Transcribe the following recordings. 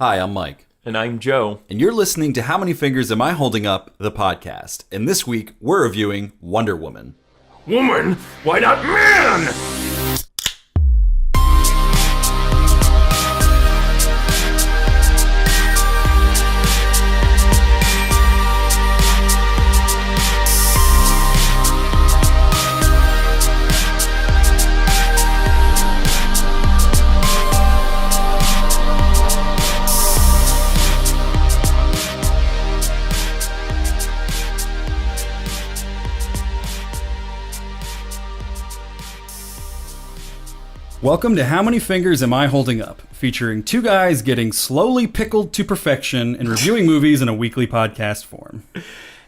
Hi, I'm Mike. And I'm Joe. And you're listening to How Many Fingers Am I Holding Up, the podcast. And this week, we're reviewing Wonder Woman. Woman? Why not man? Welcome to How Many Fingers Am I Holding Up, featuring two guys getting slowly pickled to perfection and reviewing movies in a weekly podcast form.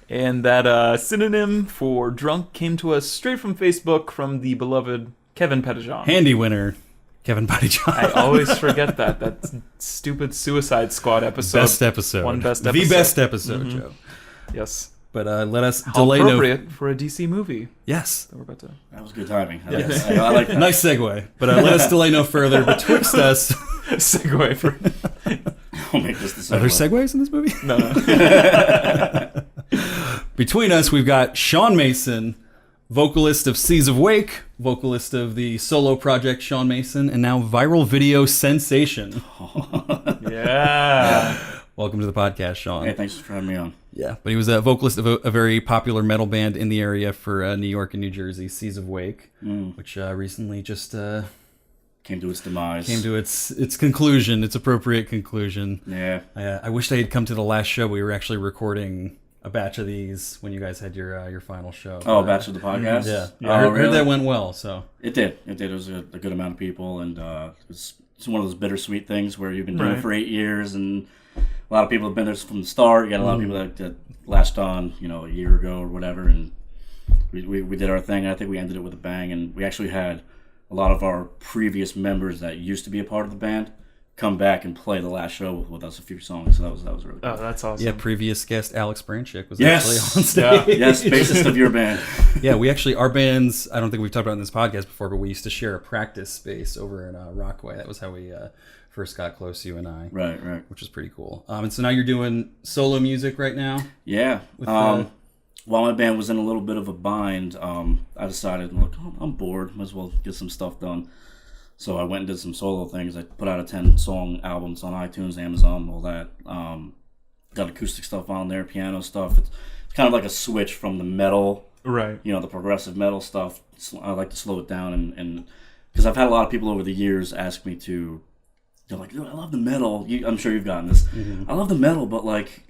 And that synonym for drunk came to us straight from Facebook from the beloved Kevin Pettijohn. Handy winner, Kevin Pettijohn. I always forget that stupid Suicide Squad episode. Best episode. One best episode. The best episode, Joe. Yes. But let us How delay appropriate for a DC movie. Yes. That we're about to... That was good timing. I Yes. I like that. Nice segue. But let us delay no further. Betwixt us... Segue for... I'll make this the Are there segue. segues in this movie? No. Between us, we've got Shaun Mason, vocalist of Seas of Wake, vocalist of the solo project Shaun Mason, and now viral video sensation. Yeah. Welcome to the podcast, Shaun. Hey, thanks for having me on. Yeah, but he was a vocalist of a very popular metal band in the area for New York and New Jersey, Seas of Wake, which recently just Came to its demise. came to its conclusion, its appropriate conclusion. Yeah. I wish they had come to the last show. We were actually recording a batch of these when you guys had your final show. Oh, batch of the podcast? Yeah, Oh, I heard really? that went well. So It did. It was a good amount of people, and it's one of those bittersweet things where you've been doing it for 8 years, and a lot of people have been there from the start. You got a lot of people that latched on, a year ago or whatever, and we did our thing. I think we ended it with a bang, and we actually had a lot of our previous members that used to be a part of the band come back and play the last show with us a few songs. So that was really cool. Oh, that's awesome. yeah, previous guest Alex Branchick was Yes. actually on stage. Yes, bassist of your band. Yeah, we actually, our bands, I don't think we've talked about it in this podcast before, but we used to share a practice space over in Rockaway. That was how we first got close, you and I. Right. Which was pretty cool. And so now you're doing solo music right now? Yeah. With, While my band was in a little bit of a bind, I decided, look, I'm bored. Might as well get some stuff done. So I went and did some solo things. I put out a 10-song album. It's on iTunes, Amazon, all that. Got acoustic stuff on there, piano stuff. It's kind of like a switch from the metal, Right. the progressive metal stuff. I like to slow it down, and because I've had a lot of people over the years ask me to, they're like, I love the metal. I'm sure you've gotten this. I love the metal, but like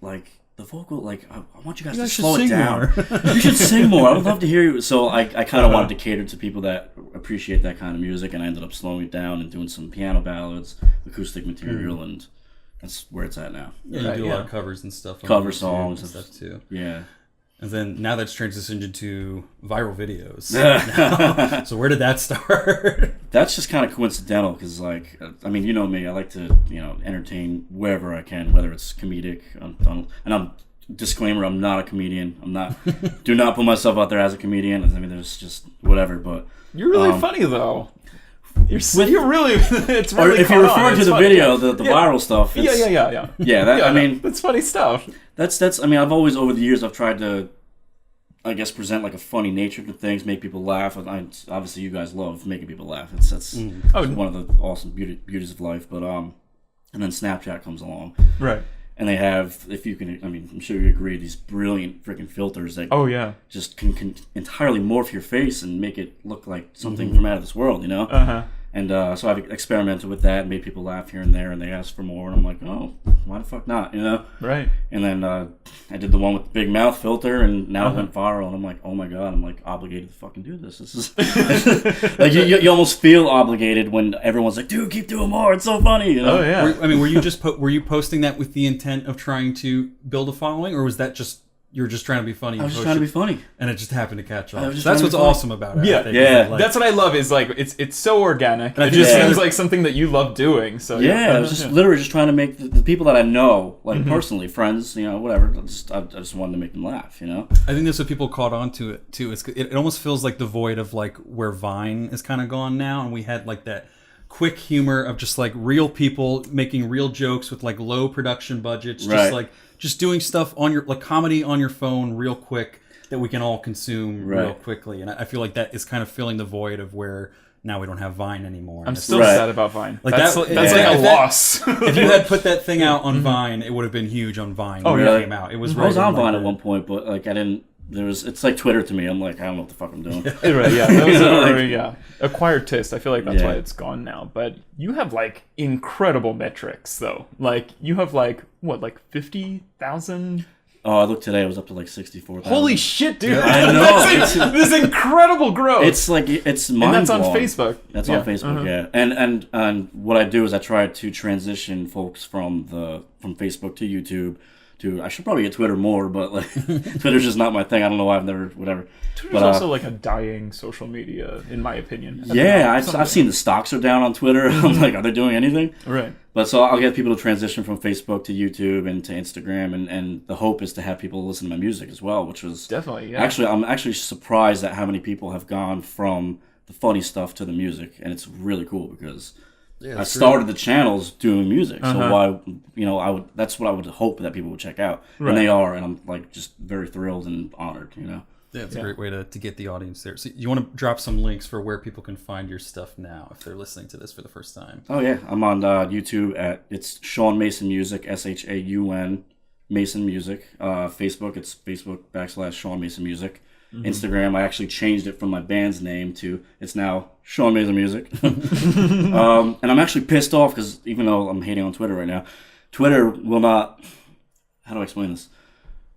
the vocal, I want you guys to slow it down. You should sing more. I would love to hear you. So I kind of wanted to cater to people that appreciate that kind of music, and I ended up slowing it down and doing some piano ballads, acoustic material, and that's where it's at now. Yeah, you do a lot of covers and stuff. Cover songs and stuff too. Yeah. And then now that's transitioned into viral videos. So where did that start? That's just kind of coincidental because, you know me, I like to, entertain wherever I can, whether it's comedic. Disclaimer, I'm not a comedian. Do not put myself out there as a comedian. I mean, there's just whatever, but. You're really funny, though. You're really, it's really. Or if you're referring to the video, the viral stuff. Yeah. Yeah, that's funny stuff. I've always, over the years, I've tried to, I guess, present like a funny nature to things, make people laugh. Obviously, you guys love making people laugh. That's one of the awesome beauties of life. But and then Snapchat comes along, Right. and they have, if you can, I'm sure you agree, these brilliant freaking filters that just can entirely morph your face and make it look like something from out of this world, And so I've experimented with that and made people laugh here and there, and they ask for more, and I'm like, oh, why the fuck not, Right. And then I did the one with the big mouth filter, and now it went viral, and I'm like, oh my god, I'm like obligated to fucking do this. This is like you almost feel obligated when everyone's like, dude, keep doing more. It's so funny. Oh yeah. Were you just were you posting that with the intent of trying to build a following, or was that just you were just trying to be funny? I was just trying to be funny, and it just happened to catch on. So that's what's awesome about it. Yeah, I think, yeah. That's what I love. Is like it's so organic. And It just seems like something that you love doing. So I was just literally just trying to make the people that I know, like personally, friends, whatever. I just wanted to make them laugh, I think that's what people caught on to it too. It almost feels like the void of like where Vine is kind of gone now, and we had like that quick humor of just like real people making real jokes with like low production budgets, Right. just like just doing stuff on your like comedy on your phone real quick that we can all consume real Right. quickly. And I feel like that is kind of filling the void of where now we don't have Vine anymore. I'm And still Right. sad about Vine. Like that's that- that's yeah. like a If that- loss. if you had put that thing out on Vine, it would have been huge on Vine when really? it came out. It was I was right on in, like, Vine at the- one point, but like I didn't. It's like Twitter to me. I'm like, I don't know what the fuck I'm doing. Right, yeah, that was acquired taste. I feel like that's Yeah. why it's gone now. But you have like incredible metrics, though. Like you have like what, like 50,000. Oh, I looked today. It was up to like 64,000. Holy shit, dude! I know. That's this incredible growth. It's like it's mind and that's on blowing. Facebook. That's Yeah, on Facebook, uh-huh. yeah. And what I do is I try to transition folks from Facebook to YouTube to I should probably get Twitter more, but like Twitter's just not my thing. I don't know why I've never whatever. Twitter's But, also like a dying social media, in my opinion. yeah, I've seen the stocks are down on Twitter. I'm like, are they doing anything? Right. But so I'll get people to transition from Facebook to YouTube and to Instagram, and the hope is to have people listen to my music as well, which was Definitely, yeah. actually I'm actually surprised at how many people have gone from the funny stuff to the music, and it's really cool because I started the channels doing music, so why that's what I would hope that people would check out, Right. and they are, and I'm like just very thrilled and honored, Yeah, it's a great way to get the audience there. So you want to drop some links for where people can find your stuff now if they're listening to this for the first time. Oh yeah, I'm on YouTube it's Shaun Mason Music, SHAUN Mason Music. Facebook, it's Facebook.com/Shaun Mason Music. Instagram, I actually changed it from my band's name to it's now Shaun Mason Music. And I'm actually pissed off because even though I'm hating on Twitter right now, Twitter will not. How do I explain this?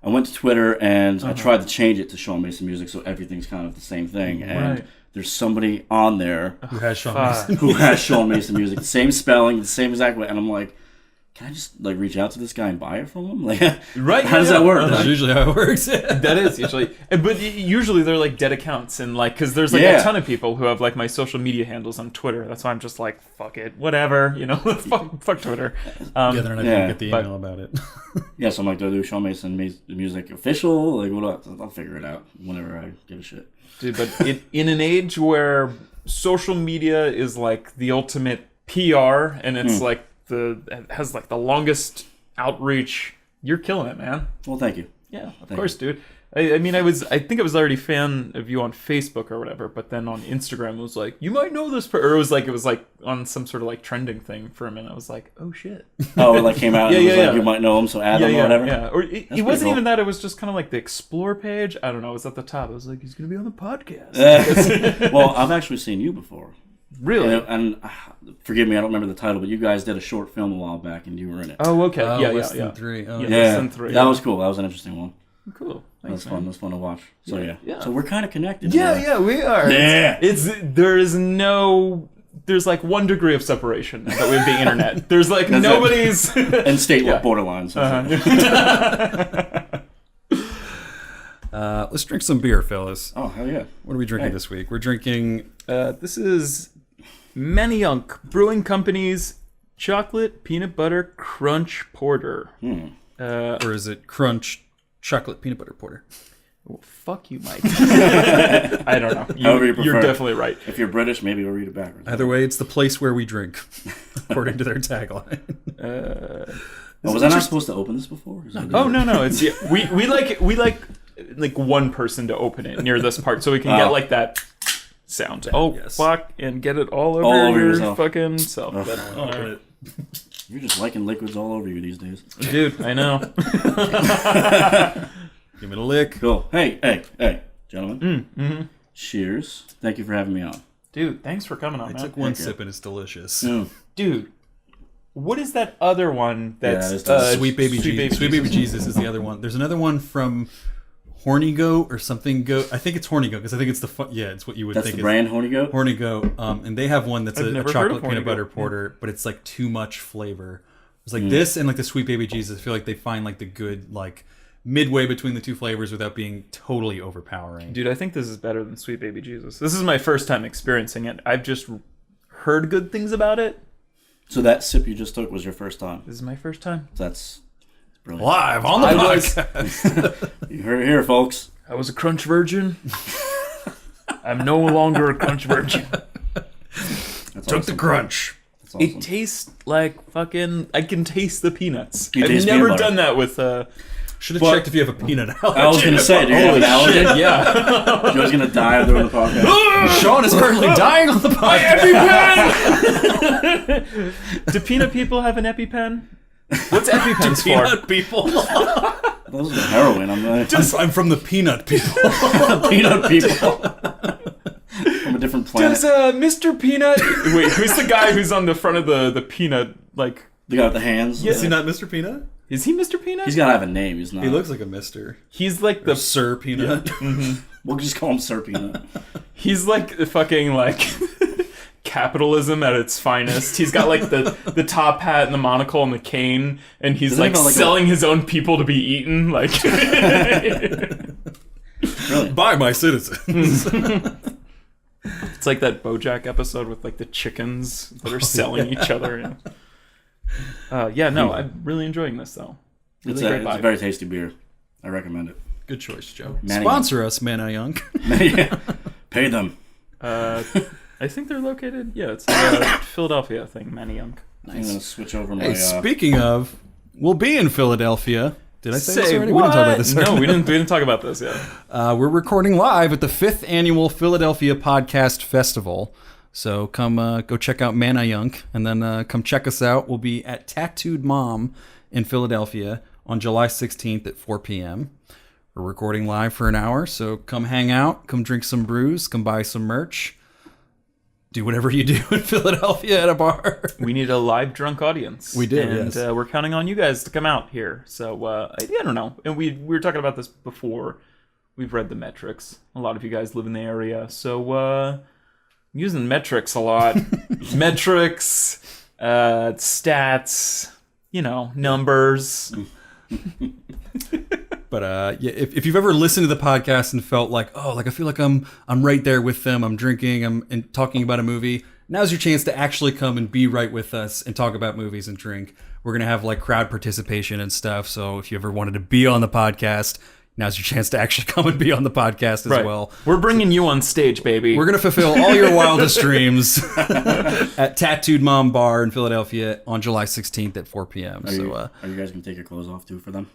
I went to Twitter and I tried to change it to Shaun Mason Music so everything's kind of the same thing. And Right. there's somebody on there Who has Shaun Fuck. Mason? who has Shaun Mason Music, the same spelling, the same exact way, and I'm like, can I just like reach out to this guy and buy it from him? Like, Right, How does yeah, that work? That's usually how it works. That is usually, but usually they're like dead accounts, and like because there's like Yeah. a ton of people who have like my social media handles on Twitter. That's why I'm just like fuck it, whatever, fuck Twitter. Yeah, they're not Yeah, gonna get the but- email about it. Yeah, so I'm like, do I do Shaun Mason Music official? Like, what? I'll figure it out whenever I give a shit. Dude, but in an age where social media is like the ultimate PR, and it's like it has like the longest outreach, you're killing it, man. Well, thank you. Yeah, of Thank course, dude. I mean, I think I was already a fan of you on Facebook or whatever, but then on Instagram it was like, you might know this, or it was like on some sort of like trending thing for a minute. I was like, oh shit. Oh, it like came out and Yeah, it was yeah, like, yeah. you might know him, so add Yeah, him or yeah, whatever. yeah. Or it pretty wasn't cool. even that. It was just kind of like the explore page. I don't know. It was at the top. I was like, he's gonna be on the podcast. Well, I've actually seen you before. Really? And forgive me, I don't remember the title, but you guys did a short film a while back and you were in it. Oh, okay. Oh, yeah, less yeah, than yeah. 3. Oh, Yeah. yeah. Less than 3, That yeah. was cool. That was an interesting one. Cool. That was Thanks, fun. man. That was fun to watch. So Yeah. So we're kind of connected. Yeah, yeah, we are. Yeah. It's there's like 1 degree of separation that with the internet. There's like That's it. nobody's. And state Yeah. borderlines. Let's drink some beer, fellas. Oh, hell yeah. What are we drinking Hey. this week? We're drinking. This is Manayunk Brewing Company's Chocolate Peanut Butter Crunch Porter. Or is it Crunch Chocolate Peanut Butter Porter? Well, fuck you, Mike. I don't know. However you prefer. You're definitely right. If you're British, maybe we'll read it backwards. Either way, it's the place where we drink, according to their tagline. Was I not supposed to open this before? Is that Oh good? no, it's we like one person to open it near this part so we can get like that sound. Oh Yes. fuck, and get it all over, All over your yourself. fucking self. Open it. You're just liking liquids all over you these days. Dude, I know. Give it a lick. Cool. Hey, gentlemen. Cheers. Thank you for having me on. Dude, thanks for coming on, I man. took one Thank you. sip and it's delicious. Dude, what is that other one that's Yeah, it's Sweet Baby Jesus. Sweet Baby Jesus is the other one. There's another one from Horny Goat or something Goat. I think it's Horny Goat because I think it's it's what you would That's think the is brand, Horny Goat? Horny Goat. And they have one that's I've a never heard of chocolate Horny peanut butter Goat. porter, but it's like too much flavor. It's like this and like the Sweet Baby Jesus. I feel like they find like the good like midway between the two flavors without being totally overpowering. Dude, I think this is better than Sweet Baby Jesus. This is my first time experiencing it. I've just heard good things about it. So that sip you just took was your first time. This is my first time. That's brilliant. Live on the I was- podcast. You heard it here, folks. I was a crunch virgin. I'm no longer a crunch virgin. That's Took awesome. the crunch. That's awesome. It tastes like fucking. I can taste the peanuts. You I've taste never peanut butter. done that with. Should have But- checked if you have a peanut allergy. I was going to say, do you have an allergy? Shit, yeah. Joe's going to die during the podcast. Sean is currently dying on the podcast. Do peanut people have an EpiPen? What's EpiPens for? Peanut people. Those are heroin. I'm from the peanut people. Peanut people. From a different planet. Does Mr. Peanut? Wait, who's the guy who's on the front of the peanut? Like, The guy with the hands. Is he not Mr. Peanut? is he Mr. Peanut? He's got to have a name. He's not. He looks like a Mister. He's like Or the. Sir Peanut. We'll just call him Sir Peanut. He's like the fucking like. Capitalism at its finest. He's got like the top hat and the monocle and the cane, and he's Doesn't he like have, like, selling his own people to be eaten. Like, Really? By my citizens. it's like that BoJack episode with like the chickens that are selling each other. Yeah, no, I'm really enjoying this though. Really It's great a vibe. very tasty beer. I recommend it. Good choice, Joe. Manny Sponsor us, Mana Young. Yeah. Pay them. I think they're located. Yeah, it's Philadelphia thing, Manayunk. I'm going to switch over my... Hey, speaking of, we'll be in Philadelphia. Did I say this already? What? We didn't talk about this. No, already. we didn't talk about this yet. We're recording live at the 5th annual Philadelphia Podcast Festival. So come go check out Mana Young, and then come check us out. We'll be at Tattooed Mom in Philadelphia on July 16th at 4 p.m. We're recording live for an hour, so come hang out, come drink some brews, come buy some merch. Do whatever you do in Philadelphia at a bar. We need a live drunk audience. We did, and yes. we're counting on you guys to come out here. So I don't know. And we were talking about this before. We've read the metrics. A lot of you guys live in the area, so I'm using metrics a lot. Metrics, stats, numbers. But yeah, if you've ever listened to the podcast and felt like, oh, like I feel like I'm right there with them, I'm drinking, I'm talking about a movie, now's your chance to actually come and be right with us and talk about movies and drink. We're gonna have like crowd participation and stuff. So if you ever wanted to be on the podcast, now's your chance to actually come and be on the podcast as well. We're bringing you on stage, baby. We're gonna fulfill all your wildest dreams at Tattooed Mom Bar in Philadelphia on July 16th at 4 p.m. Are So you guys going to take your clothes off too for them?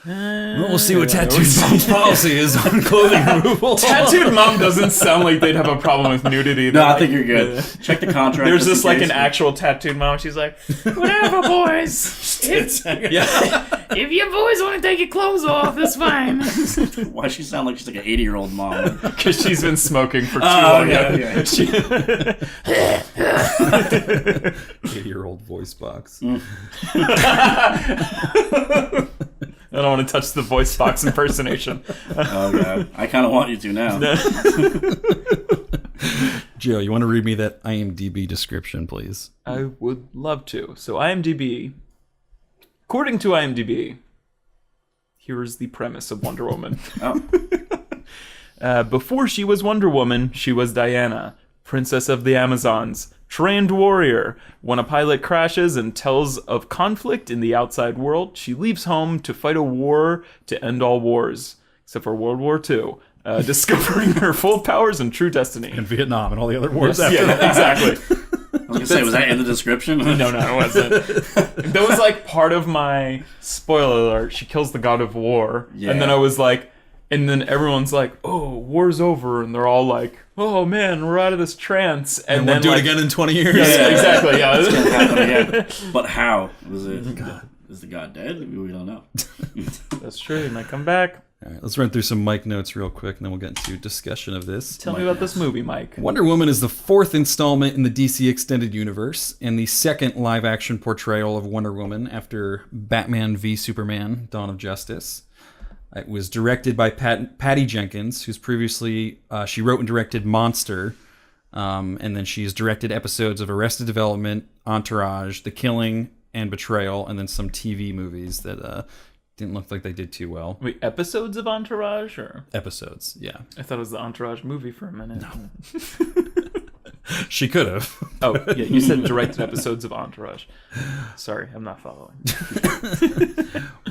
we'll see what Tattooed Mom's policy is on clothing removal. Tattooed Mom doesn't sound like they'd have a problem with nudity. No, I think you're good. Check the contract. There's just just in like case. an actual tattooed mom. She's like, whatever, boys. If you boys want to take your clothes off, that's fine. Why does she sound like she's like an 80-year-old mom? Because she's been smoking for too Oh, long. yeah. 80-year-old voice box. I don't want to touch the voice box impersonation. Oh, God. I kind of want you to now. Joe, you want to read me that IMDb description, please? I would love to. So IMDb, according to IMDb, here is the premise of Wonder Woman. Oh. Before she was Wonder Woman, she was Diana, Princess of the Amazons, trained warrior. When a pilot crashes and tells of conflict in the outside world, she leaves home to fight a war to end all wars, except for World War II, discovering her full powers and true destiny. In Vietnam and all the other wars Yeah, after that. exactly. I was going to say, was that in the description? No, it wasn't. That was like part of my spoiler alert. She kills the god of war. Yeah. And then I was like, and then everyone's like, oh, war's over. And they're all like, oh man, we're out of this trance. And And then we'll do like, it again in 20 years. Yeah, exactly. Yeah. It's gonna happen again. But how? Is the god dead? We don't know. That's true. He might come back. All right, let's run through some mic notes real quick, and then we'll get into discussion of this. Tell me about this movie, Mike. Wonder Woman is the 4th installment in the DC Extended Universe, and the 2nd live-action portrayal of Wonder Woman after Batman v Superman: Dawn of Justice. It was directed by Patty Jenkins, who's previously she wrote and directed Monster, and then she's directed episodes of Arrested Development, Entourage, The Killing, and Betrayal, and then some TV movies that didn't look like they did too well. Wait, episodes of Entourage, or Episodes, yeah. I thought it was the Entourage movie for a minute. No. She could have. Oh, yeah, you said directed episodes of Entourage. Sorry, I'm not following.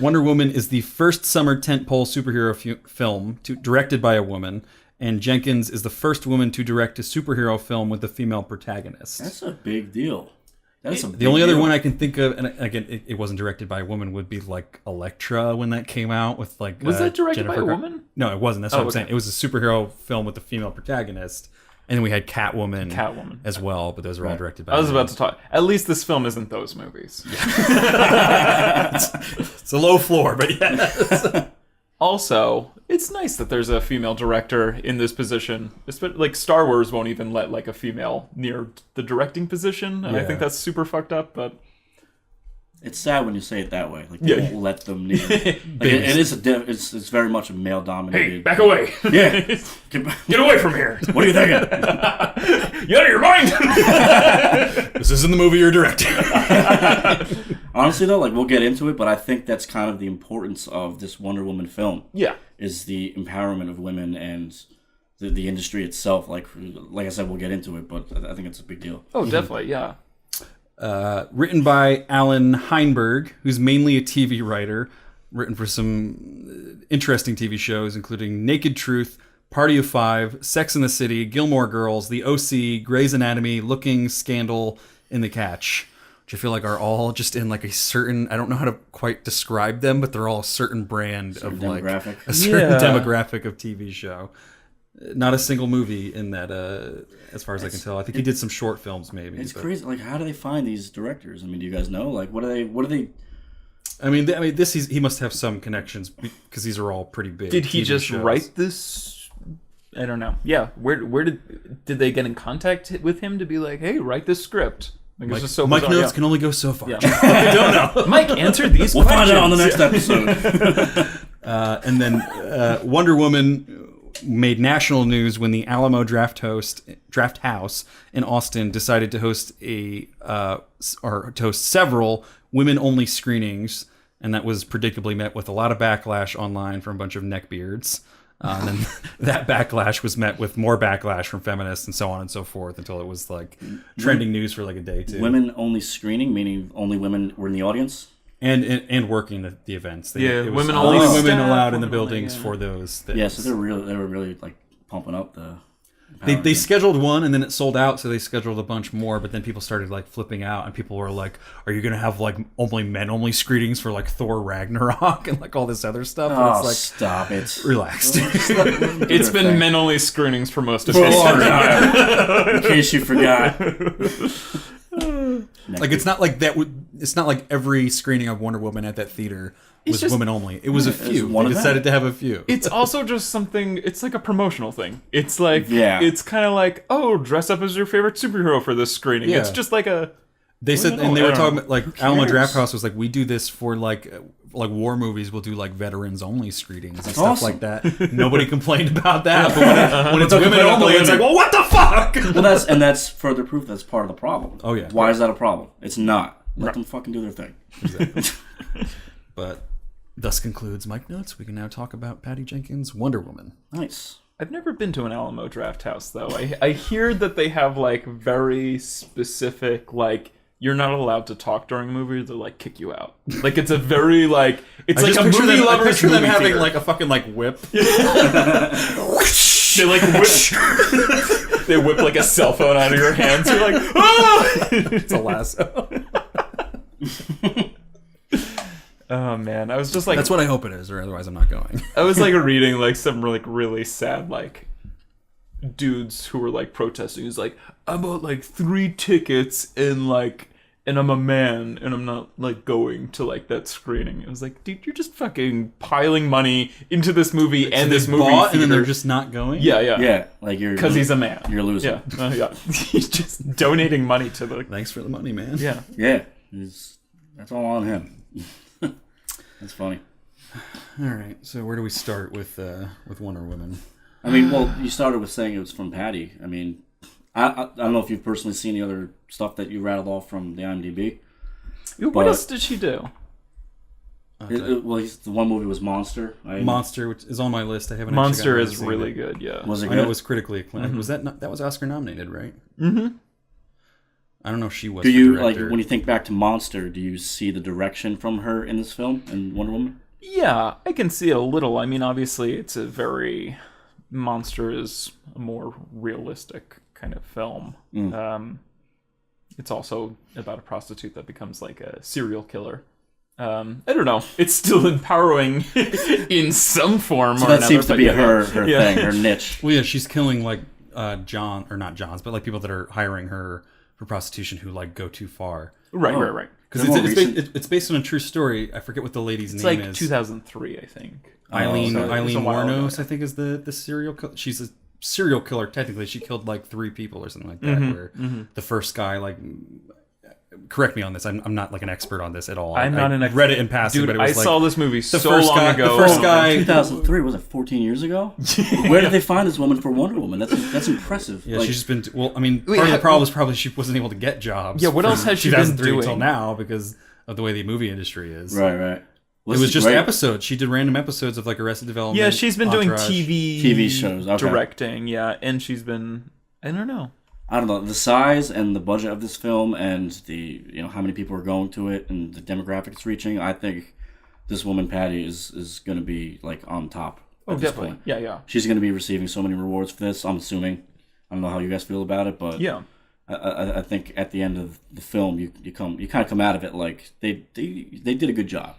Wonder Woman is the first summer tentpole superhero film directed by a woman And Jenkins is the first woman to direct a superhero film with a female protagonist. That's a big deal. The only other one I can think of, and again, it wasn't directed by a woman, would be like Elektra when that came out with like. Was that directed Jennifer by a woman? No, it wasn't. That's what I'm saying. It was a superhero film with a female protagonist, and then we had Catwoman as well. But those are all directed by. I was about to talk. At least this film isn't those movies. It's a low floor, but yeah. Also, it's nice that there's a female director in this position. Like Star Wars won't even let like a female near the directing position, and I think that's super fucked up. But it's sad when you say it that way. Like they won't let them near. Like, it's very much a male dominated. Hey, back away! Yeah, Get away from here! What are you thinking? You out of your mind? This isn't the movie you're directing. Honestly, though, like we'll get into it, but I think that's kind of the importance of this Wonder Woman film. Yeah, is the empowerment of women and the industry itself. Like I said, we'll get into it, but I think it's a big deal. Oh, definitely, yeah. Written by Alan Heinberg, who's mainly a TV writer, written for some interesting TV shows, including Naked Truth, Party of Five, Sex and the City, Gilmore Girls, The OC, Grey's Anatomy, Looking, Scandal, and The Catch. Which I feel like are all just in like a certain, I don't know how to quite describe them, but they're all a certain brand of like a certain demographic of TV show. Not a single movie in that, as far as I can tell. I think he did some short films, maybe. It's crazy. Like, how do they find these directors? I mean, do you guys know? Like, what are they? I mean, he must have some connections because these are all pretty big. Did he TV just shows. write this? I don't know. Yeah, where did they get in contact with him to be like, hey, write this script? Like, Mike, it's just so Mike bizarre. Notes can only go so far. Yeah. I don't know. Mike, answer these We'll questions. find out on the next episode. And then Wonder Woman made national news when the Alamo Draft House in Austin decided to host several women-only screenings, and that was predictably met with a lot of backlash online from a bunch of neckbeards. And then that backlash was met with more backlash from feminists and so on and so forth until it was like trending news for like a day too. Women only screening, meaning only women were in the audience? And working the events. It was women only only women staff, allowed in the women buildings only, for those things. Yeah, so they were really like pumping up the. They scheduled one and then it sold out, so they scheduled a bunch more. But then people started like flipping out, and people were like, "Are you gonna have like only screenings for like Thor Ragnarok and like all this other stuff?" And Oh, it's like, stop it! relax. It's been men only screenings for most of For a history. long time. In case you forgot. Like it's not like that. It's not like every screening of Wonder Woman at that theater was just- women only. It was a few. one They event. decided to have a few. It's also just something. It's like a promotional thing. It's like Yeah. It's kind of like, oh, dress up as your favorite superhero for this screening. Yeah. It's just like a. They said, know. and they I were don't talking know. about like Alamo Draft House was like, we do this for like war movies. We'll do like veterans only screenings and stuff awesome. like that. Nobody complained about that, but when it's Don't women complain about only, the it's like, women. well, what the fuck? Well, that's further proof that's part of the problem. Oh, yeah. Why is that a problem? It's not. Let them fucking do their thing. But thus concludes Mike Notes. We can now talk about Patty Jenkins' Wonder Woman. Nice. I've never been to an Alamo Draft House though. I hear that they have like very specific like. You're not allowed to talk during a movie. They'll like kick you out. Like it's a very like it's like a movie I lovers picture them movie having theater. like a fucking like whip. They like whip. They whip like a cell phone out of your hands. You're like, oh! It's a lasso. Oh man, I was just like, That's what I hope it is, or otherwise I'm not going. I was like reading like some like really sad like dudes who were like protesting. He's like, I bought like 3 tickets and I'm a man and I'm not like going to like that screening. It was like, dude, you're just fucking piling money into this movie and this movie bought, and then theater. they're just not going. yeah. Yeah, like you're Because he's a man. You're losing. Yeah, yeah. He's just donating money to the. Thanks for the money, man. Yeah. Yeah, that's all on him. That's funny. All right. So where do we start with Wonder Woman? I mean, well, you started with saying it was from Patty. I mean, I don't know if you've personally seen the other stuff that you rattled off from the IMDb. What But- else did she do? Well, the one movie was Monster. Monster, which is on my list. I haven't. Monster actually is gotten around to really seeing good. Yeah. Was it it. I good? know it was critically acclaimed. Was that was Oscar nominated, right? Mm-hmm. I don't know if she was. Do the you like director. when you think back to Monster? Do you see the direction from her in this film in Wonder Woman? Yeah, I can see it a little. I mean, obviously, it's a very Monster is a more realistic kind of film. It's also about a prostitute that becomes like a serial killer. I don't know. It's still empowering in some form So or that another. seems to but be yeah. her Yeah. thing, her niche. Well, yeah, she's killing like John, or not Johns, but like people that are hiring her for prostitution who like go too far. Right. Because They're more recent. it's based on a true story. I forget what the lady's It's name like is. 2003, I think. Eileen so it was a Eileen while ago, Warnos, I think, is the serial killer. She's a serial killer. Technically, she killed like 3 people or something like that. Where the first guy, like, correct me on this. I'm not like an expert on this at all. I'm not an expert. Read it in passing, Dude, but it I was like saw this movie so first long guy- ago. the first guy- 2003, was it 14 years ago? Where did they find this woman for Wonder Woman? That's impressive. Yeah, Like, she's just been. Well, I mean, Wait, part of the ha- problem is probably she wasn't able to get jobs. Yeah, what from else has she been 2003 doing? until now because of the way the movie industry is? right. It was just episodes. She did random episodes of like Arrested Development. Yeah, she's been doing Entourage. TV shows, okay. directing, yeah, and she's been, I don't know. I don't know, the size and the budget of this film and the how many people are going to it and the demographic it's reaching. I think this woman Patty is going to be like on top at this point. Yeah. She's going to be receiving so many rewards for this. I'm assuming. I don't know how you guys feel about it, but Yeah. I think at the end of the film you kind of come out of it like they did a good job.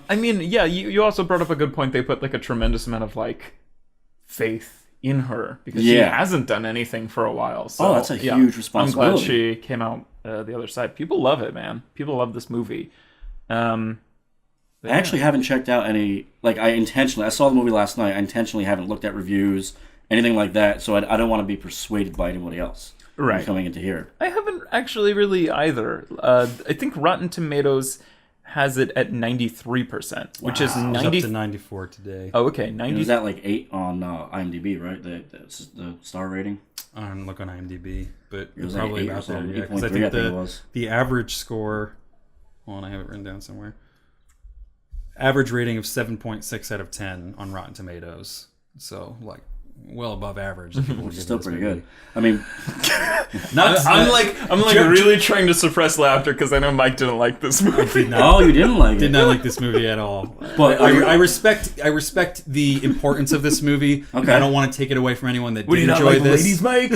I mean, yeah, you also brought up a good point. They put like a tremendous amount of like faith in her because she Yeah. hasn't done anything for a while. So, That's a yeah, huge responsibility. I'm glad she came out the other side. People love it, man. People love this movie. I actually haven't checked out any, like I saw the movie last night, I intentionally haven't looked at reviews, anything like that, so I don't want to be persuaded by anybody else Right. coming into here. I haven't actually really either. I think Rotten Tomatoes has it at 93%, which is It was up 90. to 94 today. Oh, okay, 90. Was that like 8 on IMDb, right? The star rating? I don't look on IMDb, but It was probably like 8 or about there. something, Yeah, 'cause 8.3 I think it was. the average score. Hold on, I have it written down somewhere. Average rating of 7.6 out of 10 on Rotten Tomatoes. So like well above average. that people were giving Still this pretty movie. good. I mean, I'm like really trying to suppress laughter because I know Mike didn't like this movie. you didn't like it. Did not like this movie at all. But I respect the importance of this movie. Okay. I don't want to take it away from anyone that Would did you not enjoy like this. ladies, Mike?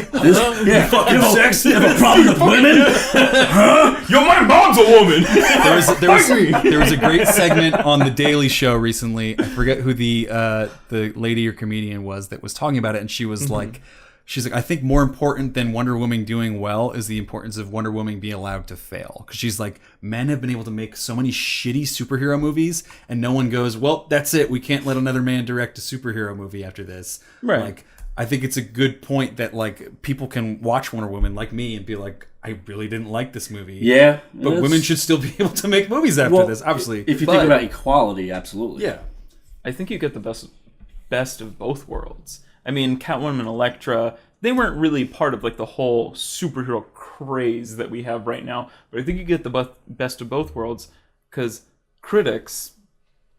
yeah, fucking sex. You have a problem with women? Yo, my mom's a woman. There was a great segment on the Daily Show recently. I forget who the lady or comedian was that was talking about it, and she was like, I think more important than Wonder Woman doing well is the importance of Wonder Woman being allowed to fail. Because she's like, men have been able to make so many shitty superhero movies, and no one goes, well, that's it. We can't let another man direct a superhero movie after this. Right. Like, I think it's a good point that like people can watch Wonder Woman like me and be like, I really didn't like this movie. Yeah. But it's- women should still be able to make movies after well, this, obviously. If you But- think about equality, absolutely. yeah. I think you get the best of both worlds. I mean, Catwoman and Elektra, they weren't really part of like the whole superhero craze that we have right now. But I think you get the best of both worlds because critics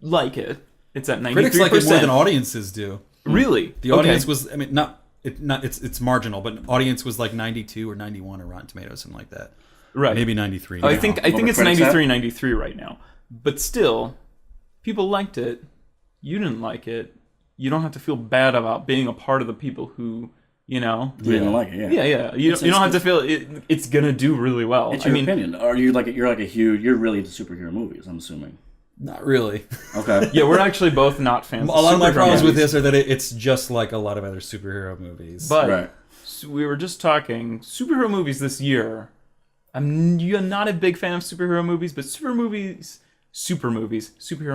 like it. It's at 93%. Critics like it more than audiences do. Really? The audience was, I mean, it's marginal, but audience was like 92 or 91 on Rotten Tomatoes, something like that. right. Maybe 93. I now. think What it's were critics at? 93 right now. But still, people liked it. You didn't like it. You don't have to feel bad about being a part of the people who, You didn't like it, yeah. Yeah. You don't have to feel it's gonna do really well. It's your opinion. Are you like you're really into superhero movies? I'm assuming. Not really. Okay. Yeah, we're actually both not fans. A lot of my superhero problems with movies. this are that it's just like a lot of other superhero movies. But Right. so we were just talking superhero movies this year. You're not a big fan of superhero movies, but superhero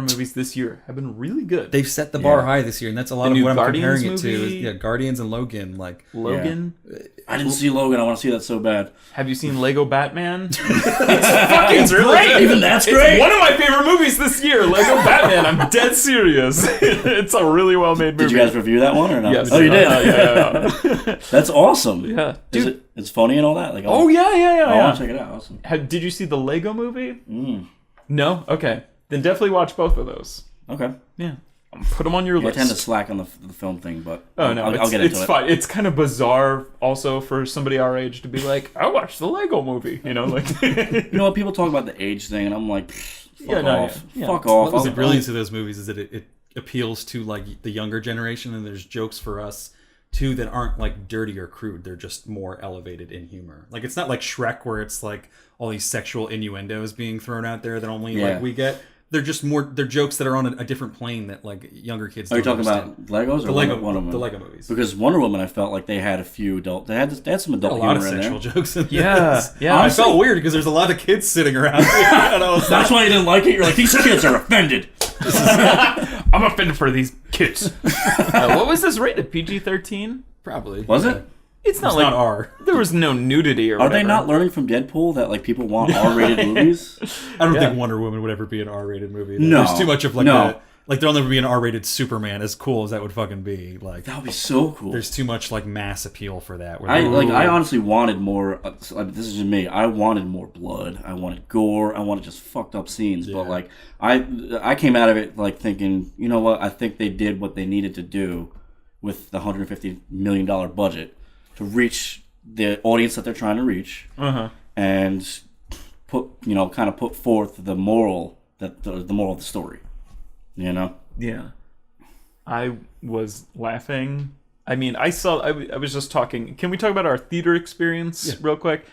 movies this year have been really good. they've set the bar Yeah. high this year, and that's a lot The of new what I'm Guardians comparing it to. movie. Yeah, Guardians and Logan. Like, Logan. I didn't see Logan. I want to see that so bad. Have you seen Lego Batman? It's fucking great. Even that's It's great. one of my favorite movies this year, Lego Batman. I'm dead serious. It's a really well made movie. Did you guys review that one or not? Yes. Oh, you did. Yeah. That's awesome. Yeah. Is Dude. it? It's funny and all that. Like, Oh yeah. I want to check it out. Awesome. Did you see the Lego movie? No. Okay. Then definitely watch both of those. Okay. Yeah. Put them on your I list. tend to slack on the film thing, but Oh no, I'll get into it's it. fine. It's kind of bizarre also for somebody our age to be like, I watched the Lego movie, like. You know what? People talk about the age thing, and I'm like, fuck Yeah, no, off. yeah. Fuck off. what was the I'll- brilliance of those movies is that it appeals to like the younger generation, and there's jokes for us too that aren't like dirty or crude. They're just more elevated in humor. Like it's not like Shrek where it's like all these sexual innuendos being thrown out there that only like we get. They're just more. They're jokes that are on a different plane that like younger kids. Are you don't talking understand. about Legos or Wonder Woman? The Lego movies. Because Wonder Woman, I felt like they had a few adult. They had some adult A lot of humor in sexual there. jokes. In Yeah, this. yeah. I felt weird because there's a lot of kids sitting around. And I was That's why you didn't like it. You're like, these kids are offended. I'm offended for these kids. What was this rated? PG-13? probably Was it? It's not It's like not R. there was no nudity or Are whatever. they not learning from Deadpool that like people want R-rated movies? I don't Yeah. think Wonder Woman would ever be an R-rated movie. No. There's too much of like No. like there'll never be an R-rated Superman, as cool as that would fucking be. Like That would be so cool. there's too much like mass appeal for that. Where I honestly wanted more. This is just me. I wanted more blood. I wanted gore. I wanted just fucked up scenes. But like I came out of it like thinking, you know what? I think they did what they needed to do with the $150 million budget to reach the audience that they're trying to reach, and put forth the moral the moral of the story. You know. Yeah. I was laughing. I mean, I was just talking. Can we talk about our theater experience real quick?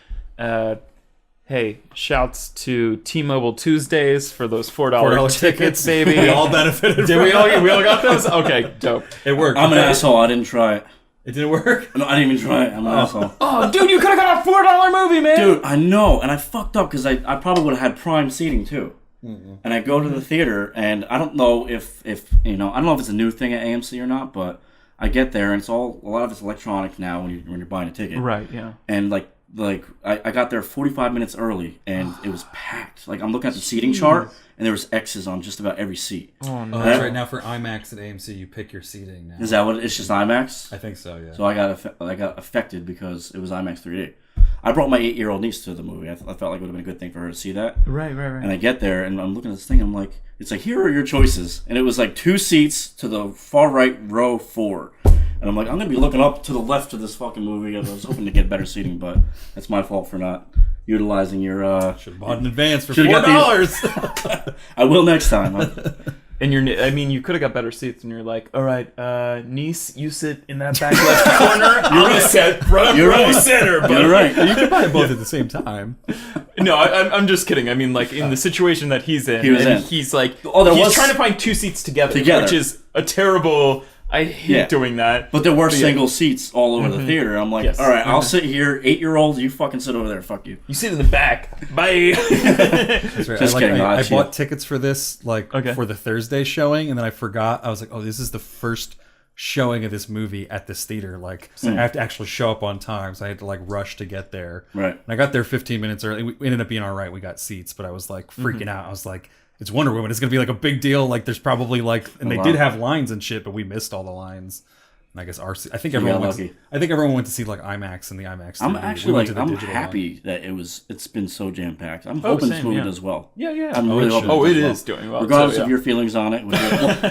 Hey, shouts to T-Mobile Tuesdays for those $4 tickets, baby. We all benefited. Did we all got those? Okay, dope. It worked. I'm an asshole. I didn't try it. It didn't work. No, I didn't even try it. I'm an asshole. Oh, dude, you could have got a $4 movie, man. Dude, I know, and I fucked up because I probably would have had prime seating too. And I go to the theater, and I don't know if I don't know if it's a new thing at AMC or not, but I get there, and a lot of it's electronic now when you're buying a ticket. Right. Yeah. And like I got there 45 minutes early, and it was packed. Like I'm looking at the seating chart, and there was X's on just about every seat. Oh no. Oh, that's right. Now for IMAX at AMC, you pick your seating now. Is that what it's just IMAX? I think so. Yeah. So I got affected because it was IMAX 3D. I brought my 8-year-old niece to the movie. I felt like it would have been a good thing for her to see that. Right. And I get there, and I'm looking at this thing. I'm like, it's like, here are your choices. And it was like 2 seats to the far right, row 4. And I'm like, I'm going to be looking up to the left of this fucking movie. I was hoping to get better seating, but that's my fault for not utilizing your... Should have bought in advance for Should've $4. I will next time. And you could have got better seats, and you're like, all right, niece, you sit in that back left corner. You're right. You're right. Center, but You're right. You could buy both at the same time. No, I'm just kidding. I mean, like in the situation that he's in, he's like, he's trying to find 2 seats together, which is a terrible. I hate doing that. But there were single seats all over the theater. I'm like, all right, I'll sit here. 8-year-old, you fucking sit over there. Fuck you. You sit in the back. Bye. That's right. Just kidding. I bought tickets for this for the Thursday showing, and then I forgot. I was like, oh, this is the first showing of this movie at this theater. Like, I have to actually show up on time, so I had to like rush to get there. Right. And I got there 15 minutes early. We ended up being all right. We got seats, but I was like freaking out. I was like, it's Wonder Woman. It's gonna be like a big deal. Like, there's probably like, and they did have lines and shit, but we missed all the lines. And I guess I think everyone went to see like IMAX and the IMAX. I'm actually I'm happy that it's been so jam packed. I'm hoping this movie does well. Yeah. I'm really hoping. Oh, it is doing well. Regardless of your feelings on it,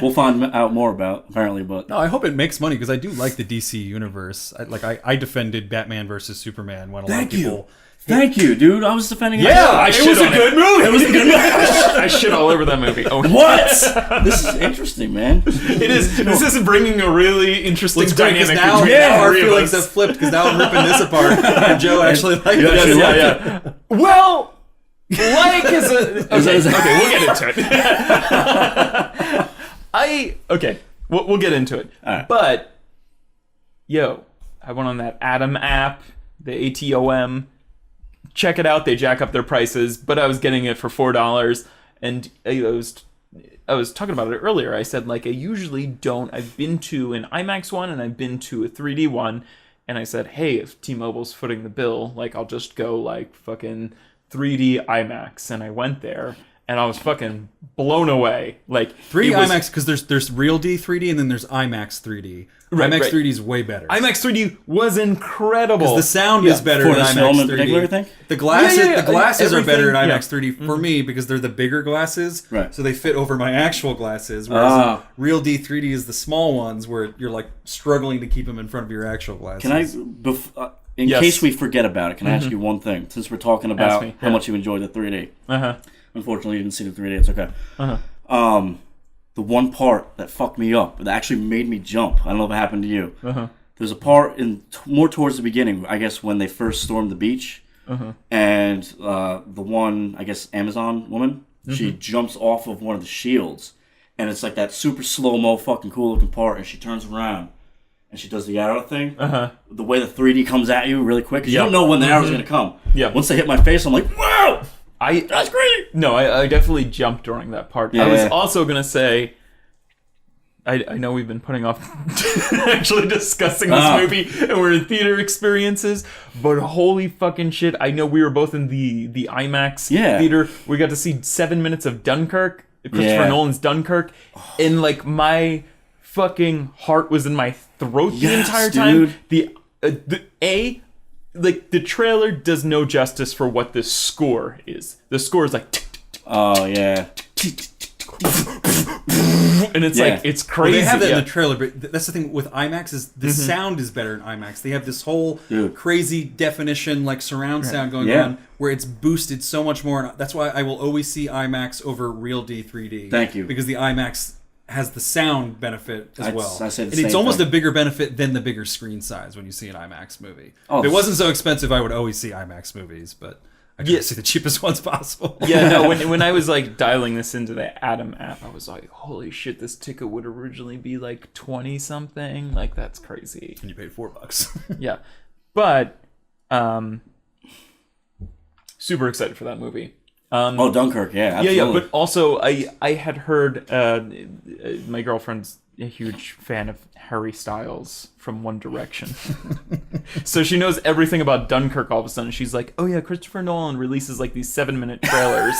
we'll find out more about apparently. But no, I hope it makes money because I do like the DC universe. I defended Batman versus Superman when a lot of people. Thank you, dude. I was defending it. Yeah, it was a good movie. It was a good movie. I shit all over that movie. Oh, what? This is interesting, man. It is. This is bringing a really interesting dynamic now, between our feelings have flipped because now I'm ripping this apart. And Joe actually liked it. Yeah. Well, like is a okay. We'll get into it. We'll get into it. Right. But I went on that Atom app, the ATOM. Check it out. They jack up their prices, but I was getting it for $4, and I was talking about it earlier. I said, like, I usually don't. I've been to an IMAX one, and I've been to a 3D one, and I said, hey, if T-Mobile's footing the bill, like, I'll just go, like, fucking 3D IMAX, and I went there, and I was fucking blown away. Like, 3D IMAX, because there's Real D 3D, and then there's IMAX 3D. IMAX 3D is way better. IMAX 3D was incredible. Because the sound is better in IMAX 3D. I think? The glasses are better in IMAX 3D for me because they're the bigger glasses. Right. So they fit over my actual glasses. Whereas Real D 3D is the small ones where you're like struggling to keep them in front of your actual glasses. Can I, in case we forget about it, can I ask you one thing? Since we're talking about how much you enjoyed the 3D. Uh-huh. Unfortunately, you didn't see the 3D. It's okay. the one part that fucked me up, that actually made me jump. I don't know if it happened to you. Uh-huh. There's a part more towards the beginning, I guess, when they first stormed the beach, and the one, I guess, Amazon woman, she jumps off of one of the shields, and it's like that super slow-mo fucking cool looking part, and she turns around and she does the arrow thing. The way the 3D comes at you really quick, because you don't know when the arrow's going to come. Once they hit my face, I'm like, wow! That's great! No, I definitely jumped during that part. Yeah. I was also going to say, I know we've been putting off actually discussing this movie, and we're in theater experiences, but holy fucking shit, I know we were both in the IMAX theater. We got to see 7 minutes of Dunkirk, Christopher Nolan's Dunkirk, and like my fucking heart was in my throat the entire time. Dude. The trailer does no justice for what this score is. The score is like... Oh, yeah. And it's like, it's crazy. Well, they have that in the trailer, but that's the thing with IMAX is the sound is better in IMAX. They have this whole crazy definition, like surround sound going on, where it's boosted so much more. That's why I will always see IMAX over Real D 3D. Thank you. Because the IMAX has the sound benefit as well. I say the and same it's almost thing. a bigger benefit than the bigger screen size when you see an IMAX movie. Oh, if it wasn't so expensive, I would always see IMAX movies, but I try to see the cheapest ones possible. Yeah, no, when I was like dialing this into the Atom app, I was like, holy shit, this ticket would originally be like 20 something. Like, that's crazy. And you paid $4. Yeah. But super excited for that movie. Dunkirk, yeah, absolutely. Yeah, but also I had heard my girlfriend's a huge fan of Harry Styles from One Direction. So she knows everything about Dunkirk all of a sudden. She's like, oh yeah, Christopher Nolan releases like these 7-minute trailers.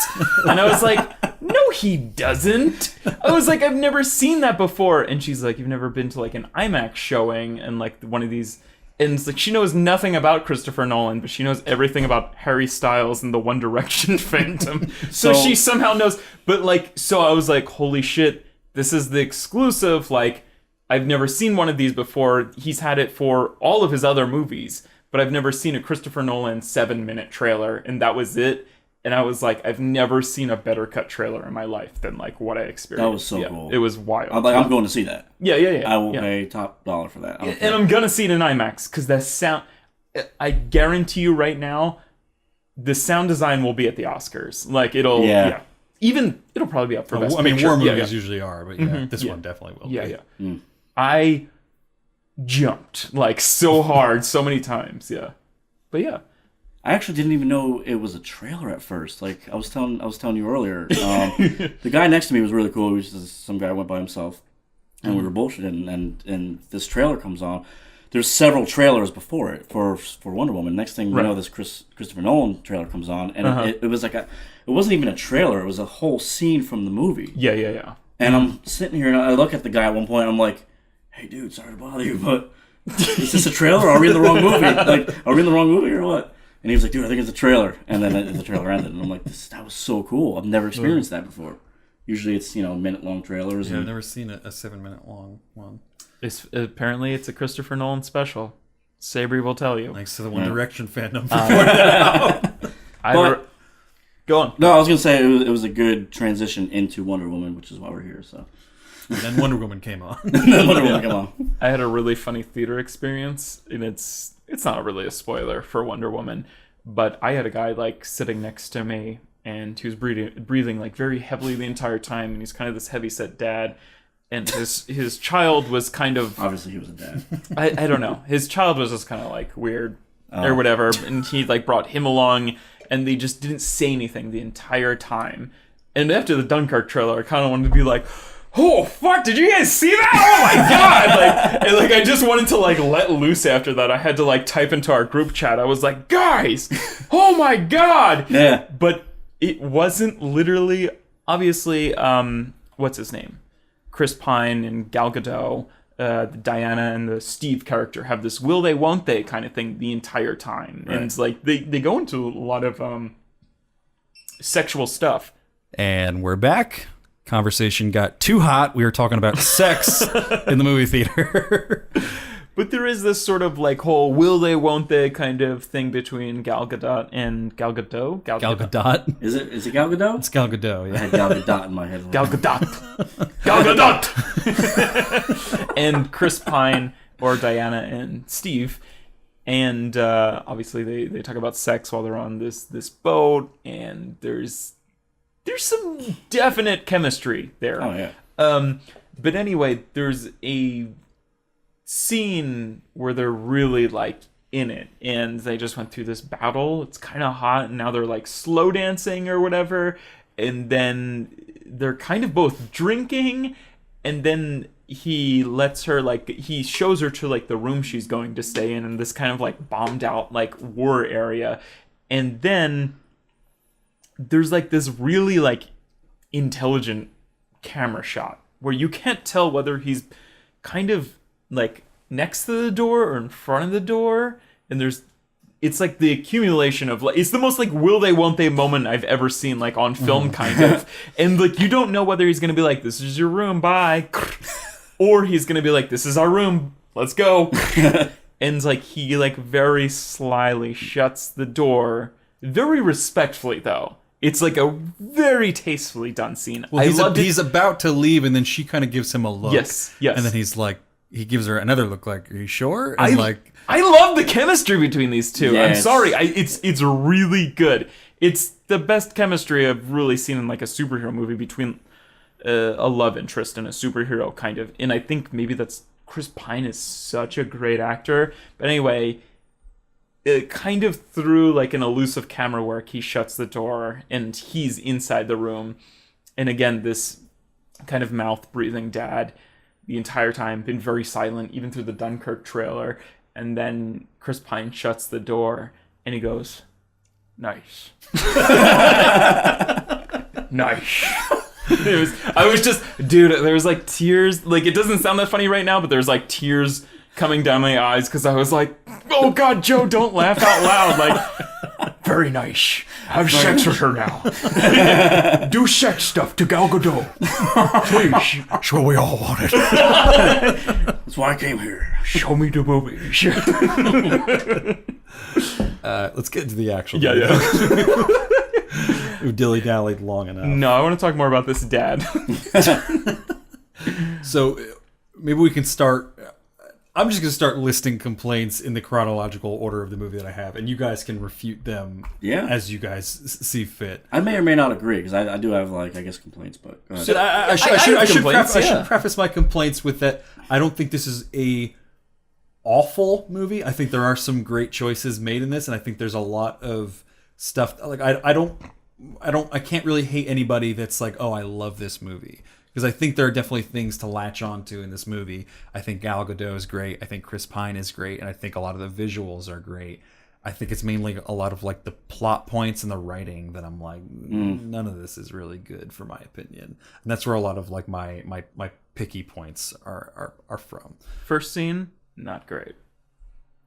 And I was like, no he doesn't. I was like, I've never seen that before. And she's like, you've never been to like an IMAX showing and like one of these... And it's like she knows nothing about Christopher Nolan, but she knows everything about Harry Styles and the One Direction fandom. So she somehow knows. But like, so I was like, holy shit, this is the exclusive. Like, I've never seen one of these before. He's had it for all of his other movies, but I've never seen a Christopher Nolan 7-minute trailer, and that was it. And I was like, I've never seen a better cut trailer in my life than like what I experienced. That was so cool. It was wild. I'm going to see that. Yeah. I will pay top dollar for that. And I'm gonna see it in IMAX because the sound. I guarantee you right now, the sound design will be at the Oscars. Like it'll. Yeah. Even it'll probably be up for best picture. War movies usually are, but this one definitely will. Yeah. I jumped like so hard, so many times. Yeah, but yeah. I actually didn't even know it was a trailer at first. Like I was telling you earlier, the guy next to me was really cool. He was just some guy who went by himself, and we were bullshitting. And this trailer comes on. There's several trailers before it for Wonder Woman. Next thing you know, this Christopher Nolan trailer comes on, and it was like it wasn't even a trailer. It was a whole scene from the movie. Yeah. And I'm sitting here and I look at the guy at one point. And I'm like, "Hey, dude, sorry to bother you, but is this a trailer? Are we in the wrong movie? Like, are we in the wrong movie or what?" And he was like, dude, I think it's a trailer. And then the trailer ended. And I'm like, that was so cool. I've never experienced that before. Usually it's, minute-long trailers. Yeah, I've never seen a 7-minute long one. Apparently it's a Christopher Nolan special. Sabri will tell you. Thanks to the One Direction fandom. Go on. No, I was going to say it was a good transition into Wonder Woman, which is why we're here. So. And then Wonder Woman came on. I had a really funny theater experience, and it's not really a spoiler for Wonder Woman, but I had a guy like sitting next to me, and he was breathing like very heavily the entire time, and he's kind of this heavy-set dad, and his child was kind of... Obviously he was a dad. I don't know. His child was just kind of like weird or whatever, and he like brought him along, and they just didn't say anything the entire time. And after the Dunkirk trailer, I kind of wanted to be like... Oh fuck! Did you guys see that? Oh my god! Like I just wanted to like let loose after that. I had to like type into our group chat. I was like, guys, oh my god! Yeah. But it wasn't literally. Obviously, what's his name? Chris Pine and Gal Gadot, Diana and the Steve character have this will they won't they kind of thing the entire time, and it's like they go into a lot of sexual stuff. And we're back. Conversation got too hot. We were talking about sex in the movie theater. But there is this sort of like whole will they, won't they kind of thing between Gal Gadot and Gal Gadot. Gal Gadot. Is it Gal Gadot? It's Gal Gadot, yeah. I had Gal Gadot in my head. Gal Gadot. Gal Gadot, and Chris Pine or Diana and Steve, and obviously they talk about sex while they're on this boat, and there's some definite chemistry there. Oh yeah. But anyway, there's a scene where they're really like in it, and they just went through this battle. It's kind of hot, and now they're like slow dancing or whatever, and then they're kind of both drinking, and then he lets her, like, he shows her to like the room she's going to stay in this kind of like bombed out like war area, and then there's like this really like intelligent camera shot where you can't tell whether he's kind of like next to the door or in front of the door, and it's like the accumulation of like, it's the most like will they won't they moment I've ever seen like on film kind of, and like you don't know whether he's gonna be like, this is your room, bye, or he's gonna be like, this is our room, let's go. And like he like very slyly shuts the door, very respectfully though. It's like a very tastefully done scene. Well, he's about to leave, and then she kind of gives him a look. Yes. And then he's like, he gives her another look, like, "Are you sure?" And I love the chemistry between these two. Yes. I'm sorry, it's really good. It's the best chemistry I've really seen in like a superhero movie between a love interest and a superhero kind of. And I think maybe that's Chris Pine is such a great actor. But anyway, it kind of through like an elusive camera work, he shuts the door and he's inside the room. And again, this kind of mouth breathing dad the entire time, been very silent, even through the Dunkirk trailer. And then Chris Pine shuts the door and he goes, nice. Nice. I was just, dude, there was like tears. Like, it doesn't sound that funny right now, but there's like tears coming down my eyes because I was like, oh God, Joe, don't laugh out loud. Like, very nice. Have sex with her now. Do sex stuff to Gal Gadot. Please. That's what we all wanted. That's why I came here. Show me the movies. Let's get into the actual Yeah, movie. yeah. We've dilly-dallied long enough. No, I want to talk more about this dad. So maybe we can start. I'm just going to start listing complaints in the chronological order of the movie that I have, and you guys can refute them as you guys see fit. I may or may not agree, because I do have, like, I guess, complaints, but go ahead. So I should preface my complaints with that I don't think this is a awful movie. I think there are some great choices made in this, and I think there's a lot of stuff. Like, I can't really hate anybody that's like, oh, I love this movie. Because I think there are definitely things to latch onto in this movie. I think Gal Gadot is great. I think Chris Pine is great. And I think a lot of the visuals are great. I think it's mainly a lot of like the plot points and the writing that I'm like, none of this is really good for my opinion. And that's where a lot of like my picky points are from. First scene, not great.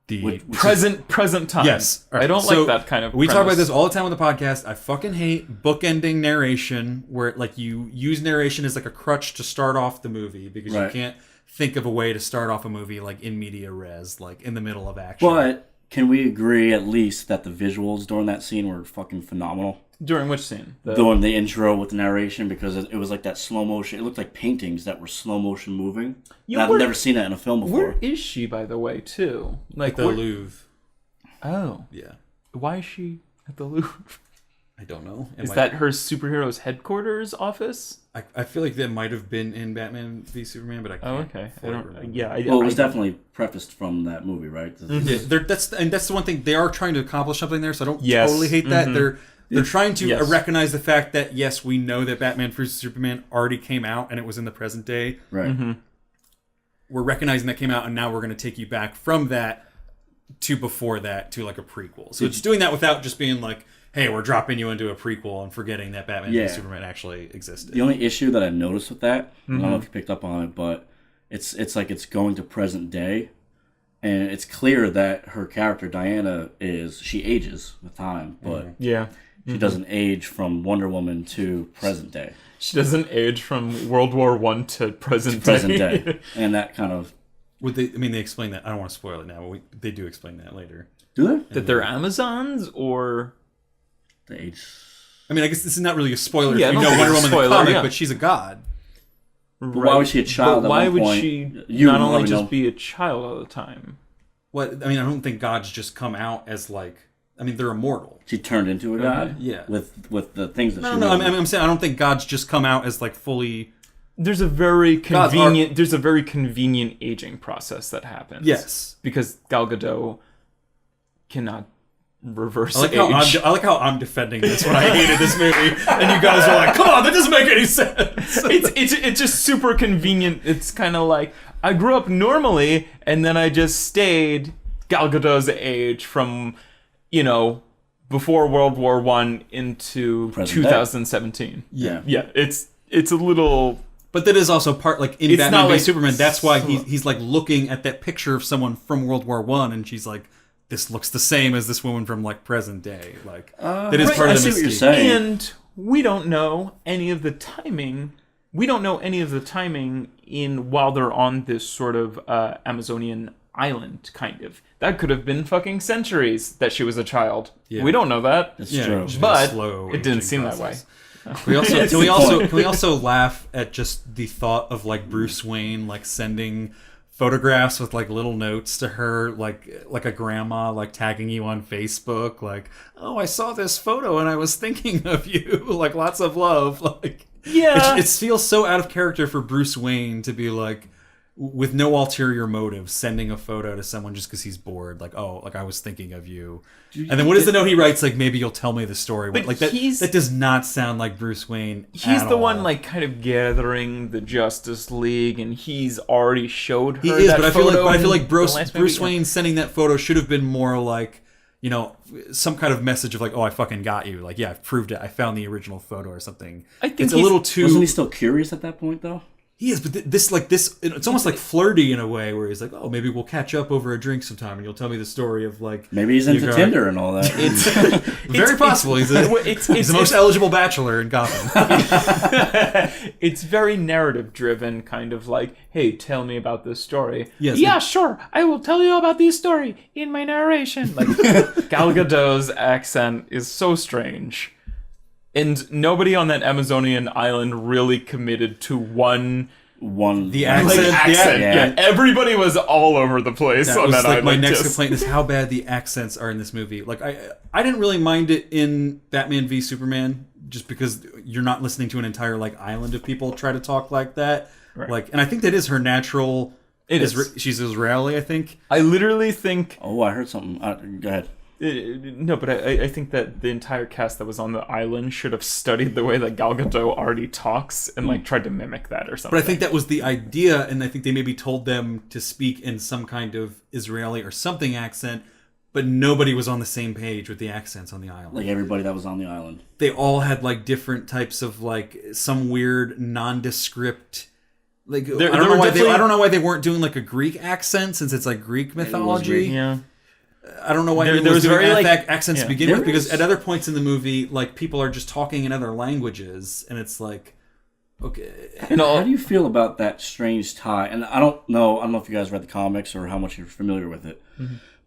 The present time. Yes. I don't like that kind of We premise. talk about this all the time on the podcast. I fucking hate bookending narration where like you use narration as like a crutch to start off the movie because you can't think of a way to start off a movie like in media res, like in the middle of action. But can we agree at least that the visuals during that scene were fucking phenomenal? During which scene? During the intro with the narration, because it was like that slow motion. It looked like paintings that were slow motion moving. I've never seen that in a film before. Where is she, by the way, too? Like the Louvre. Oh. Yeah. Why is she at the Louvre? I don't know. Is that her superhero's headquarters office? I feel like that might have been in Batman v Superman, but I can't. Oh, okay. I don't. remember. Yeah. Well, it was definitely prefaced from that movie, right? Yeah, that's the one thing they are trying to accomplish something there. So I don't totally hate that. They're trying to recognize the fact that yes, we know that Batman v Superman already came out and it was in the present day. Right. Mm-hmm. We're recognizing that came out, and now we're going to take you back from that to before that to like a prequel. So it's doing that without just being like, hey, we're dropping you into a prequel and forgetting that Batman v Superman actually existed. The only issue that I noticed with that, I don't know if you picked up on it, but it's like it's going to present day, and it's clear that her character Diana she ages with time, but she doesn't age from Wonder Woman to present day. She doesn't age from World War I to present day, and that kind of. Would they? I mean, they explain that. I don't want to spoil it now, but they do explain that later. Do they? That they're Amazons, or the age. I mean, I guess this is not really a spoiler. Yeah, if you know Wonder Woman in the comic, but she's a god. But why was she a child But at why one would point? she You not only probably just know. be a child all the time? What I mean, I don't think gods just come out as like. I mean, they're immortal. She turned into a god? Yeah. With the things that she No. knew. I'm saying I don't think gods just come out as like fully. There's a very Gods are- convenient. There's a very convenient aging process that happens. Yes. because Gal Gadot cannot reverse I like, age. how I'm defending this when I hated this movie, and you guys are like, "Come on, that doesn't make any sense." It's just super convenient. It's kind of like I grew up normally, and then I just stayed Gal Gadot's age from, before World War One into Present day. 2017. Yeah. Yeah, it's a little. But that is also part like in It's Batman not v like- Superman. That's why he's like looking at that picture of someone from World War One, and she's like, "This looks the same as this woman from like present day." Like that is right, part I of the see what you're mystique. saying. And we don't know any of the timing. We don't know any of the timing in while they're on this sort of Amazonian island, kind of. That could have been fucking centuries that she was a child. Yeah. We don't know that. It's Yeah, true. it's But slow it didn't aging seem process. that way. We also It's can we the also point. can we also laugh at just the thought of like Bruce Wayne like sending photographs with like little notes to her like a grandma like tagging you on Facebook like, "Oh, I saw this photo and I was thinking of you." Like lots of love. Like Yeah. it feels so out of character for Bruce Wayne to be like with no ulterior motive sending a photo to someone just because he's bored, like, "Oh, like I was thinking of you." And then what is the note he writes? Like, "Maybe you'll tell me the story." But Like that does not sound like Bruce Wayne. He's at the one all. like kind of gathering the Justice League, and he's already showed her He is, that but I feel photo like in Bruce the last Bruce movie. Wayne sending that photo should have been more like, some kind of message of like, "Oh, I fucking got you." Like, "Yeah, I've proved it. I found the original photo or something." I think It's a he's- little too. Wasn't he still curious at that point, though? He is, but it's almost like flirty in a way where he's like, "Oh, maybe we'll catch up over a drink sometime, and you'll tell me the story of like." Maybe he's you into guys- Tinder and all that. Very possible. He's the most eligible bachelor in Gotham. It's very narrative driven, kind of like, "Hey, tell me about this story." Yes, Yeah, sure. I will tell you about this story in my narration. Like Gal Gadot's accent is so strange. And nobody on that Amazonian island really committed to one The accent. accent. yeah. Yeah, everybody was all over the place That on was that like island. my next just- complaint is how bad the accents are in this movie. Like I didn't really mind it in Batman v Superman just because you're not listening to an entire like island of people try to talk like that. Right. Like, and I think that is her natural. It is. She's Israeli, I think. I literally think Oh, I heard something. Go ahead. no, but I think that the entire cast that was on the island should have studied the way that Gal Gadot already talks and like tried to mimic that or something. But I think that was the idea, and I think they maybe told them to speak in some kind of Israeli or something accent, but nobody was on the same page with the accents on the island. Like everybody that was on the island. They all had like different types of like some weird nondescript. Like There I don't were know why definitely- I don't know why they weren't doing like a Greek accent since it's like Greek mythology. Greek. yeah. I don't know why There there was was very, doing like- accents to yeah. begin There with, because is- at other points in the movie, like people are just talking in other languages, and it's like, okay, And how do you feel about that strange tie? And I don't know if you guys read the comics or how much you're familiar with it,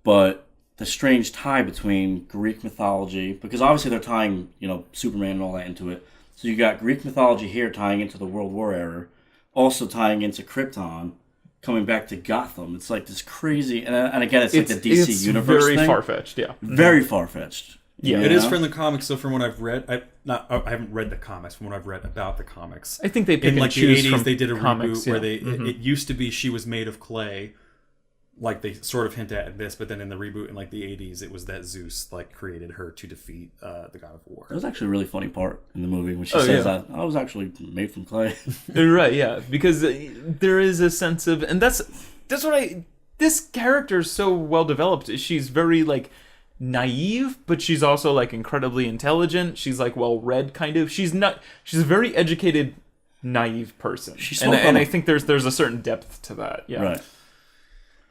but the strange tie between Greek mythology, because obviously they're tying, Superman and all that into it. So you got Greek mythology here tying into the World War era, also tying into Krypton, coming back to Gotham. It's like this crazy, and again, it's like the DC it's universe very thing. far-fetched, yeah. Very far-fetched. Yeah. it is know? from the comics. So from what I've read, I haven't read the comics. From what I've read about the comics, I think they pick in and like the choose 80s, from they did a comics, reboot where yeah. Mm-hmm. it used to be she was made of clay. Like they sort of hint at this, but then in the reboot in like the 80s, it was that Zeus like created her to defeat the god of war. That was actually a really funny part in the movie when she Oh, says yeah. that I was actually made from clay. Right, yeah, because there is a sense of, and that's what this character is so well developed. She's very like naive, but she's also like incredibly intelligent. She's like well read, kind of. She's a very educated, naive person. She's and so I cool. think there's a certain depth to that. Yeah, Right.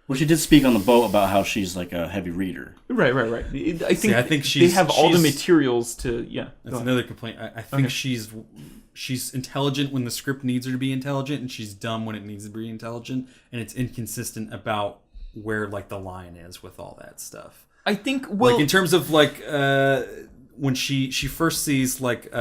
Well, she did speak on the boat about how she's like a heavy reader. right. I think I think they have all the she's- materials to That's another complaint. I think she's intelligent when the script needs her to be intelligent, and she's dumb when it needs to be intelligent, and it's inconsistent about where like the line is with all that stuff. I think well Like in terms of like when she first sees like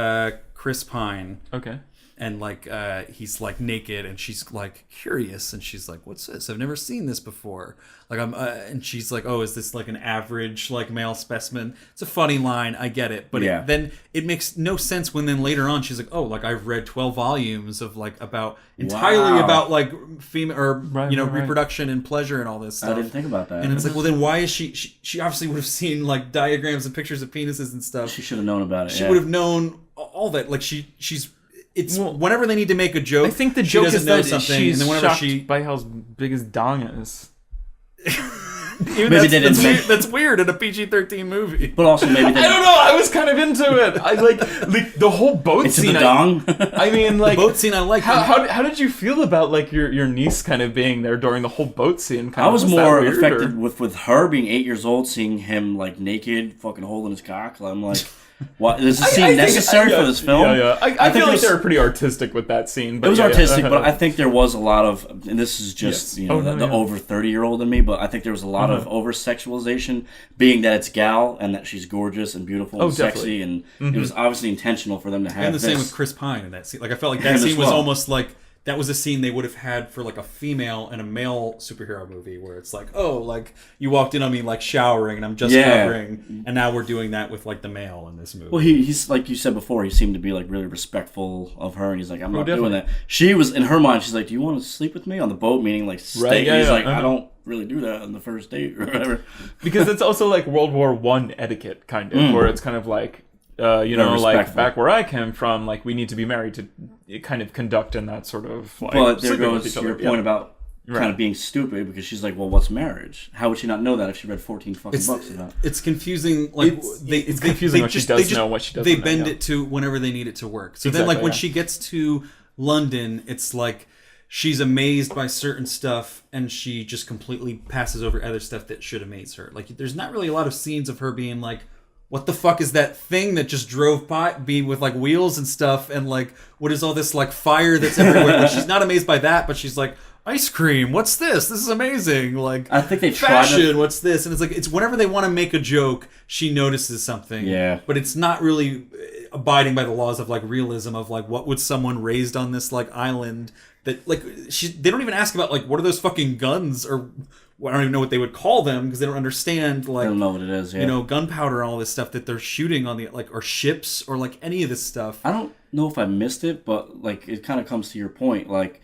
Chris Pine, okay. and like he's like naked, and she's like curious, and she's like, "What's this? I've never seen this before." Like and she's like, "Oh, is this like an average like male specimen?" It's a funny line, I get it, but then it makes no sense when then later on she's like, "Oh, like I've read 12 volumes of like about entirely about like female or reproduction and pleasure and all this stuff." I didn't think about that. And it's like, well, then why is she obviously would have seen like diagrams and pictures of penises and stuff. She should have known about it. She would have known all that. Like she's. It's whenever they need to make a joke. I think the joke is that she's and then whenever shocked by how big his dong is. Maybe they didn't make... That's weird in a PG-13 movie. But also maybe they... I don't know. I was kind of into it. I like the whole boat scene. The dong. I mean, like the boat scene. I like. How did you feel about like your niece kind of being there during the whole boat scene? I was more affected with her being 8 years old, seeing him like naked, fucking holding his cock. I'm like. What is this scene necessary for this film? I feel like they were pretty artistic with that scene. But it was artistic, but I think there was a lot of, and this is just the over 30-year-old in me, but I think there was a lot of over sexualization, being that it's Gal and that she's gorgeous and beautiful and sexy, and it was obviously intentional for them to have. And the same with Chris Pine in that scene. Like I felt like that scene was almost like. That was a scene they would have had for like a female and a male superhero movie where it's like, oh, like you walked in on me like showering and I'm just covering, and now we're doing that with like the male in this movie. Well, he's like you said before, he seemed to be like really respectful of her, and he's like, I'm not doing that. She was in her mind, she's like, do you want to sleep with me on the boat? Meaning like stay. Right, he's like, I don't really do that on the first date or whatever. Because it's also like World War I etiquette kind of, where it's kind of like. Like back where I came from, like we need to be married to kind of conduct in that sort of like. But there goes your point about kind of being stupid because she's like, well, what's marriage? How would she not know that if she read 14 fucking books about it? It's confusing. Like it's confusing what she does know, what she doesn't. They bend it to whenever they need it to work. So then, like when she gets to London, it's like she's amazed by certain stuff, and she just completely passes over other stuff that should amaze her. Like there's not really a lot of scenes of her being like. What the fuck is that thing that just drove by me with like wheels and stuff, and like what is all this like fire that's everywhere? Like, she's not amazed by that, but she's like, ice cream, what's this? This is amazing. Like I think they fashion, what's this? And it's like it's whenever they want to make a joke, she notices something. Yeah. But it's not really abiding by the laws of like realism of like what would someone raised on this like island that like they don't even ask about like what are those fucking guns or I don't even know what they would call them because they don't understand like I don't know what it is. Yeah. Gunpowder and all this stuff that they're shooting on the like or ships or like any of this stuff. I don't know if I missed it, but like it kind of comes to your point. Like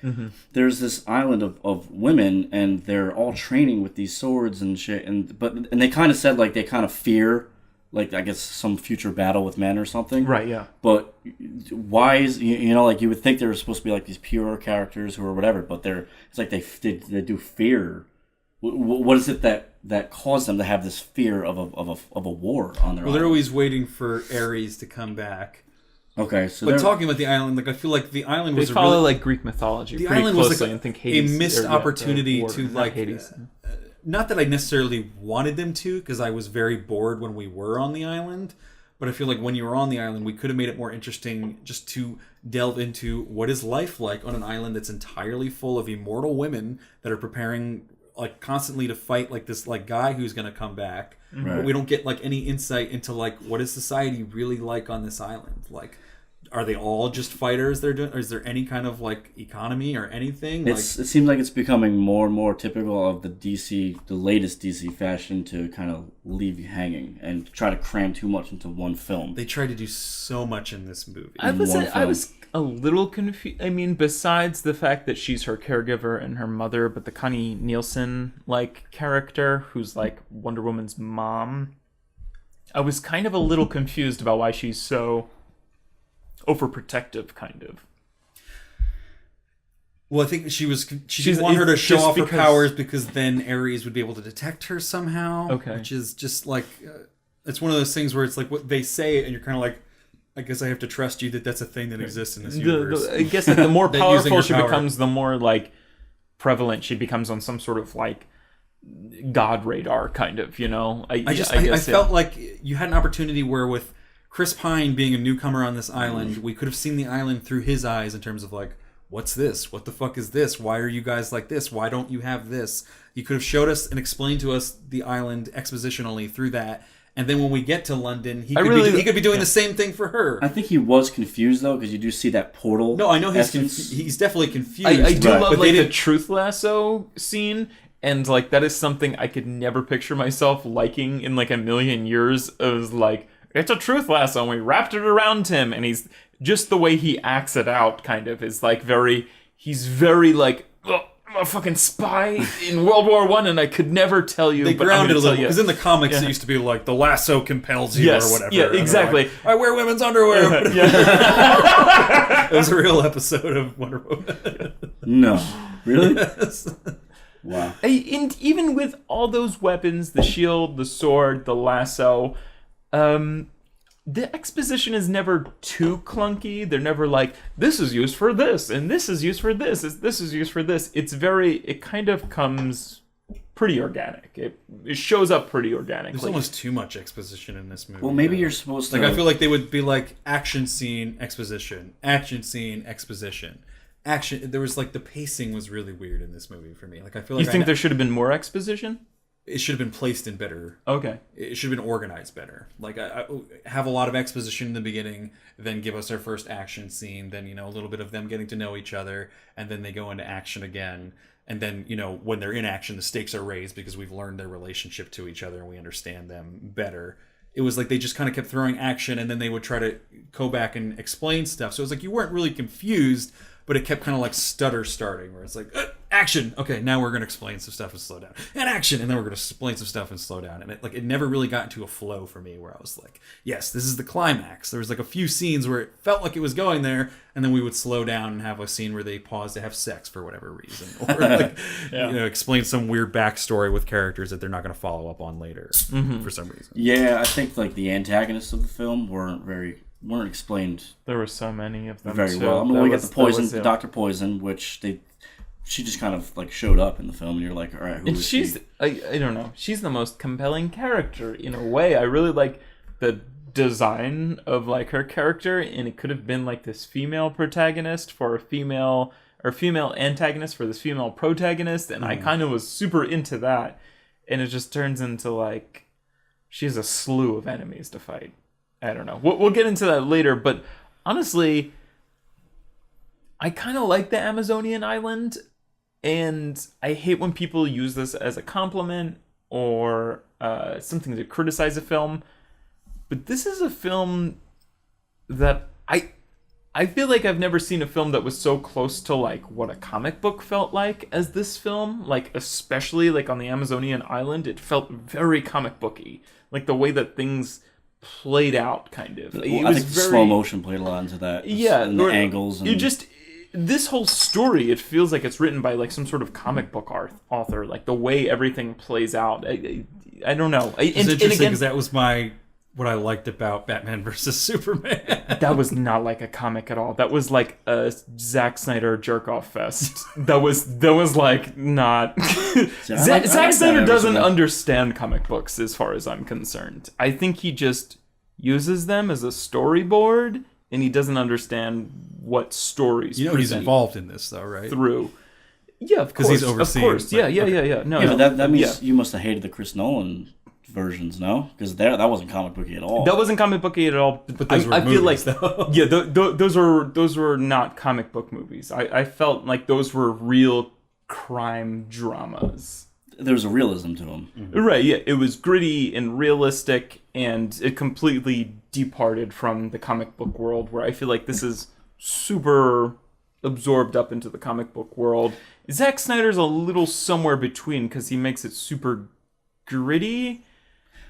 there's this island of women and they're all training with these swords and shit, and they kind of said like they kind of fear like I guess some future battle with men or something. Right. Yeah. But why is like you would think they were supposed to be like these pure characters who are whatever, but it's like they do fear. What is it that caused them to have this fear of a war on their island? They're always waiting for Ares to come back. Okay, so but talking about the island, like I feel like the island was follow like Greek mythology. The pretty island closely was like and think Hades, a missed opportunity to like. Hades. Not that I necessarily wanted them to, because I was very bored when we were on the island. But I feel like when you were on the island, we could have made it more interesting just to delve into what is life like on an island that's entirely full of immortal women that are preparing. Like constantly to fight like this like guy who's gonna come back, but we don't get like any insight into like what is society really like on this island. Like, are they all just fighters they're doing? Or is there any kind of like economy or anything? It seems like it's becoming more and more typical of the latest DC fashion to kind of leave you hanging and try to cram too much into one film. They tried to do so much in this movie. I was a little confused. I mean, besides the fact that she's her caregiver and her mother, but the Connie Nielsen like character who's like Wonder Woman's mom, I was kind of a little confused about why she's so overprotective, kind of. Well, I think she didn't want her to show off her powers because then Ares would be able to detect her somehow. Okay. Which is just like, it's one of those things where it's like what they say and you're kind of like, I guess I have to trust you that that's a thing that exists in this universe. I guess that the more powerful she becomes, the more like prevalent she becomes on some sort of like god radar, kind of. I felt like you had an opportunity where with Chris Pine being a newcomer on this island, we could have seen the island through his eyes in terms of like, what's this? What the fuck is this? Why are you guys like this? Why don't you have this? You could have showed us and explained to us the island expositionally through that. And then when we get to London, he really- could be doing the same thing for her. I think he was confused though, because you do see that portal. No, I know essence. he's definitely confused. I do Right. love But like they the didn't- truth lasso scene, and like that is something I could never picture myself liking in like a million years. Of like, it's a truth lasso, and we wrapped it around him, and he's just the way he acts it out, kind of is like he's very like, "Ugh, I'm a fucking spy in World War One, and I could never tell you. They but I'm grounded a gonna little tell you." because in the comics Yeah. it used to be like the lasso compels you Yes, or whatever. yeah, And they're exactly. like, I wear women's underwear. Yeah. It was a real episode of Wonder Woman. No, really? Yes. Wow. And even with all those weapons, the shield, the sword, the lasso, the exposition is never too clunky. They're never like, this is used for this, and this is used for this, this is used for this. It kind of comes pretty organic. It shows up pretty organically. There's almost too much exposition in this movie. Well, maybe though. you're supposed to. Like, I feel like they would be like action scene, exposition, action scene, exposition. Action. There was like the pacing was really weird in this movie for me. Like, I feel like You think there should have been more exposition? it should have been placed in better. Okay. It should have been organized better. Like, I have a lot of exposition in the beginning, then give us our first action scene, then, a little bit of them getting to know each other, and then they go into action again. And then, when they're in action, the stakes are raised because we've learned their relationship to each other and we understand them better. It was like they just kind of kept throwing action, and then they would try to go back and explain stuff. So it was like you weren't really confused, but it kept kind of like stutter starting, where it's like, action! Okay, now we're going to explain some stuff and slow down. And action! And then we're going to explain some stuff and slow down. And it never really got into a flow for me where I was like, yes, this is the climax. There was like a few scenes where it felt like it was going there, and then we would slow down and have a scene where they pause to have sex for whatever reason. Or like, explain some weird backstory with characters that they're not going to follow up on later for some reason. Yeah, I think like the antagonists of the film weren't explained There were so many of them very too. well. I mean, That we got was- the Poison, that was, Dr. Poison, which she just kind of like showed up in the film, and you're like, all right, who And is she's, she? I don't know, she's the most compelling character in a way. I really like the design of like her character, and it could have been like this female protagonist for a female, or female antagonist for this female protagonist, and I kind of was super into that. And it just turns into like she has a slew of enemies to fight. I don't know. We'll get into that later, but honestly, I kind of like the Amazonian island, and I hate when people use this as a compliment or something to criticize a film. But this is a film that I feel like I've never seen a film that was so close to like what a comic book felt like as this film. Like, especially like on the Amazonian island, it felt very comic booky. Like the way that things played out, kind of. Well, I think the slow motion played a lot into that. Yeah, and the angles. And this whole story, it feels like it's written by like some sort of comic book author. Like the way everything plays out. I don't know. It's interesting because that was what I liked about Batman versus Superman. That was not like a comic at all. That was like a Zack Snyder jerk-off fest. That was like not... Zack Snyder doesn't understand comic books as far as I'm concerned. I think he just uses them as a storyboard, and he doesn't understand what stories he's involved in this, though, right? Through. Yeah, of course. Because he's overseeing. Of course. Yeah. No, yeah, but that means you must have hated the Chris Nolan versions, no? Because that wasn't comic booky at all. That wasn't comic booky at all. But those were I feel movies, like though. yeah, those were not comic book movies. I felt like those were real crime dramas. There was a realism to them. Mm-hmm. Right, yeah. It was gritty and realistic, and it completely departed from the comic book world, where I feel like this is super absorbed up into the comic book world. Zack Snyder's a little somewhere between, because he makes it super gritty,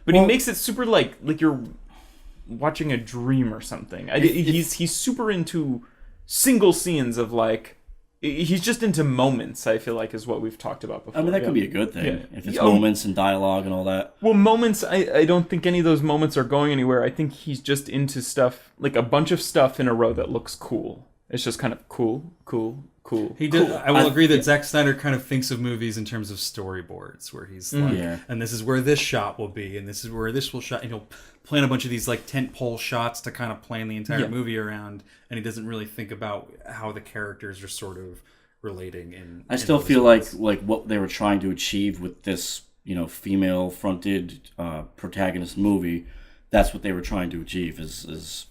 but he makes it super like you're watching a dream or something. He's super into single scenes of like... He's just into moments, I feel like, is what we've talked about before. I mean, that could be a good thing. Yeah. If it's moments and dialogue and all that. Well, moments, I don't think any of those moments are going anywhere. I think he's just into stuff, like a bunch of stuff in a row that looks cool. It's just kind of cool. He did. I will agree that Zack Snyder kind of thinks of movies in terms of storyboards, where he's like, and this is where this shot will be, and this is where this will shot, and he'll plan a bunch of these like tent pole shots to kind of plan the entire movie around, and he doesn't really think about how the characters are sort of relating. I still feel like what they were trying to achieve with this female fronted protagonist movie, that's what they were trying to achieve. Is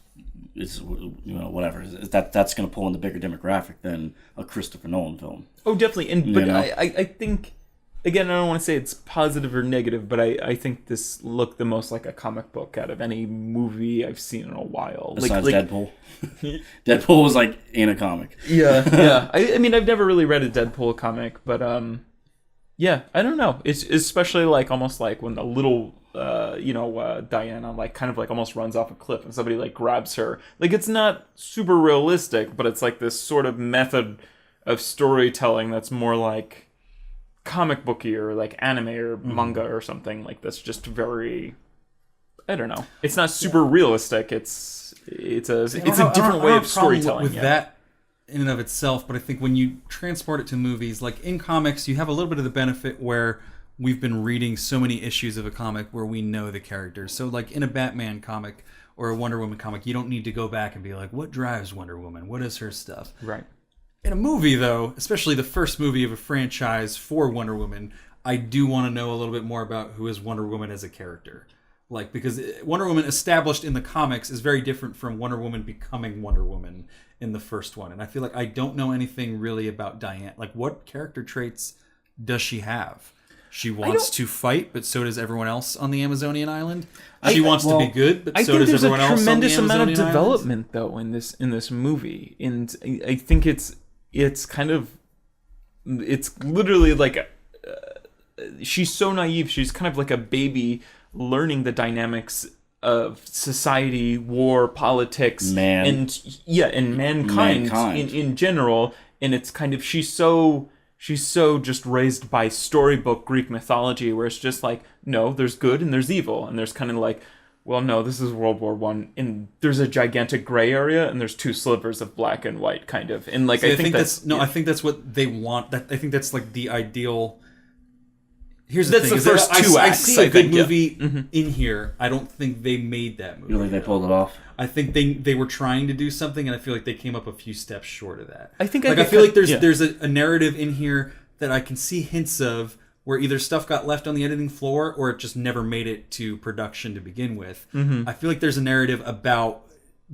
whatever that's going to pull in the bigger demographic than a Christopher Nolan film. Oh, definitely. But I think, again, I don't want to say it's positive or negative, but I think this looked the most like a comic book out of any movie I've seen in a while. Besides Deadpool. Deadpool was like in a comic. Yeah. I mean, I've never really read a Deadpool comic, but yeah, I don't know. It's especially like almost like when the little Diana like kind of like almost runs off a cliff and somebody like grabs her. Like, it's not super realistic, but it's like this sort of method of storytelling that's more like comic booky or like anime or manga or something like that's just very, I don't know. It's not super realistic. It's a different way of storytelling with that in and of itself, but I think when you transport it to movies, like in comics, you have a little bit of the benefit where we've been reading so many issues of a comic where we know the characters. So like in a Batman comic or a Wonder Woman comic, you don't need to go back and be like, what drives Wonder Woman? What is her stuff? Right. In a movie, though, especially the first movie of a franchise for Wonder Woman, I do want to know a little bit more about who is Wonder Woman as a character. Like, because Wonder Woman established in the comics is very different from Wonder Woman becoming Wonder Woman in the first one. And I feel like I don't know anything really about Diane. Like, what character traits does she have? She wants to fight, but so does everyone else on the Amazonian island. She wants to be good, but so does everyone else on the Amazonian island. I think there's a tremendous amount of development, though, in this movie. And I think it's kind of... It's literally like... she's so naive. She's kind of like a baby learning the dynamics of society, war, politics, and mankind. In general. And it's kind of... She's so just raised by storybook Greek mythology, where it's just like, no, there's good and there's evil, and there's kind of like, well, no, this is World War I, and there's a gigantic gray area, and there's two slivers of black and white, kind of, and like, I think that's I think that's what they want. I think that's like the ideal. Here's the thing: the first two acts. I see a good movie in here. I don't think they made that movie. You think they pulled it off? I think they were trying to do something, and I feel like they came up a few steps short of that. I feel like there's a narrative in here that I can see hints of where either stuff got left on the editing floor or it just never made it to production to begin with. I feel like there's a narrative about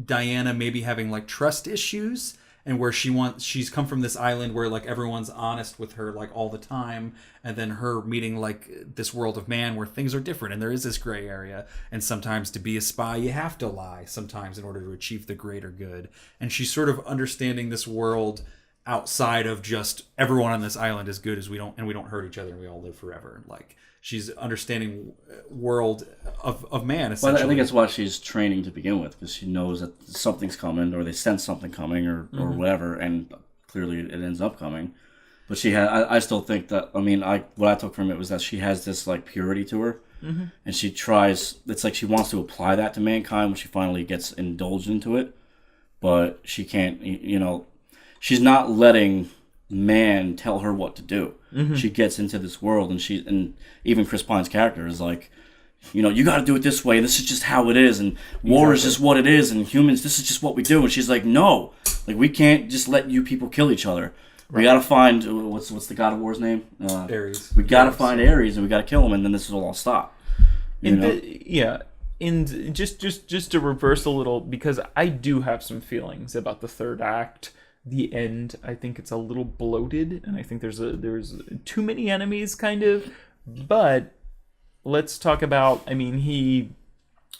Diana maybe having like trust issues, and where she's come from this island where like everyone's honest with her like all the time, and then her meeting like this world of man where things are different and there is this gray area, and sometimes to be a spy you have to lie sometimes in order to achieve the greater good, and she's sort of understanding this world outside of just everyone on this island is good as we don't hurt each other and we all live forever. Like, she's understanding world of man, essentially. Well, I think that's why she's training to begin with, because she knows that something's coming, or they sense something coming, or whatever, and clearly it ends up coming. But I still think that, what I took from it was that she has this like purity to her, and she tries. It's like she wants to apply that to mankind when she finally gets indulged into it, but she can't. She's not letting man tell her what to do. She gets into this world, and even Chris Pine's character is like, you got to do it this way. This is just how it is, and war is just what it is, and humans, this is just what we do. And she's like, no, like we can't just let you people kill each other. Right. We got to find what's the God of War's name? Ares. We got to find Ares, and we got to kill him, and then this will all stop. And just to reverse a little, because I do have some feelings about the third act. The end, I think it's a little bloated, and I think there's too many enemies, kind of. But let's talk about,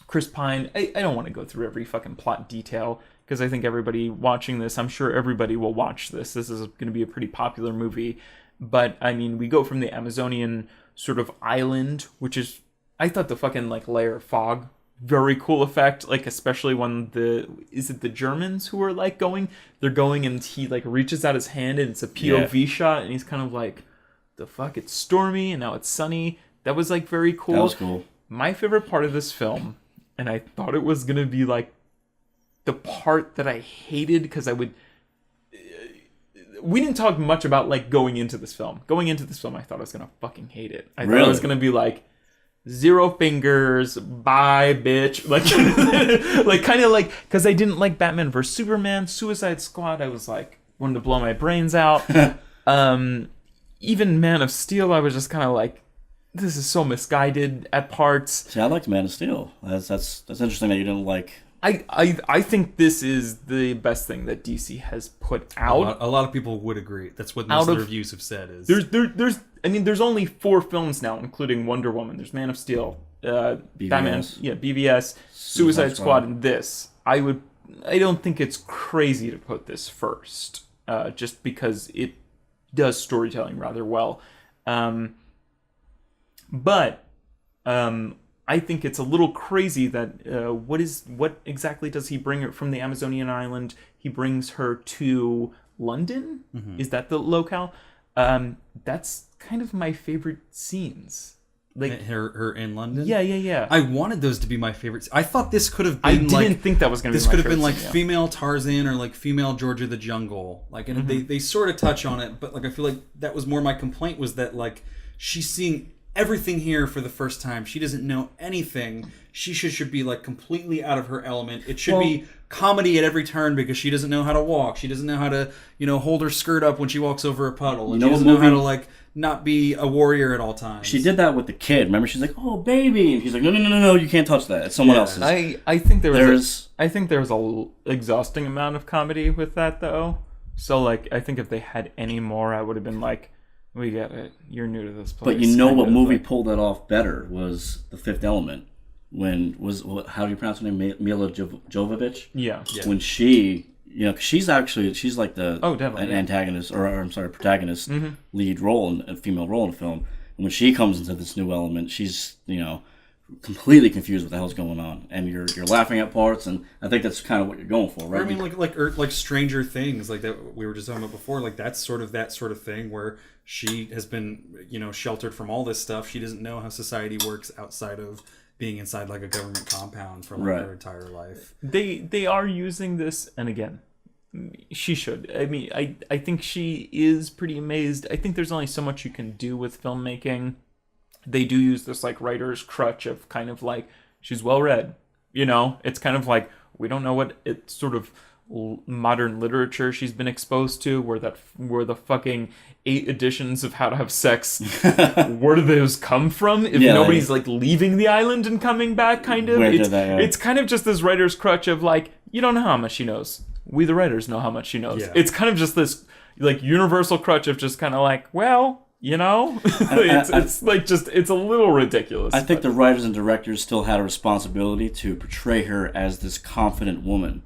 Chris Pine. I don't want to go through every fucking plot detail, because I think everybody watching this, I'm sure everybody will watch this. This is going to be a pretty popular movie. But we go from the Amazonian sort of island, which is, I thought the fucking like layer of fog, very cool effect, like especially when is it the Germans who are like they're going, and he like reaches out his hand and it's a POV shot, and he's kind of like, the fuck, it's stormy and now it's sunny. That was like very cool. That was cool. My favorite part of this film, and I thought it was gonna be like the part that I hated, because we didn't talk much about like going into this film. I thought I was gonna fucking hate it. I thought it was gonna be like, zero fingers, bye, bitch. Like, kind of like, because I didn't like Batman vs Superman, Suicide Squad. I was like, wanted to blow my brains out. Even Man of Steel, I was just kind of like, this is so misguided at parts. See, I liked Man of Steel. That's interesting that you didn't like. I think this is the best thing that DC has put out. A lot of people would agree. That's what most of the reviews have said. Is there's only 4 films now, including Wonder Woman. There's Man of Steel, Batman, BVS, Suicide Squad, and this. I don't think it's crazy to put this first, just because it does storytelling rather well. But I think it's a little crazy that what exactly does he bring her from the Amazonian island? He brings her to London. Mm-hmm. Is that the locale? That's kind of my favorite scenes. Like her in London. Yeah. I wanted those to be my favorites. I thought this could have been. I didn't think that was going to be. This could have been like female Tarzan or like female George of the Jungle. Like, and they sort of touch on it, but like I feel like that was more my complaint, was that like she's seeing everything here for the first time. She doesn't know anything. She should be like completely out of her element. It should be comedy at every turn because she doesn't know how to walk. She doesn't know how to, hold her skirt up when she walks over a puddle. And she doesn't know how to like not be a warrior at all times. She did that with the kid. Remember, she's like, "Oh, baby," and he's like, "No, you can't touch that. It's someone else's." I think there was a exhausting amount of comedy with that though. So like, I think if they had any more, I would have been like, "We get it. You're new to this place." But you know what movie pulled that off better was The Fifth Element. How do you pronounce her name? Mila Jovovich? Yeah. When she, cause she's like the antagonist, or I'm sorry, protagonist, lead role, a female role in the film. And when she comes into this new element, she's, completely confused what the hell's going on. And you're laughing at parts, and I think that's kind of what you're going for, right? I mean, like Stranger Things, like that we were just talking about before, like that's sort of that sort of thing where she has been, sheltered from all this stuff. She doesn't know how society works outside of being inside like a government compound for like her entire life. They are using this, and again, she should. I mean, I think she is pretty amazed. I think there's only so much you can do with filmmaking. They do use this like writer's crutch of kind of like, she's well read. It's kind of like, we don't know what it's sort of modern literature she's been exposed to, where the fucking 8 editions of How to Have Sex, where do those come from if nobody's like leaving the island and coming back, kind of? It's kind of just this writer's crutch of like, you don't know how much she knows. We the writers know how much she knows. It's kind of just this like universal crutch of just kind of like, well, it's like just, it's a little ridiculous. I think the writers and directors still had a responsibility to portray her as this confident woman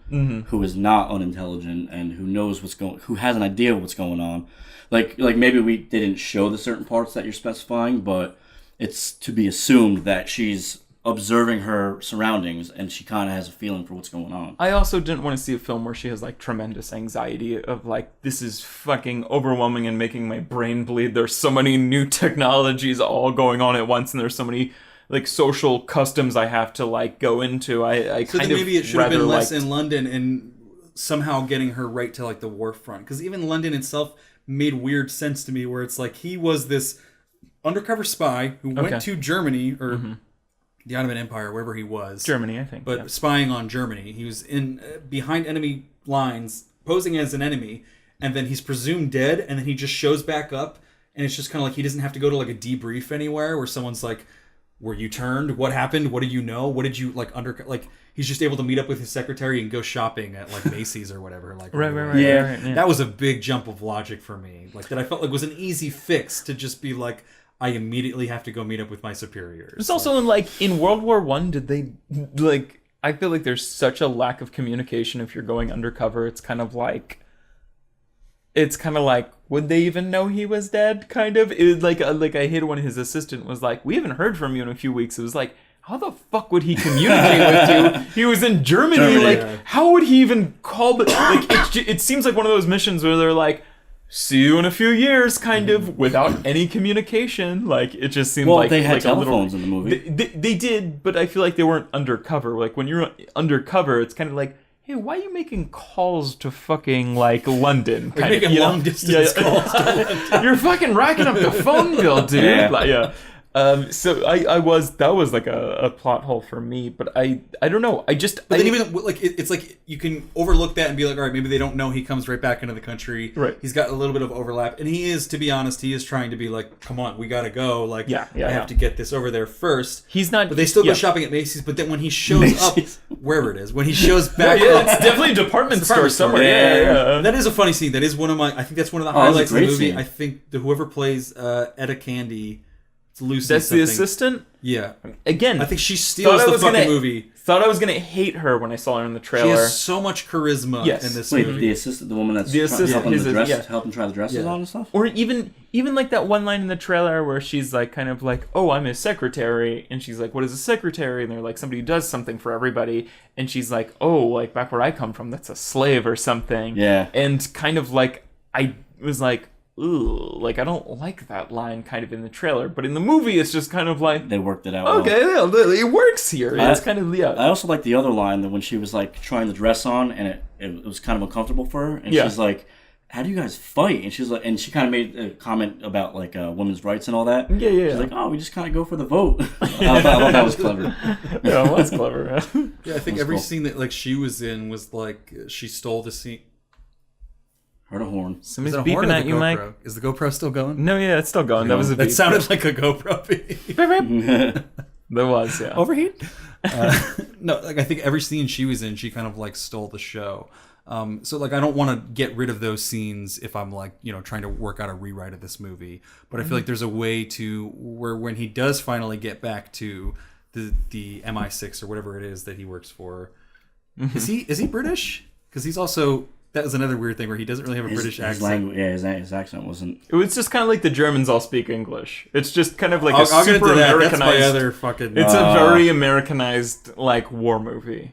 who is not unintelligent and who has an idea of what's going on. Like maybe we didn't show the certain parts that you're specifying, but it's to be assumed that she's observing her surroundings and she kind of has a feeling for what's going on. I also didn't want to see a film where she has like tremendous anxiety of like, this is fucking overwhelming and making my brain bleed. There's so many new technologies all going on at once, and there's so many like social customs I have to like go into. I so kind then of maybe it should have been less in London and somehow getting her right to like the war front, because even London itself made weird sense to me, where it's like he was this undercover spy who went to Germany or the Ottoman Empire, wherever he was. Germany, I think. But spying on Germany. He was in behind enemy lines, posing as an enemy, and then he's presumed dead, and then he just shows back up, and it's just kind of like he doesn't have to go to like a debrief anywhere where someone's like, were you turned? What happened? What do you know? What did you like he's just able to meet up with his secretary and go shopping at like Macy's or whatever. Like right. Yeah. That was a big jump of logic for me. Like that I felt like was an easy fix to just be like, I immediately have to go meet up with my superiors. It's also in World War I, did they like? I feel like there's such a lack of communication if you're going undercover. It's kind of like, would they even know he was dead? Kind of. It was like I hated when his assistant was like, "We haven't heard from you in a few weeks." It was like, how the fuck would he communicate with you? He was in Germany. How would he even call? It seems like one of those missions where they're like, see you in a few years, kind of, without any communication. Like, it just seemed like... Well, they had like telephones in the movie. They did, but I feel like they weren't undercover. Like, when you're undercover, it's kind of like, hey, why are you making calls to fucking, like, London? Making long-distance calls to London. You're fucking racking up the phone bill, dude. Yeah. Like, yeah. So that was like a plot hole for me, but I don't know. But then even like it's like you can overlook that and be like, all right, maybe they don't know he comes right back into the country. Right. He's got a little bit of overlap, and he is, to be honest, he is trying to be like, come on, we gotta go. Like, I have to get this over there first. He's not. But they still go shopping at Macy's. But then when he shows up, wherever it is, when he shows back, it's definitely a department store somewhere. Yeah. That is a funny scene. That is one of my. I think that's one of the highlights of the movie. Scene. I think whoever plays Etta Candy. It's Lucy. That's something. the assistant? Yeah. Again, I think she steals the fucking movie. Thought I was gonna hate her when I saw her in the trailer. She has so much charisma in this movie. The assistant, the woman that's helping try the dresses on and stuff? Or even like that one line in the trailer where she's like kind of like, oh, I'm his secretary, and she's like, what is a secretary? And they're like, somebody who does something for everybody, and she's like, oh, like back where I come from, that's a slave or something. Yeah. And kind of like, I was like, ooh, like I don't like that line kind of in the trailer, but in the movie it's just kind of like they worked it out. Okay, it works here. It's kind of I also like the other line that when she was like trying the dress on and it was kind of uncomfortable for her, and she's like, "How do you guys fight?" And she's like, and she kind of made a comment about like women's rights and all that. Yeah. She's like, "Oh, we just kind of go for the vote." I thought that was clever. Yeah, it was clever. Yeah, I think every scene that like she was in was like she stole the scene. Heard a horn. Somebody's beeping at you, Mike. Is the GoPro still going? No, yeah, it's still going. That was a beep. That sounded like a GoPro beep. There was, yeah. Overheat? No, like I think every scene she was in, she kind of like stole the show. So like I don't want to get rid of those scenes if I'm like, trying to work out a rewrite of this movie. But I feel like there's a way to where when he does finally get back to the MI6 or whatever it is that he works for, is he British? Because he's also. That was another weird thing where he doesn't really have a British accent. His accent wasn't. It was just kind of like the Germans all speak English. It's just kind of like I'll super Americanized. That's my other fucking. It's a very Americanized like war movie.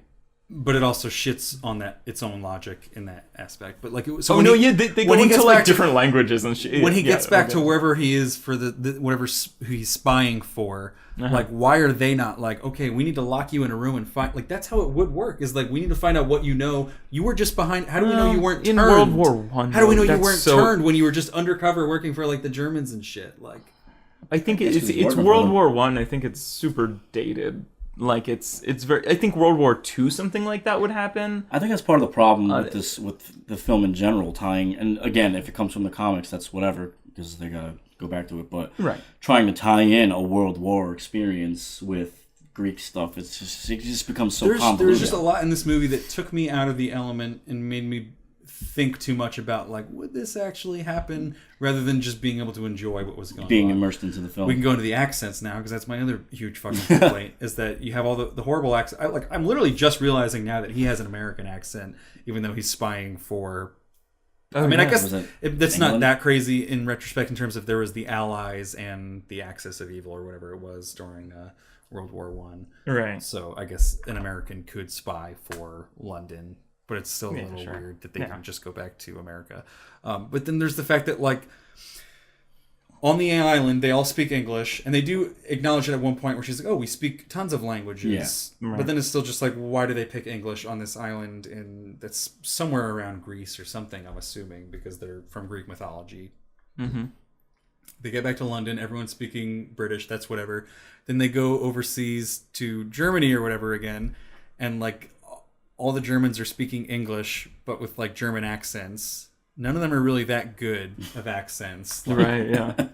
But it also shits on its own logic in that aspect. But like it was. So they go into like different languages and shit. When he gets back to wherever he is for the whatever who he's spying for, like why are they not like, okay, we need to lock you in a room and find, like that's how it would work. Is like we need to find out what you know. You were just behind. How do we know you weren't in turned? World War One? How do we know you weren't turned when you were just undercover working for like the Germans and shit? Like, I think it's World War One. I think it's super dated. Like it's very. I think World War II something like that would happen. I think that's part of the problem with the film in general, tying. And again, if it comes from the comics, that's whatever because they gotta go back to it. But trying to tie in a World War experience with Greek stuff, it just becomes so convoluted. There's just a lot in this movie that took me out of the element and made me think too much about like would this actually happen rather than just being able to enjoy what was going on. Being immersed into the film. We can go into the accents now because that's my other huge fucking complaint is that you have all the horrible accents. I'm literally just realizing now that he has an American accent even though he's spying for I guess that's not that crazy in retrospect in terms of there was the Allies and the Axis of Evil or whatever it was during World War One. Right. So I guess an American could spy for London. But it's still a little weird that they can just go back to America. But then there's the fact that, like, on the island, they all speak English. And they do acknowledge it at one point where she's like, oh, we speak tons of languages. Yeah. Right. But then it's still just like, why do they pick English on this island that's somewhere around Greece or something, I'm assuming, because they're from Greek mythology. Mm-hmm. They get back to London. Everyone's speaking British. That's whatever. Then they go overseas to Germany or whatever again. And, like... all the Germans are speaking English, but with like German accents. None of them are really that good of accents. Like, right, yeah.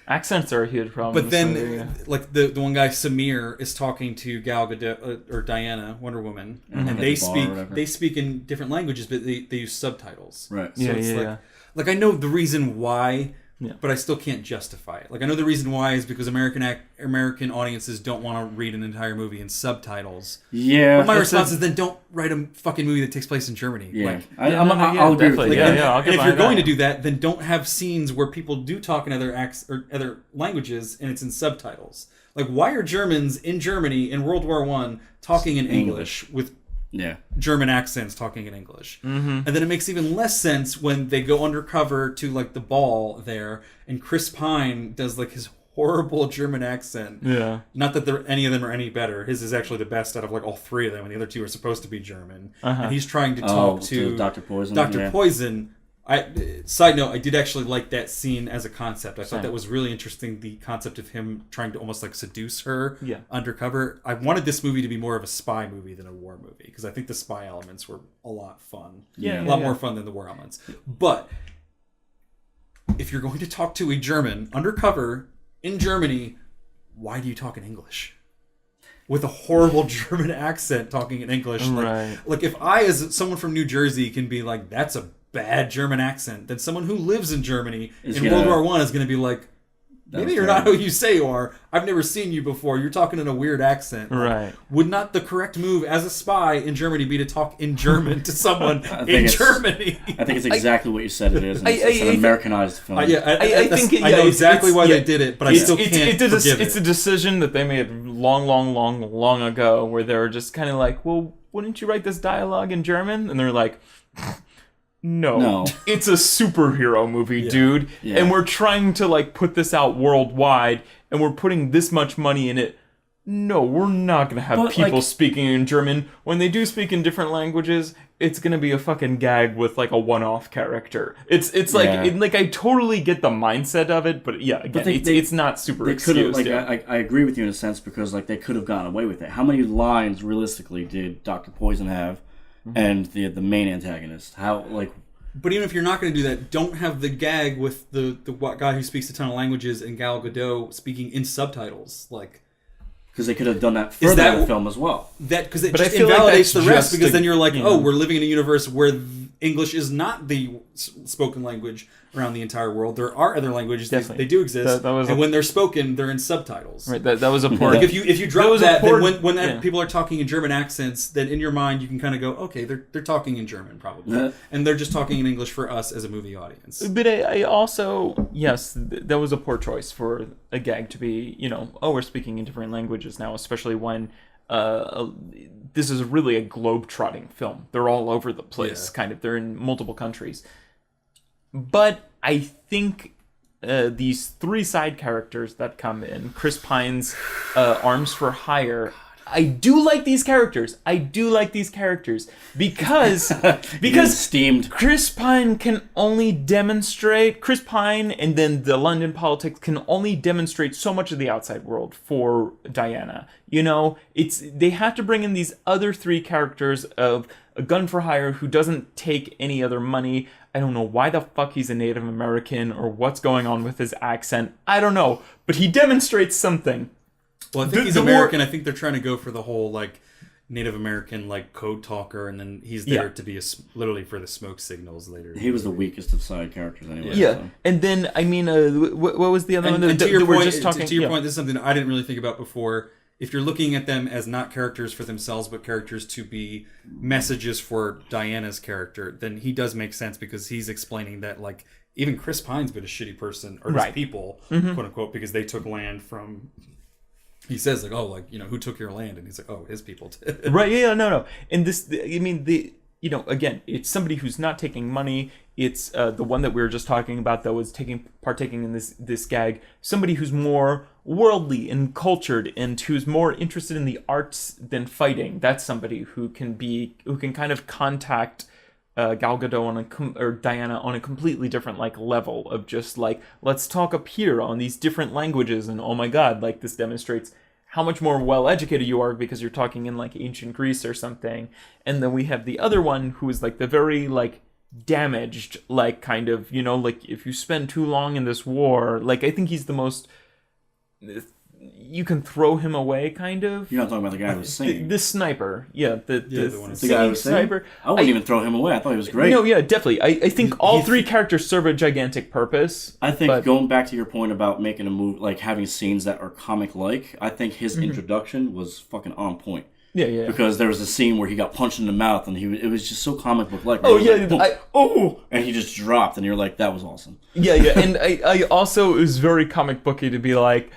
Accents are a huge problem. But then, like the one guy, Samir, is talking to Gal Gadot, or Diana, Wonder Woman, and they speak in different languages, but they use subtitles. Right. So like I know the reason why. Yeah. But I still can't justify it. Like I know the reason why is because American audiences don't want to read an entire movie in subtitles. Yeah. But my response is then don't write a fucking movie that takes place in Germany. Yeah. Like, I'll agree with you. And if you're going to do that, then don't have scenes where people do talk in other languages and it's in subtitles. Like why are Germans in Germany in World War I talking in English with German accents talking in English. Mm-hmm. And then it makes even less sense when they go undercover to like the ball there and Chris Pine does like his horrible German accent. Yeah. Not that any of them are any better. His is actually the best out of like all three of them and the other two are supposed to be German. And he's trying to talk to Dr. Poison. Dr. Poison. Side note, I did actually like that scene as a concept. I thought Same. that was really interesting, the concept of him trying to almost like seduce her undercover. I wanted this movie to be more of a spy movie than a war movie, because I think the spy elements were a lot fun. A lot more fun than the war elements. But if you're going to talk to a German undercover in Germany, why do you talk in English? With a horrible German accent talking in English. Like if I, as someone from New Jersey, can be like, that's a bad German accent, then someone who lives in Germany in World War I is going to be like, maybe you're not who you say you are. I've never seen you before. You're talking in a weird accent. Right. Would not the correct move as a spy in Germany be to talk in German to someone in Germany? I think it's exactly what you said it is. It's an Americanized film. I know exactly why they did it, but I still can't forgive it. It's a decision that they made long ago, where they were just kind of like, well, wouldn't you write this dialogue in German? And they're like... No, it's a superhero movie, dude. Yeah. And we're trying to like put this out worldwide, and we're putting this much money in it. No, we're not going to have people speaking in German. When they do speak in different languages, it's going to be a fucking gag with like a one-off character. It's like I totally get the mindset of it, but yeah, again, it's not super excused. I agree with you in a sense, because like they could have gotten away with it. How many lines realistically did Dr. Poison have? And the main antagonist. But even if you're not going to do that, don't have the gag with the guy who speaks a ton of languages and Gal Gadot speaking in subtitles, like. Because they could have done that further in the film as well. Because it just invalidates the rest. Because then you're like, we're living in a universe where English is not the spoken language around the entire world. There are other languages; they do exist, and when they're spoken, they're in subtitles. Right. That was a poor. Like if you drop that, then when people are talking in German accents, then in your mind you can kind of go, okay, they're talking in German probably, and they're just talking in English for us as a movie audience. But I also that was a poor choice for a gag to be, we're speaking in different languages now, especially when. This is really a globe-trotting film. They're all over the place, kind of. They're in multiple countries. But I think these three side characters that come in, Chris Pine's Arms for Hire, I do like these characters. Because steamed. Chris Pine and then the London politics can only demonstrate so much of the outside world for Diana. They have to bring in these other three characters of a gun for hire who doesn't take any other money. I don't know why the fuck he's a Native American or what's going on with his accent. I don't know, but he demonstrates something. Well, I think he's American. I think they're trying to go for the whole like Native American like code talker, and then he's there to be literally for the smoke signals later. He was the weakest of side characters anyway. Yeah, so. And then I mean, what was the other one? And to your point, this is something that I didn't really think about before. If you're looking at them as not characters for themselves, but characters to be messages for Diana's character, then he does make sense, because he's explaining that like even Chris Pine's been a shitty person, or his people, quote unquote, because they took land from. He says like, who took your land? And he's like, oh, his people did. Right? Yeah, no. And this, I mean, again, it's somebody who's not taking money. It's the one that we were just talking about that was partaking in this gag. Somebody who's more worldly and cultured, and who's more interested in the arts than fighting. That's somebody who can kind of contact Gal Gadot or Diana on a completely different like level of just like, let's talk up here on these different languages, and oh my god, like this demonstrates how much more well-educated you are because you're talking in like ancient Greece or something. And then we have the other one who is like the very like damaged, like kind of, like if you spend too long in this war, like I think he's the most, you can throw him away, kind of. You're not talking about the guy who was singing. The sniper, the guy who was sniper. I wouldn't even throw him away. I thought he was great. No, yeah, definitely. I think all three characters serve a gigantic purpose. I think going back to your point about making a movie, like having scenes that are comic-like, I think his introduction was fucking on point. Yeah. Because there was a scene where he got punched in the mouth, and it was just so comic book-like. Oh yeah, like, and he just dropped, and you're like, that was awesome. Yeah, and I also, it was very comic booky to be like,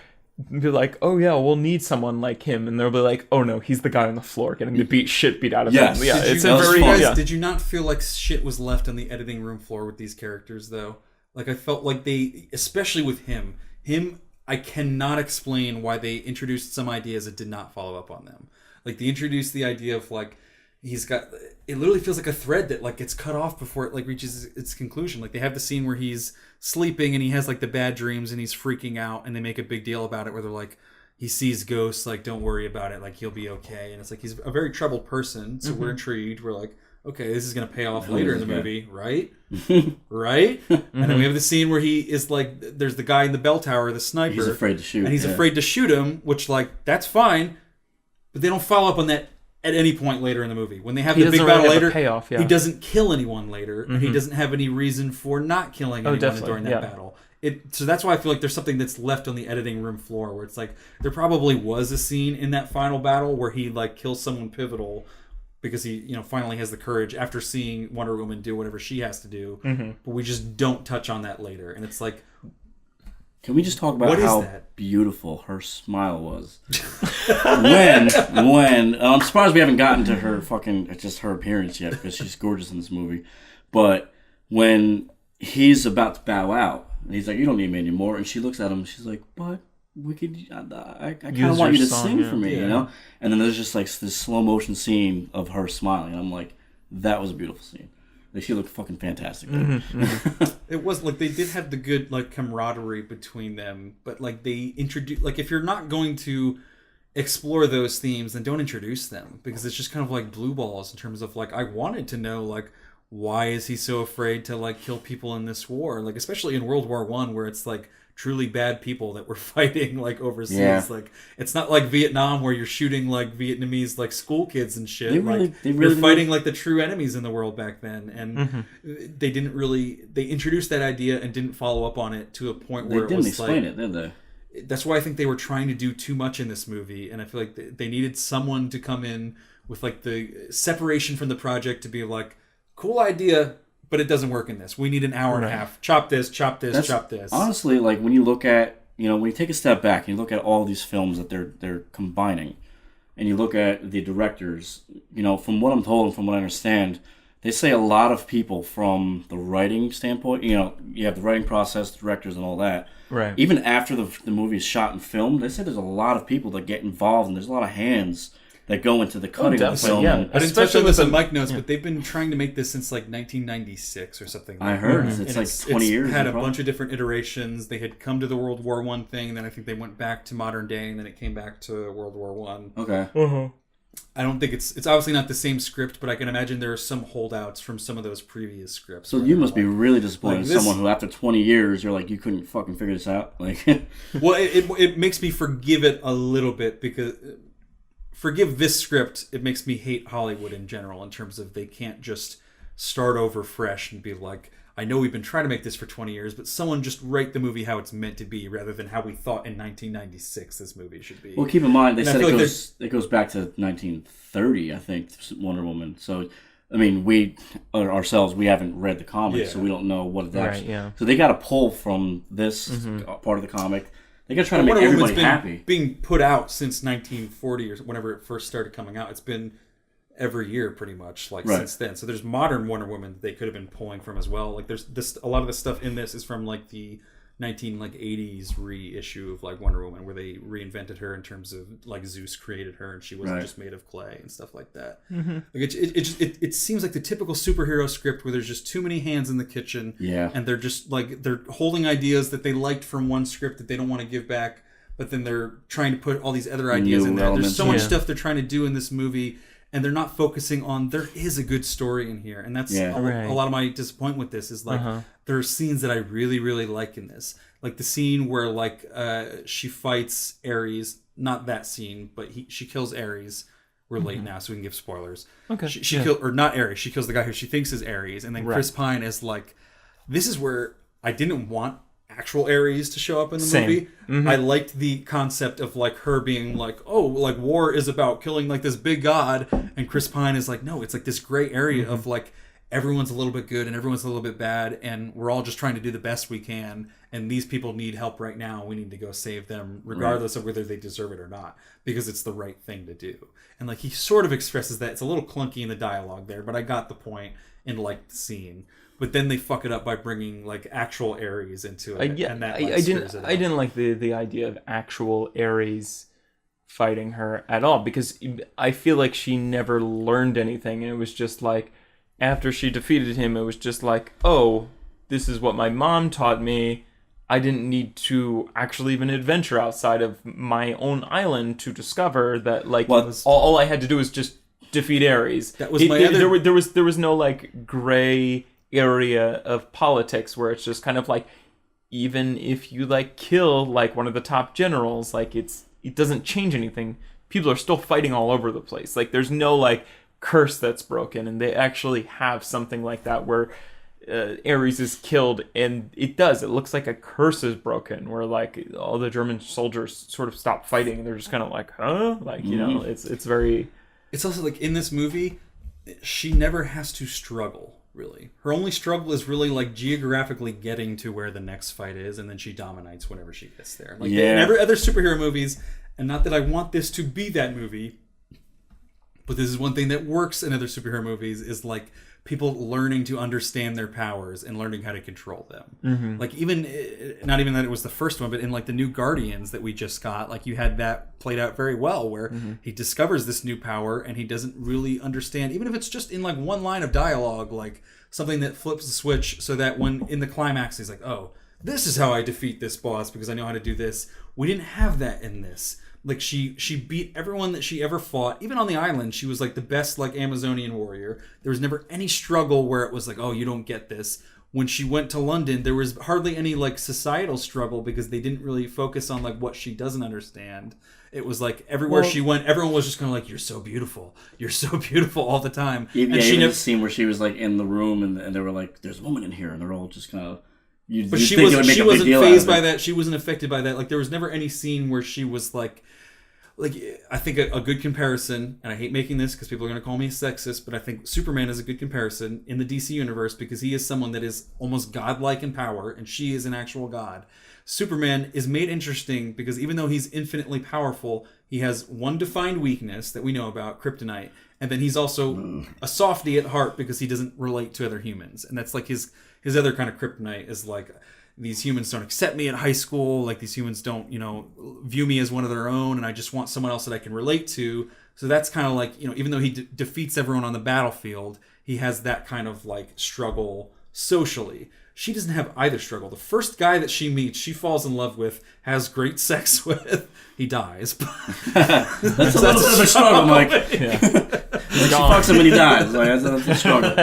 oh yeah, we'll need someone like him, and they'll be like, oh no, he's the guy on the floor getting the shit beat out of him. Yeah, Did you not feel like shit was left on the editing room floor with these characters though? Like I felt like they, especially with him, I cannot explain why they introduced some ideas and did not follow up on them. Like they introduced the idea of like, he's got, it literally feels like a thread that like gets cut off before it like reaches its conclusion. Like they have the scene where he's sleeping and he has like the bad dreams and he's freaking out, and they make a big deal about it where they're like, he sees ghosts, like don't worry about it, like he'll be okay. And it's like he's a very troubled person, so we're intrigued. We're like, okay, this is gonna pay off later in the movie, right? Right? And then we have the scene where he is like, there's the guy in the bell tower, the sniper. He's afraid to shoot. And he's afraid to shoot him, which like, that's fine. But they don't follow up on that at any point later in the movie. When they have the big battle later, payoff, he doesn't kill anyone later. And he doesn't have any reason for not killing anyone during that battle. So that's why I feel like there's something that's left on the editing room floor where it's like, there probably was a scene in that final battle where he like kills someone pivotal because he, you know, finally has the courage after seeing Wonder Woman do whatever she has to do. But we just don't touch on that later. And it's like, can we just talk about how beautiful her smile was? when I'm surprised we haven't gotten to her just her appearance yet, because she's gorgeous in this movie. But when he's about to bow out, and he's like, "You don't need me anymore," and she looks at him, and she's like, "But we could. I kind of want you to sing for me, you know." And then there's just like this slow motion scene of her smiling, and I'm like, that was a beautiful scene. Like, she looked fucking fantastic. It was like they did have the good like camaraderie between them, but like they introduce, like if you're not going to explore those themes, then don't introduce them, because it's just kind of like blue balls in terms of like, I wanted to know like, why is he so afraid to like kill people in this war, like especially in World War I, where it's like truly bad people that were fighting like overseas. Like it's not like Vietnam where you're shooting like Vietnamese like school kids and shit. They're fighting like the true enemies in the world back then, and they didn't really, they introduced that idea and didn't follow up on it to a point where they didn't explain it, did they? That's why I think they were trying to do too much in this movie, and I feel like they needed someone to come in with like the separation from the project to be like, cool idea, but it doesn't work in this. We need an hour and a half. Chop this, chop this, chop this. Honestly, like when you look at, you know, when you take a step back and you look at all these films that they're combining, and you look at the directors, you know, from what I'm told and from what I understand, they say a lot of people from the writing standpoint, you know, you have the writing process, directors and all that. Right. Even after the movie is shot and filmed, they said there's a lot of people that get involved, and there's a lot of hands that go into the cutting of the film. Yeah. I didn't touch on this in Mike Notes, but they've been trying to make this since like 1996 or something. I heard. It's like 20 years. It's had a bunch of different iterations. They had come to the World War I thing, then I think they went back to modern day, and then it came back to World War I. Okay. I don't think it's obviously not the same script, but I can imagine there are some holdouts from some of those previous scripts. So you must be really disappointed in someone who, after 20 years, you're like, you couldn't fucking figure this out. Like, well, it makes me forgive it a little bit, because forgive this script. It makes me hate Hollywood in general, in terms of they can't just start over fresh and be like, I know we've been trying to make this for 20 years, but someone just write the movie how it's meant to be, rather than how we thought in 1996 this movie should be. Well, keep in mind, they said it goes back to 1930, I think, Wonder Woman. So, I mean, we ourselves, we haven't read the comic, so we don't know what it's actually. So they got to pull from this part of the comic. They got to try to make everybody happy. Being put out since 1940 or whenever it first started coming out. It's been every year pretty much since then. So there's modern Wonder Woman that they could have been pulling from as well. Like there's this, a lot of the stuff in this is from like the 1980s reissue of like Wonder Woman, where they reinvented her in terms of like Zeus created her and she wasn't just made of clay and stuff like that. Like it seems like the typical superhero script where there's just too many hands in the kitchen, and they're just like, they're holding ideas that they liked from one script that they don't want to give back, but then they're trying to put all these other ideas in there. There's so much stuff they're trying to do in this movie, and they're not focusing on, there is a good story in here. And that's a lot of my disappointment with this is like, there are scenes that I really, really like in this. Like the scene where like she fights Ares, not that scene, but she kills Ares. We're late now, so we can give spoilers. Okay. She kills, or not Ares, she kills the guy who she thinks is Ares. And then Chris Pine is like, this is where I didn't want actual Ares to show up in the movie. I liked the concept of like her being like, oh, like war is about killing like this big god, and Chris Pine is like, no, it's like this gray area of like everyone's a little bit good and everyone's a little bit bad, and we're all just trying to do the best we can, and these people need help right now. We need to go save them regardless of whether they deserve it or not, because it's the right thing to do. And like he sort of expresses that. It's a little clunky in the dialogue there, but I got the point and liked the scene. But then they fuck it up by bringing like actual Ares into it. I didn't like the idea of actual Ares fighting her at all, because I feel like she never learned anything. And it was just like, after she defeated him, it was just like, oh, this is what my mom taught me. I didn't need to actually even adventure outside of my own island to discover that, like, all I had to do was just defeat Ares. That was my other... There was no, like, gray area of politics where it's just kind of like, even if you, like, kill, like, one of the top generals, like, it doesn't change anything. People are still fighting all over the place. Like, there's no, like, curse that's broken, and they actually have something like that where Ares is killed, and it looks like a curse is broken, where, like, all the German soldiers sort of stop fighting, and they're just kind of like, huh? Like, you know, it's very... It's also, like, in this movie, she never has to struggle. Really, her only struggle is really like geographically getting to where the next fight is, and then she dominates whenever she gets there. Like in every other superhero movies, and not that I want this to be that movie, but this is one thing that works in other superhero movies, is like people learning to understand their powers and learning how to control them. Mm-hmm. Like even, not even that it was the first one, but in like the new Guardians that we just got, like you had that played out very well, where he discovers this new power and he doesn't really understand, even if it's just in like one line of dialogue, like something that flips the switch so that when in the climax he's like, oh, this is how I defeat this boss because I know how to do this. We didn't have that in this. Like she beat everyone that she ever fought. Even on the island, she was like the best like Amazonian warrior. There was never any struggle where it was like, oh, you don't get this. When she went to London, there was hardly any like societal struggle because they didn't really focus on like what she doesn't understand. It was like everywhere she went, everyone was just kind of like, you're so beautiful all the time. And she never the scene where she was like in the room and they were like, there's a woman in here, and they're all just kind of. But she wasn't phased by that. She wasn't affected by that. Like there was never any scene where she was like I think a good comparison, and I hate making this because people are going to call me a sexist, but I think Superman is a good comparison in the DC universe because he is someone that is almost godlike in power, and she is an actual god. Superman is made interesting because even though he's infinitely powerful, he has one defined weakness that we know about, kryptonite, and then he's also a softie at heart because he doesn't relate to other humans, and that's like his other kind of kryptonite is like, these humans don't accept me at high school, like these humans don't, view me as one of their own, and I just want someone else that I can relate to. So that's kind of like, even though he defeats everyone on the battlefield, he has that kind of like struggle socially. She doesn't have either struggle. The first guy that she meets, she falls in love with, has great sex with, he dies. That's a little bit of a struggle, Mike. Yeah. She fucks him and he dies. Like, that's a struggle.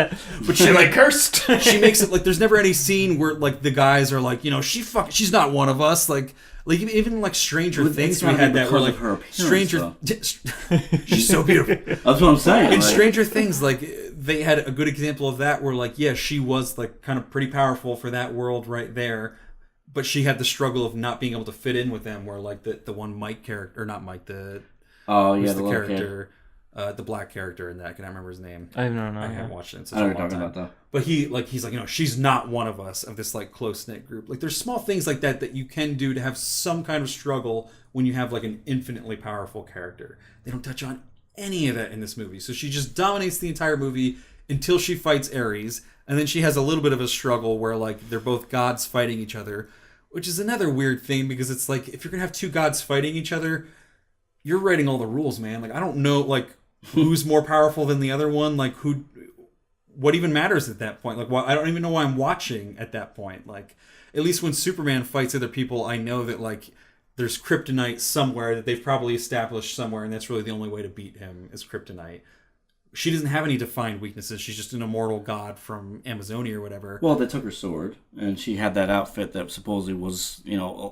But she like cursed. She makes it like there's never any scene where like the guys are like, she's not one of us. Like even like Stranger Things, we had that where like her she's so beautiful. That's what I'm saying. In Stranger Things, like they had a good example of that where like, yeah, she was like kind of pretty powerful for that world right there, but she had the struggle of not being able to fit in with them, where like the one Mike character, or not Mike, the character. The black character in that, I can't remember his name. I don't know. I haven't watched it in such a long time. Talking about that. But he's like, she's not one of us, of this like close knit group. Like there's small things like that you can do to have some kind of struggle when you have like an infinitely powerful character. They don't touch on any of that in this movie. So she just dominates the entire movie until she fights Ares, and then she has a little bit of a struggle where like they're both gods fighting each other, which is another weird thing because it's like if you're gonna have two gods fighting each other, you're writing all the rules, man. Like I don't know like who's more powerful than the other one, like what even matters at that point? Like I don't even know why I'm watching at that point. Like at least when Superman fights other people, I know that like there's kryptonite somewhere that they've probably established somewhere, and that's really the only way to beat him is kryptonite. She doesn't have any defined weaknesses. She's just an immortal god from Amazonia or whatever. Well, they took her sword, and she had that outfit that supposedly was,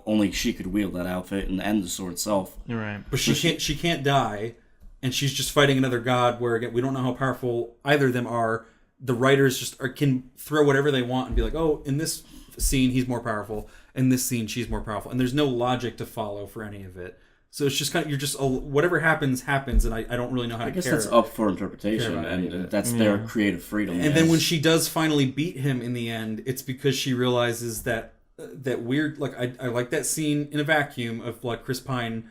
only she could wield that outfit and the sword itself. You're right. But she can't die, and she's just fighting another god where, again, we don't know how powerful either of them are. The writers can throw whatever they want and be like, oh, in this scene, he's more powerful. In this scene, she's more powerful. And there's no logic to follow for any of it. So it's just kind of, you're just, whatever happens, and I don't really know how to care. I guess that's up for interpretation, and that's their creative freedom. And then when she does finally beat him in the end, it's because she realizes that weird, like, I like that scene in a vacuum of, like, Chris Pine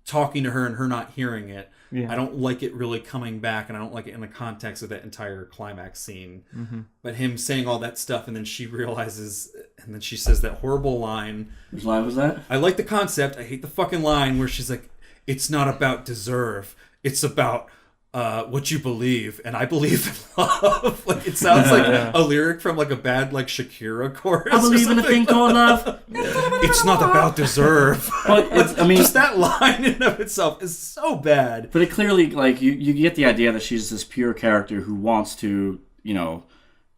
talking to her and her not hearing it. Yeah. I don't like it really coming back, and I don't like it in the context of that entire climax scene. Mm-hmm. But him saying all that stuff, and then she realizes, and then she says that horrible line. Which line was that? I like the concept. I hate the fucking line where she's like, it's not about deserve. It's about what you believe, and I believe in love. Like it sounds like a lyric from like a bad like Shakira chorus. I believe in a thing called love. It's not about deserve. But it's, I mean, just that line in and of itself is so bad. But it clearly, like, you get the idea that she's this pure character who wants to,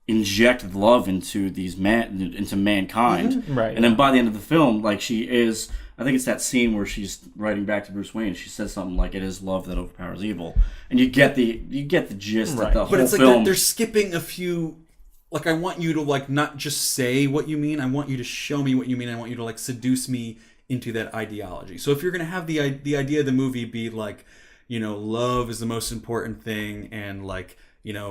inject love into into mankind. Right. And then by the end of the film, like, she is, I think it's that scene where she's writing back to Bruce Wayne. She says something like, "It is love that overpowers evil," and you get the gist that the whole But it's like film. they're skipping a few. Like I want you to like not just say what you mean. I want you to show me what you mean. I want you to like seduce me into that ideology. So if you're gonna have the idea of the movie be like, love is the most important thing, and like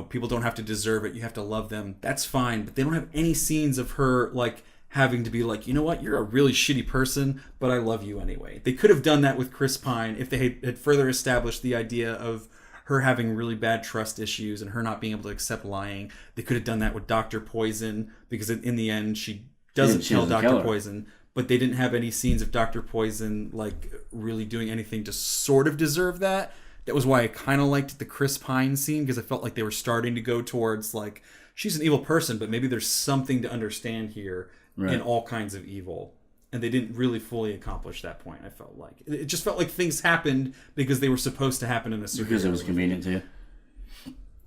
people don't have to deserve it. You have to love them. That's fine. But they don't have any scenes of her like having to be like, you know what, you're a really shitty person, but I love you anyway. They could have done that with Chris Pine if they had further established the idea of her having really bad trust issues and her not being able to accept lying. They could have done that with Dr. Poison, because in the end she doesn't kill Dr. Poison, but they didn't have any scenes of Dr. Poison like really doing anything to sort of deserve that. That was why I kind of liked the Chris Pine scene, because I felt like they were starting to go towards like, she's an evil person, but maybe there's something to understand here in all kinds of evil. And they didn't really fully accomplish that point, I felt like. It just felt like things happened because they were supposed to happen in a superhero because it was movie. convenient to you.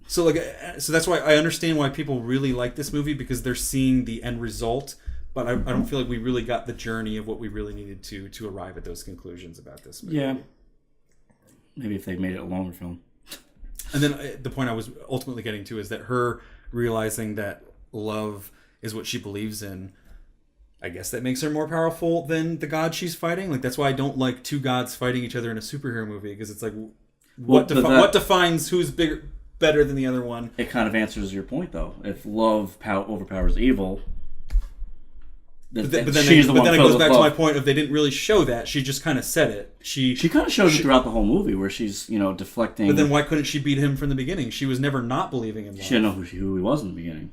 So that's why I understand why people really like this movie, because they're seeing the end result, but I don't feel like we really got the journey of what we really needed to arrive at those conclusions about this movie. Yeah. Maybe if they made it a longer film. And then the point I was ultimately getting to is that her realizing that love is what she believes in, I guess that makes her more powerful than the god she's fighting. Like, that's why I don't like two gods fighting each other in a superhero movie, because it's like, what defines who's better than the other one? It kind of answers your point, though. If love overpowers evil, but then it goes back to my point of they didn't really show that. She just kind of said it. She kind of shows it throughout the whole movie, where she's deflecting. But then why couldn't she beat him from the beginning? She was never not believing in love. She didn't know who he was in the beginning.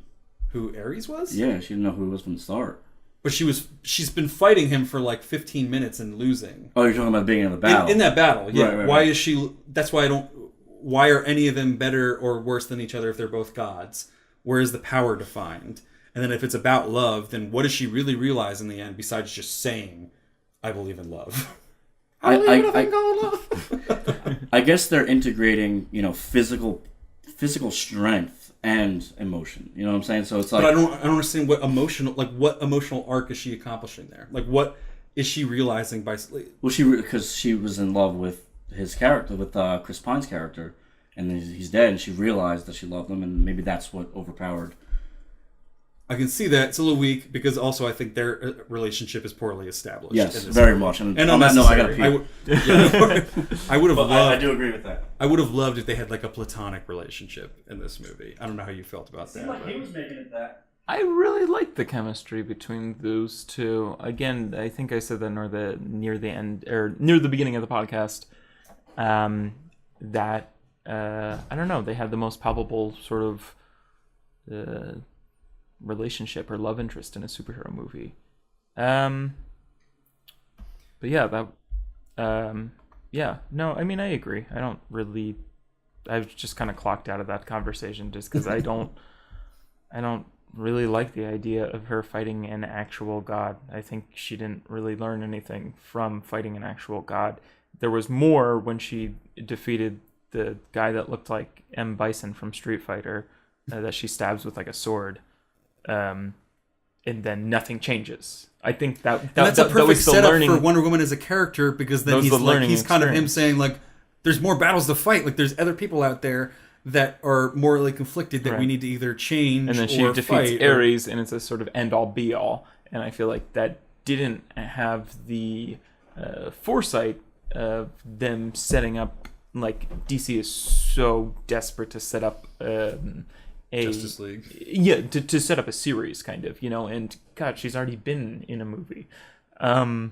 Who Ares was? Yeah, she didn't know who he was from the start. But she's been fighting him for like 15 minutes and losing. Oh, you're talking about the beginning of the battle. In that battle, yeah. Right, why is she? That's why I don't. Why are any of them better or worse than each other if they're both gods? Where is the power defined? And then if it's about love, then what does she really realize in the end besides just saying, "I believe in love"? I believe in a thing called love. I guess they're integrating, physical strength and emotion. You know what I'm saying? So it's like, but I don't understand what emotional arc is she accomplishing there? Like, what is she realizing by? Well, because she was in love with his character, with Chris Pine's character, and then he's dead, and she realized that she loved him, and maybe that's what overpowered. I can see that it's a little weak, because also I think their relationship is poorly established. Yes, very much. And on that note, I got to pee. I would have loved. I do agree with that. I would have loved if they had like a platonic relationship in this movie. I don't know how you felt about that. Like he was making it that. I really liked the chemistry between those two. Again, I think I said that near the end or near the beginning of the podcast. That I don't know. They had the most palpable sort of relationship or love interest in a superhero movie. But yeah, no, I mean, I agree. I've just kind of clocked out of that conversation just because I don't really like the idea of her fighting an actual god. I think she didn't really learn anything from fighting an actual god. There was more when she defeated the guy that looked like M. Bison from Street Fighter that she stabs with like a sword. And then nothing changes. I think that's a perfect setup for Wonder Woman as a character, because then he's kind of him saying like, there's more battles to fight. Like, there's other people out there that are morally conflicted that we need to either change or fight. And then she defeats Ares, and it's a sort of end-all, be-all. And I feel like that didn't have the foresight of them setting up, like, DC is so desperate to set up a Justice League. Yeah, to set up a series, kind of, and God, she's already been in a movie. But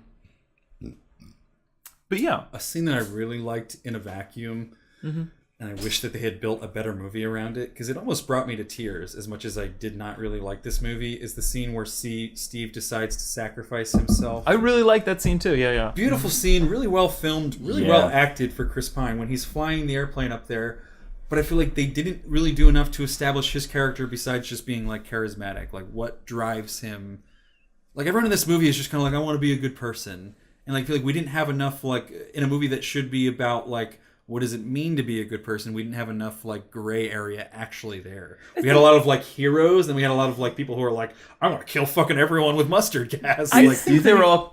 yeah. A scene that I really liked in a vacuum, and and I wish that they had built a better movie around it, because it almost brought me to tears as much as I did not really like this movie, is the scene where Steve decides to sacrifice himself. I really like that scene too. Yeah. Beautiful scene, really well filmed, really well acted for Chris Pine when he's flying the airplane up there. But I feel like they didn't really do enough to establish his character besides just being like charismatic. Like what drives him? Like everyone in this movie is just kind of like, I want to be a good person, and like I feel like we didn't have enough like in a movie that should be about like, what does it mean to be a good person? We didn't have enough like gray area actually there. We had a lot of like heroes, and we had a lot of like people who are like, I want to kill fucking everyone with mustard gas. I think they were all.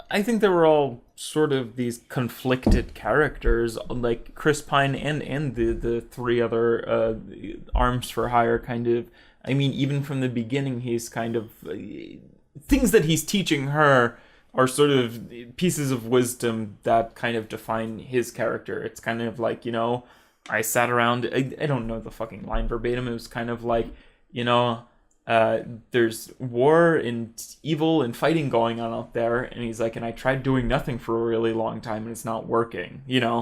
I think they were all sort of these conflicted characters, like Chris Pine and the three other Arms for Hire kind of. I mean, even from the beginning, he's kind of things that he's teaching her are sort of pieces of wisdom that kind of define his character. It's kind of like, I sat around, I don't know the fucking line verbatim, it was kind of like, there's war and evil and fighting going on out there, and he's like, and I tried doing nothing for a really long time and it's not working,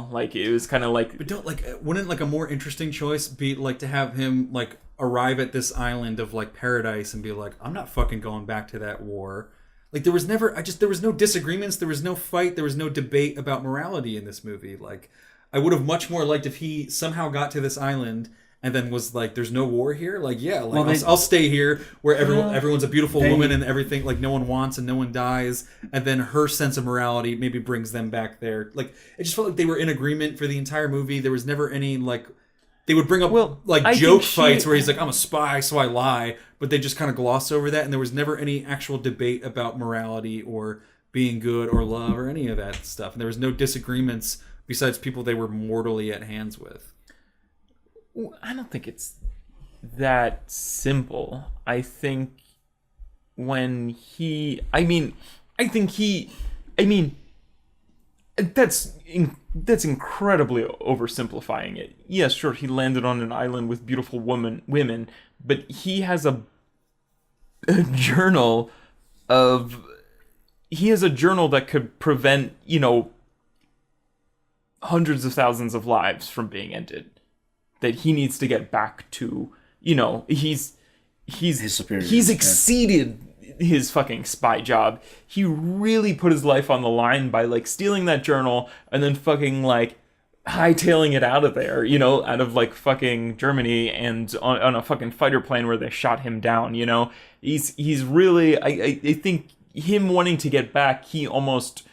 like it was kind of like... But wouldn't like a more interesting choice be like to have him like arrive at this island of like paradise and be like, I'm not fucking going back to that war. Like there was no disagreements, there was no fight, there was no debate about morality in this movie. Like I would have much more liked if he somehow got to this island and then was like, there's no war here. Like, yeah, like I'll stay here where everyone's a beautiful woman and everything, like no one wants and no one dies. And then her sense of morality maybe brings them back there. Like it just felt like they were in agreement for the entire movie. There was never any like, they would bring up joke fights where he's like, I'm a spy, so I lie. But they just kind of gloss over that. And there was never any actual debate about morality or being good or love or any of that stuff. And there was no disagreements besides people they were mortally at hands with. I don't think it's that simple. I think that's incredibly oversimplifying it. Yes, sure, he landed on an island with beautiful women, but he has a journal that could prevent, hundreds of thousands of lives from being ended. That he needs to get back to, he's his superior. He's exceeded his fucking spy job. He really put his life on the line by like stealing that journal and then fucking like hightailing it out of there, out of like fucking Germany and on a fucking fighter plane where they shot him down. He's really, I think him wanting to get back, he almost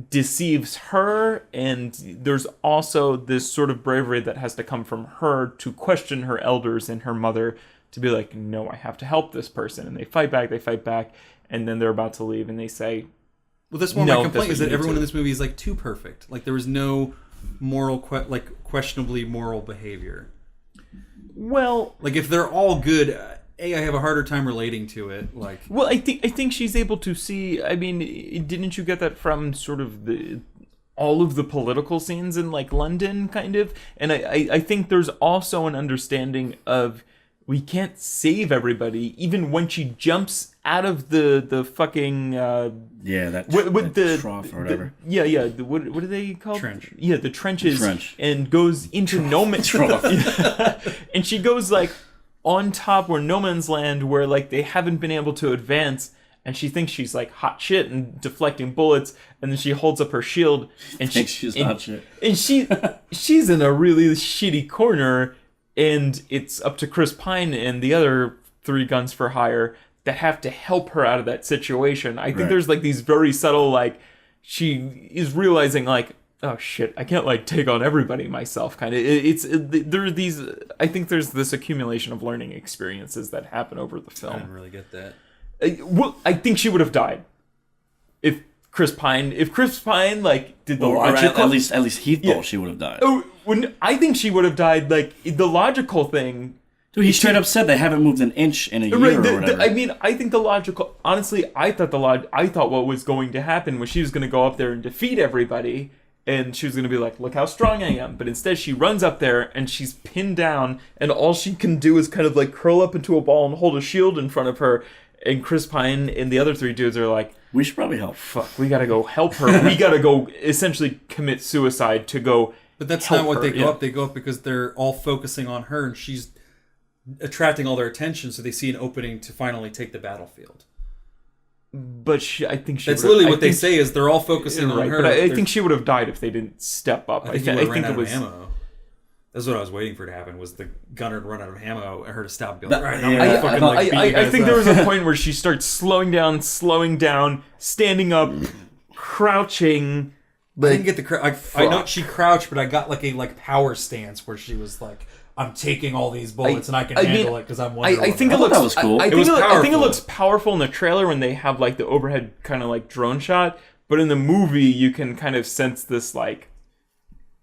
deceives her, and there's also this sort of bravery that has to come from her to question her elders and her mother to be like, no, I have to help this person. And they fight back, and then they're about to leave and they say, well, that's more my complaint is that everyone in this movie is like too perfect. Like there was no moral questionably moral behavior. Well, like if they're all good, I have a harder time relating to it. Like, well, I think she's able to see. I mean, didn't you get that from sort of all of the political scenes in like London, kind of? And I think there's also an understanding of we can't save everybody, even when she jumps out of the fucking the trough or whatever. What are they called? Trench. Yeah, the trenches, and goes into no man's and she goes like on top where no man's land, where like they haven't been able to advance, and she thinks she's like hot shit and deflecting bullets, and then she holds up her shield and she's hot shit, and she's in a really shitty corner, and it's up to Chris Pine and the other three guns for hire that have to help her out of that situation. I think there's like these very subtle, like she is realizing like, oh shit, I can't like take on everybody myself, kind of. There are these, I think there's this accumulation of learning experiences that happen over the film. I didn't really get that. Well, I think she would have died if Chris Pine like did the logical, at least he thought she would have died. Oh, I think she would have died. Like the logical thing. Dude, he straight up said they haven't moved an inch in a year or whatever. I mean, I think the logical... Honestly, I thought what was going to happen was she was going to go up there and defeat everybody, and she was going to be like, look how strong I am. But instead, she runs up there, and she's pinned down, and all she can do is kind of like curl up into a ball and hold a shield in front of her. And Chris Pine and the other three dudes are like, we should probably help. Fuck, we got to go help her. We got to go essentially commit suicide to go But that's help not what her, they go yeah. up. They go up because they're all focusing on her, and she's attracting all their attention, so they see an opening to finally take the battlefield. But I think she. That's would've- literally I what they think- say is they're all focusing on right, her. but I They're- think she would have died if they didn't step up. I think it was ammo. That's what I was waiting for to happen. Was the gunner to run out of ammo and her to stop? And be like, That- right, I'm yeah, gonna I- fucking I- like beat you I guys think up." there was a point where she starts slowing down, standing up, crouching. I didn't get the I know Fuck. she crouched, but I got like a power stance where she was like, "I'm taking all these bullets and I can handle it because I'm Wonder I think Woman." it looks that was cool. I It think was I think it powerful. looks powerful in the trailer when they have like the overhead kind of like drone shot, but in the movie you can kind of sense this like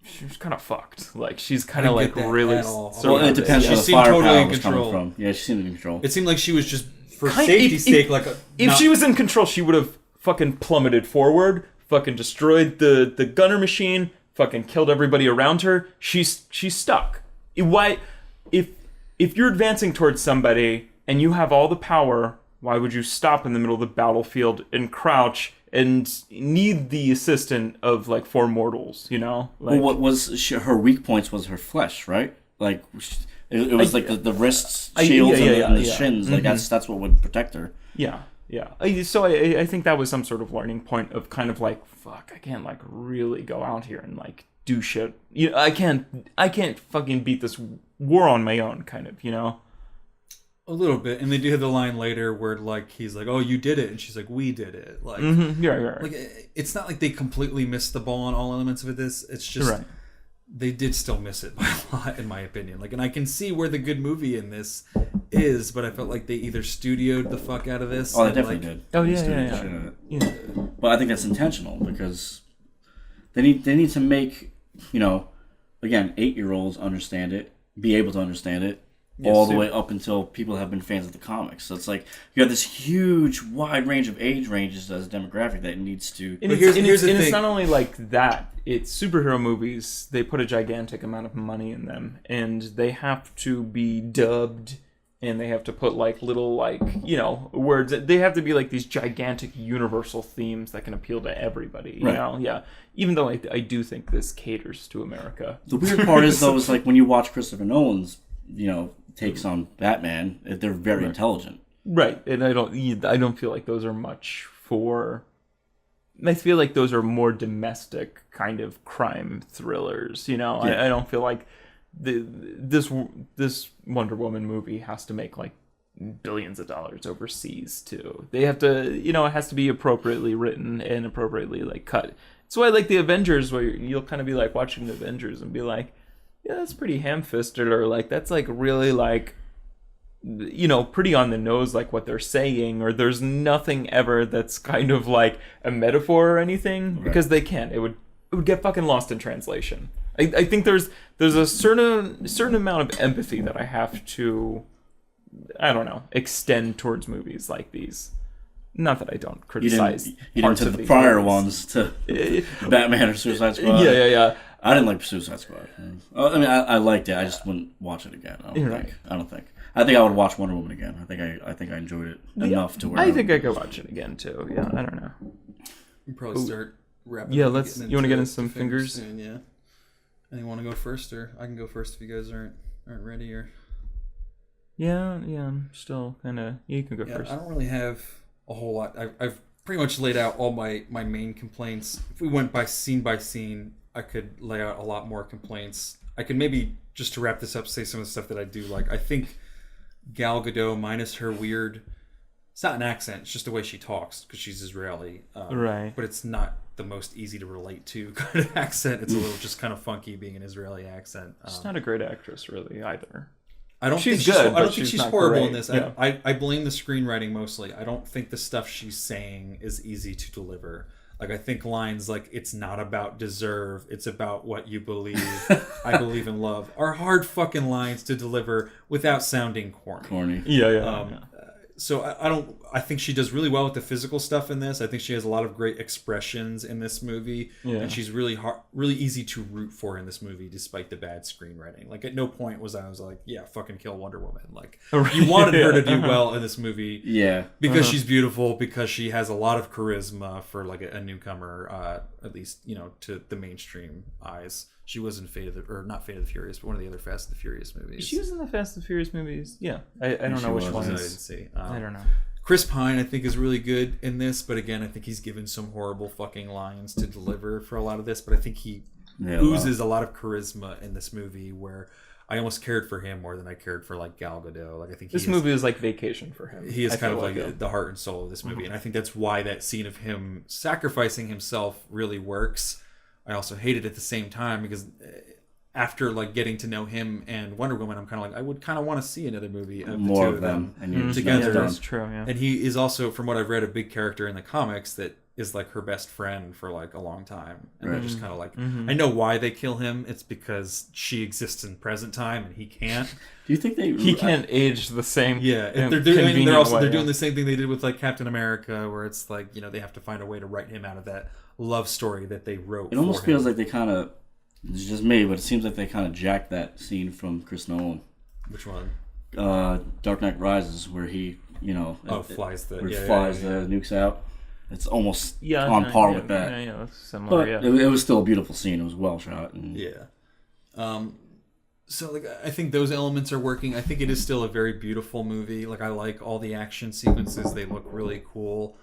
she's kind of fucked. Like she's kind of I like didn't get that really. at all. Well, it depends She where the seemed totally firepower in was coming control. from. Yeah, she seemed in control. It seemed like she was just for Kind- safety's if- sake. Like If she was in control, she would have fucking plummeted forward, fucking destroyed the gunner machine, fucking killed everybody around her. She's stuck. Why, if you're advancing towards somebody and you have all the power, why would you stop in the middle of the battlefield and crouch and need the assistance of like four mortals? You know, like, Well, what was her weak points was her flesh, right? Like it was like the wrists, shields, and the shins. Like that's what would protect her. Yeah. So I think that was some sort of learning point of kind of like, fuck, I can't like really go out here and like do shit. You know, I can't fucking beat this war on my own, kind of, you know. a little bit, and they do have the line later where like he's like, "Oh, you did it," and she's like, "We did it." Like, Yeah, right. like it's not like they completely missed the ball on all elements of this. It's just Right. they did still miss it by a lot, in my opinion. Like, and I can see where the good movie in this is, but I felt like they either studioed the fuck out of this. Oh, they and, definitely like, did. Oh, They yeah, studied yeah, the yeah. shit out of it. Yeah. But I think that's intentional because they need to make, you know, again, 8-year-olds understand it, be able to understand it, all the way up until people have been fans of the comics. So it's like you have this huge, wide range of age ranges as a demographic that needs to. And, But it's, here's the it's thing. not only like that. It's superhero movies. They put a gigantic amount of money in them, and they have to be dubbed, and they have to put like little like, you know, words. They have to be like these gigantic universal themes that can appeal to everybody. You Right. know, yeah. Even though I do think this caters to America. The weird part is though, is like when you watch Christopher Nolan's, you know, takes on Batman, they're very intelligent. Right, and I don't feel like those are much for. I feel like those are more domestic kind of crime thrillers. You know, Yeah. I don't feel like this Wonder Woman movie has to make like billions of dollars overseas too. They have to, you know, it has to be appropriately written and appropriately like cut. That's why I like the Avengers, where you'll kind of be like watching the Avengers and be like, yeah, that's pretty ham-fisted, or like that's like really like, you know, pretty on the nose, like what they're saying, or there's nothing ever that's kind of like a metaphor or anything, because they can't. It would get fucking lost in translation. I think there's a certain amount of empathy that I have to, I don't know, extend towards movies like these. Not that I don't You criticize didn't parts to of the these prior movies. ones to Batman or Suicide Squad. Yeah. I didn't like Suicide Squad. I mean, I liked it. I just wouldn't watch it again. I don't think. I think I would watch Wonder Woman again. I think I enjoyed it enough to where I think I could watch it again too. Yeah, I don't know. we probably start wrapping. Yeah, up, let's. getting You want to get in into some fingers? soon, yeah. Anyone want to go first, or I can go first if you guys aren't ready, or Yeah. I'm still kind of. You can go yeah, first. I don't really have a whole lot. I've pretty much laid out all my main complaints. If we went by scene, I could lay out a lot more complaints. I could maybe, just to wrap this up, say some of the stuff that I do like. I think Gal Gadot, minus her weird, it's not an accent, it's just the way she talks, because she's Israeli. Right. But it's not the most easy to relate to kind of accent. It's a little just kind of funky being an Israeli accent. She's not a great actress, really, either. I don't She's think good, I but don't think she's she's not horrible great. in this. Yeah. I blame the screenwriting mostly. I don't think the stuff she's saying is easy to deliver. Like, I think lines like, "It's not about deserve, it's about what you believe. I believe in love," are hard fucking lines to deliver without sounding corny. Yeah. So I think she does really well with the physical stuff in this. I think she has a lot of great expressions in this movie, and she's really easy to root for in this movie, despite the bad screenwriting. Like, at no point was I like, yeah, fucking kill Wonder Woman. Like, you wanted her to do well in this movie, Yeah. because she's beautiful, because she has a lot of charisma for like a newcomer, at least, you know, to the mainstream eyes. She was in not Fate of the Furious, but one of the other Fast and the Furious movies. She was in the Fast and Furious movies. Yeah, I don't know which was. ones. I didn't see. I don't know. Chris Pine, I think, is really good in this, but again, I think he's given some horrible fucking lines to deliver for a lot of this. But I think he oozes a lot of charisma in this movie, where I almost cared for him more than I cared for like Gal Gadot. Like I think This movie is like vacation for him. he is kind of like like the heart and soul of this movie, and I think that's why that scene of him sacrificing himself really works. I also hate it at the same time because after like getting to know him and Wonder Woman, I'm kind of like, I would kind of want to see another movie of More the two of them and you're together. Yeah, that's true. Yeah. And he is also, from what I've read, a big character in the comics that is like her best friend for like a long time. And they're just kind of like, I know why they kill him. It's because she exists in present time and he can't. Do you think He can't age the same. Yeah, and they're doing the same thing they did with like Captain America, where it's like, you know, they have to find a way to write him out of that love story that they wrote. It almost feels like they kind of, it's just me, but it seems like they kind of jacked that scene from Chris Nolan. Which one? Dark Knight Rises, where he, flies the nukes out. It's almost Yeah, on par with that. Yeah, that's similar. But Yeah. it was still a beautiful scene. It was well shot. And Yeah. So like I think those elements are working. I think it is still a very beautiful movie. Like I like all the action sequences. They look really cool.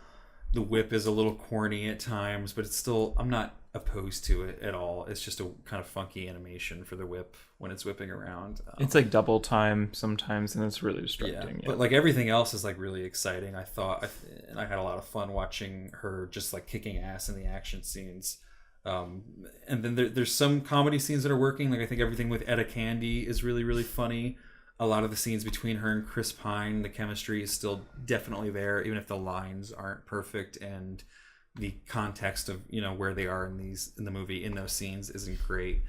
The whip is a little corny at times, but it's still, I'm not opposed to it at all. It's just a kind of funky animation for the whip when it's whipping around. It's like double time sometimes, and it's really distracting. Yeah. But like everything else is like really exciting. I and I had a lot of fun watching her just like kicking ass in the action scenes. And then there's some comedy scenes that are working. Like I think everything with Etta Candy is really, really funny. A lot of the scenes between her and Chris Pine, the chemistry is still definitely there, even if the lines aren't perfect and the context of, you know, where they are in the movie in those scenes isn't great.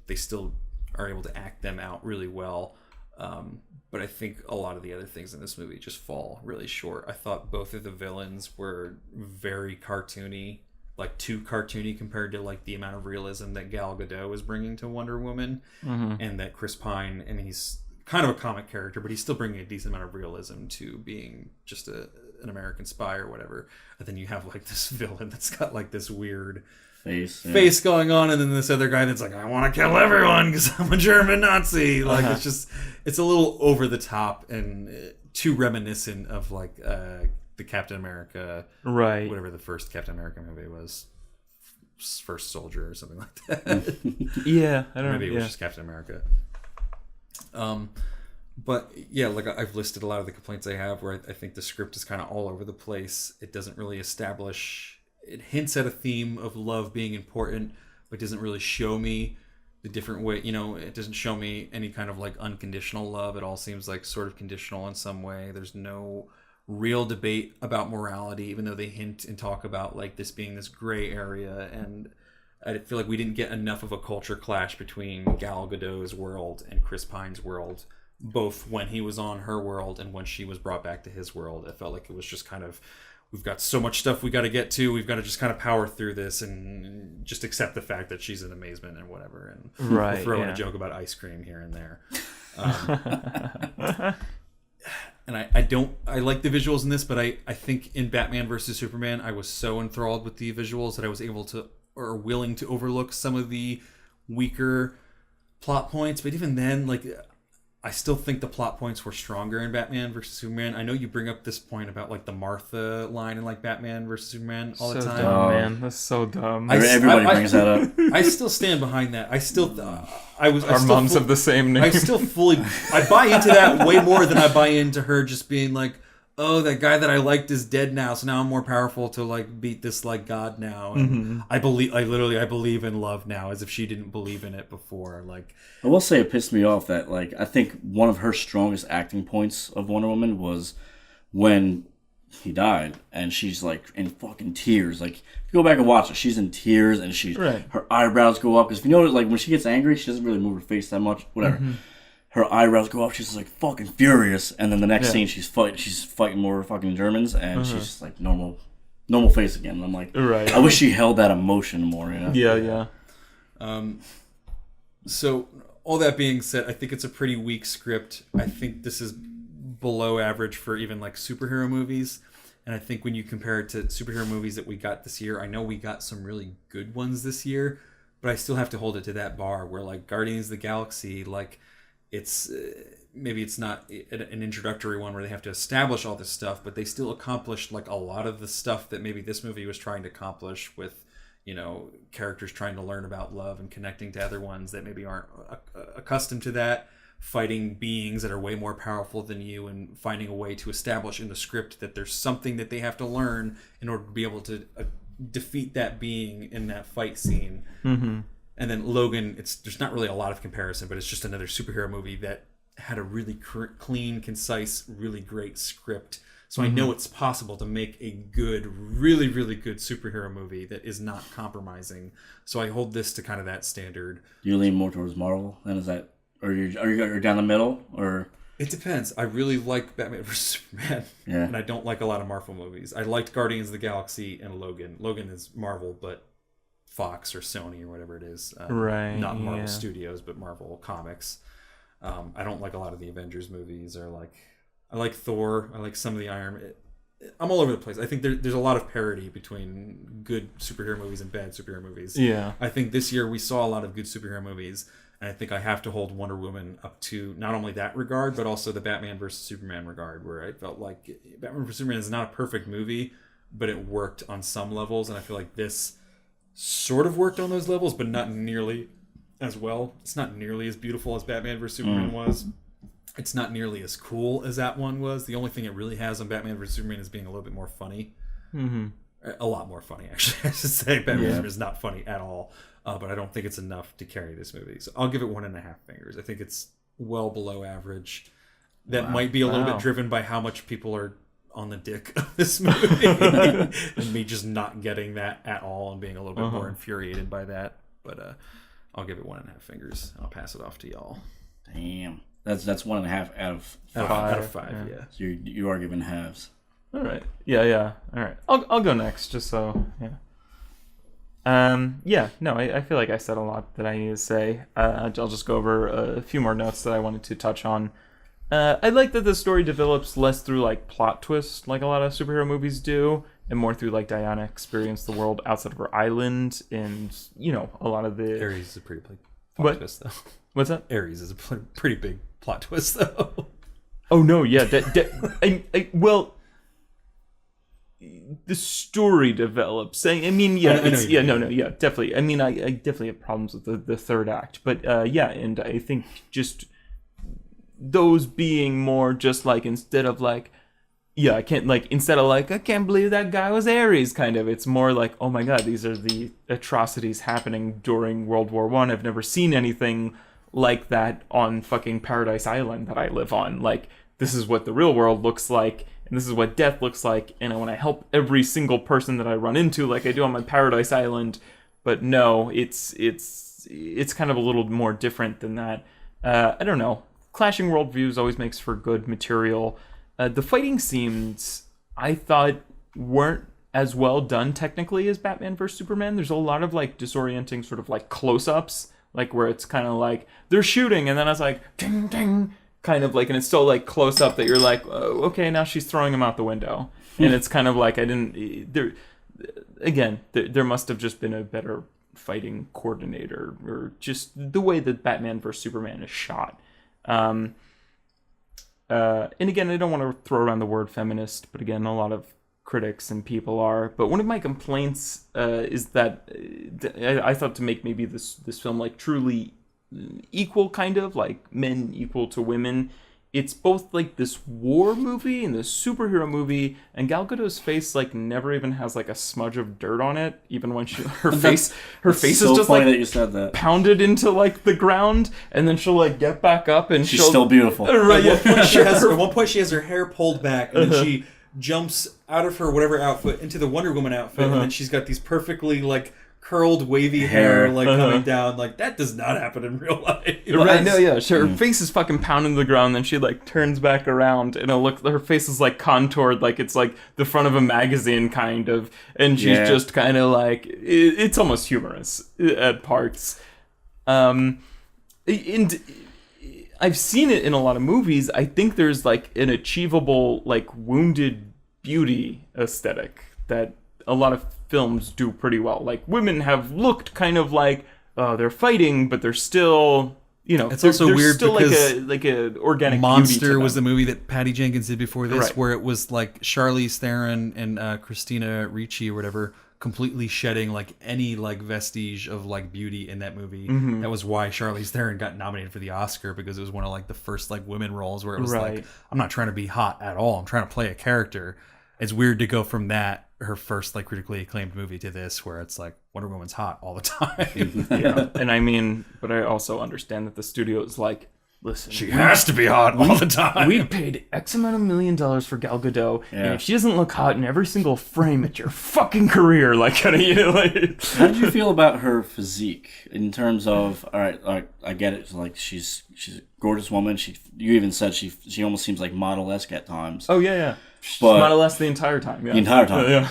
They still are able to act them out really well. But I think a lot of the other things in this movie just fall really short. I thought both of the villains were very cartoony, like too cartoony compared to like the amount of realism that Gal Gadot was bringing to Wonder Woman, and that Chris Pine, I mean, he's kind of a comic character, but he's still bringing a decent amount of realism to being just an American spy or whatever. And then you have like this villain that's got like this weird face going on, and then this other guy that's like, I want to kill everyone because I'm a German Nazi. Like it's a little over the top and too reminiscent of like the Captain America, right? Whatever the first Captain America movie was, First Soldier or something like that. Yeah, I don't know. Maybe it was just Captain America. But yeah, like I've listed a lot of the complaints I have where I think the script is kind of all over the place. It doesn't really establish, it hints at a theme of love being important, but doesn't really show me the different way, you know, it doesn't show me any kind of like unconditional love. It all seems like sort of conditional in some way. There's no real debate about morality, even though they hint and talk about like this being this gray area. And I feel like we didn't get enough of a culture clash between Gal Gadot's world and Chris Pine's world, both when he was on her world and when she was brought back to his world. It felt like it was just kind of, we've got so much stuff we got to get to. We've got to just kind of power through this and just accept the fact that she's an amazement and whatever. And we'll throw in a joke about ice cream here and there. And I like the visuals in this, but I think in Batman versus Superman, I was so enthralled with the visuals that I was able to, or willing to, overlook some of the weaker plot points. But even then, like, I still think the plot points were stronger in Batman versus Superman. I know you bring up this point about like the Martha line in like Batman versus Superman all the time. Dumb, man. That's so dumb. Everybody brings that up. I still stand behind that. I still, Our moms have the same name. I still I buy into that way more than I buy into her just being like, oh, that guy that I liked is dead now, so now I'm more powerful to like beat this like god now. And I believe in love now, as if she didn't believe in it before. Like, I will say it pissed me off that like I think one of her strongest acting points of Wonder Woman was when he died and she's like in fucking tears. Like, if you go back and watch it, she's in tears and her eyebrows go up, because if you notice, like when she gets angry, she doesn't really move her face that much. Whatever. Her eyebrows go up. She's like fucking furious, and then the next scene, she's fighting more fucking Germans, and she's just like normal face again. And I'm like, I wish she held that emotion more. You know? Yeah. So all that being said, I think it's a pretty weak script. I think this is below average for even like superhero movies. And I think when you compare it to superhero movies that we got this year, I know we got some really good ones this year, but I still have to hold it to that bar where like Guardians of the Galaxy, like it's maybe it's not an introductory one where they have to establish all this stuff, but they still accomplished like a lot of the stuff that maybe this movie was trying to accomplish with, you know, characters trying to learn about love and connecting to other ones that maybe aren't accustomed to that, fighting beings that are way more powerful than you, and finding a way to establish in the script that there's something that they have to learn in order to be able to defeat that being in that fight scene. Mm-hmm. And then Logan, there's not really a lot of comparison, but it's just another superhero movie that had a really clean, concise, really great script. So I know it's possible to make a good, really, really good superhero movie that is not compromising. So I hold this to kind of that standard. Do you lean more towards Marvel? And is that, or you're down the middle, or? It depends. I really like Batman vs Superman, and I don't like a lot of Marvel movies. I liked Guardians of the Galaxy and Logan. Logan is Marvel, but Fox or Sony or whatever it is. Right. Not Marvel Studios, but Marvel Comics. I don't like a lot of the Avengers movies, or like I like Thor. I like some of the I'm all over the place. I think there's a lot of parity between good superhero movies and bad superhero movies. Yeah. I think this year we saw a lot of good superhero movies, and I think I have to hold Wonder Woman up to not only that regard, but also the Batman versus Superman regard, where I felt like Batman vs Superman is not a perfect movie, but it worked on some levels, and I feel like this sort of worked on those levels, but not nearly as well. It's not nearly as beautiful as Batman vs Superman was. It's not nearly as cool as that one was. The only thing it really has on Batman vs Superman is being a little bit more funny. Mm-hmm. A lot more funny, actually. I should say Batman vs Superman is not funny at all, but I don't think it's enough to carry this movie. So I'll give it 1.5 fingers. I think it's well below average. That might be a little bit driven by how much people are on the dick of this movie and me just not getting that at all and being a little bit more infuriated by that. But I'll give it 1.5 fingers. I'll pass it off to y'all. Damn. That's 1.5 out of 5. Out of 5, yeah. So you are giving halves. All right. Yeah. All right. I'll go next, just so No, I feel like I said a lot that I need to say. I'll just go over a few more notes that I wanted to touch on. I like that the story develops less through like plot twists, like a lot of superhero movies do, and more through like Diana experienced the world outside of her island, and a lot of the Ares is a pretty big plot twist, though. What's that? Ares is a pretty big plot twist, though. Oh no, yeah, well, the story develops. I mean, definitely. I mean, I definitely have problems with the third act, but and I think just those being more just like instead of like I can't believe that guy was Ares, kind of. It's more like, oh my god, these are the atrocities happening during World War I. I've never seen anything like that on fucking Paradise Island that I live on. Like, this is what the real world looks like, and this is what death looks like, and I want to help every single person that I run into like I do on my Paradise Island. But no, it's kind of a little more different than that. I don't know. Clashing worldviews always makes for good material. The fighting scenes, I thought, weren't as well done technically as Batman vs Superman. There's a lot of like disorienting sort of like close-ups, like where it's kind of like they're shooting and then I was like ding ding, kind of like, and it's so like close up that you're like, oh, okay, now she's throwing him out the window, and it's kind of like there must have just been a better fighting coordinator, or just the way that Batman vs Superman is shot. And again, I don't want to throw around the word feminist, but again, a lot of critics and people are. But one of my complaints is that I thought to make maybe this film like truly equal, kind of like men equal to women. It's both like this war movie and this superhero movie, and Gal Gadot's face like never even has like a smudge of dirt on it, even when her face is just like that you said that. Pounded into like the ground, and then she'll like get back up and she's still beautiful. Right? At one point she has her hair pulled back, and then she jumps out of her whatever outfit into the Wonder Woman outfit, and then she's got these perfectly like curled wavy hair like coming down. Like, that does not happen in real life. Right? No, yeah. Her face is fucking pounding the ground, then she like turns back around, and her face is like contoured like it's like the front of a magazine, kind of, and she's just kind of like it's almost humorous at parts. And I've seen it in a lot of movies. I think there's like an achievable like wounded beauty aesthetic that a lot of films do pretty well. Like, women have looked kind of like they're fighting, but they're still, It's they're, also they're weird still because like a organic beauty to Monster was the them. movie that Patty Jenkins did before this, Right. where it was like Charlize Theron and Christina Ricci or whatever completely shedding like any like vestige of like beauty in that movie. Mm-hmm. That was why Charlize Theron got nominated for the Oscar, because it was one of like the first like women roles where it was Right. like, I'm not trying to be hot at all. I'm trying to play a character. It's weird to go from that, her first like critically acclaimed movie, to this where it's like Wonder Woman's hot all the time. Yeah, and I mean, but I also understand that the studio is like, listen, She has to be hot all the time. we paid X amount of $1 million for Gal Gadot, and Yeah. if she doesn't look hot in every single frame, it's your fucking career. Like, kind of, like. How did you feel about her physique in terms of, all right, I get it, like she's a gorgeous woman. You even said she almost seems like model-esque at times. Oh yeah. But Not less the entire time. Yeah. the entire time. Yeah.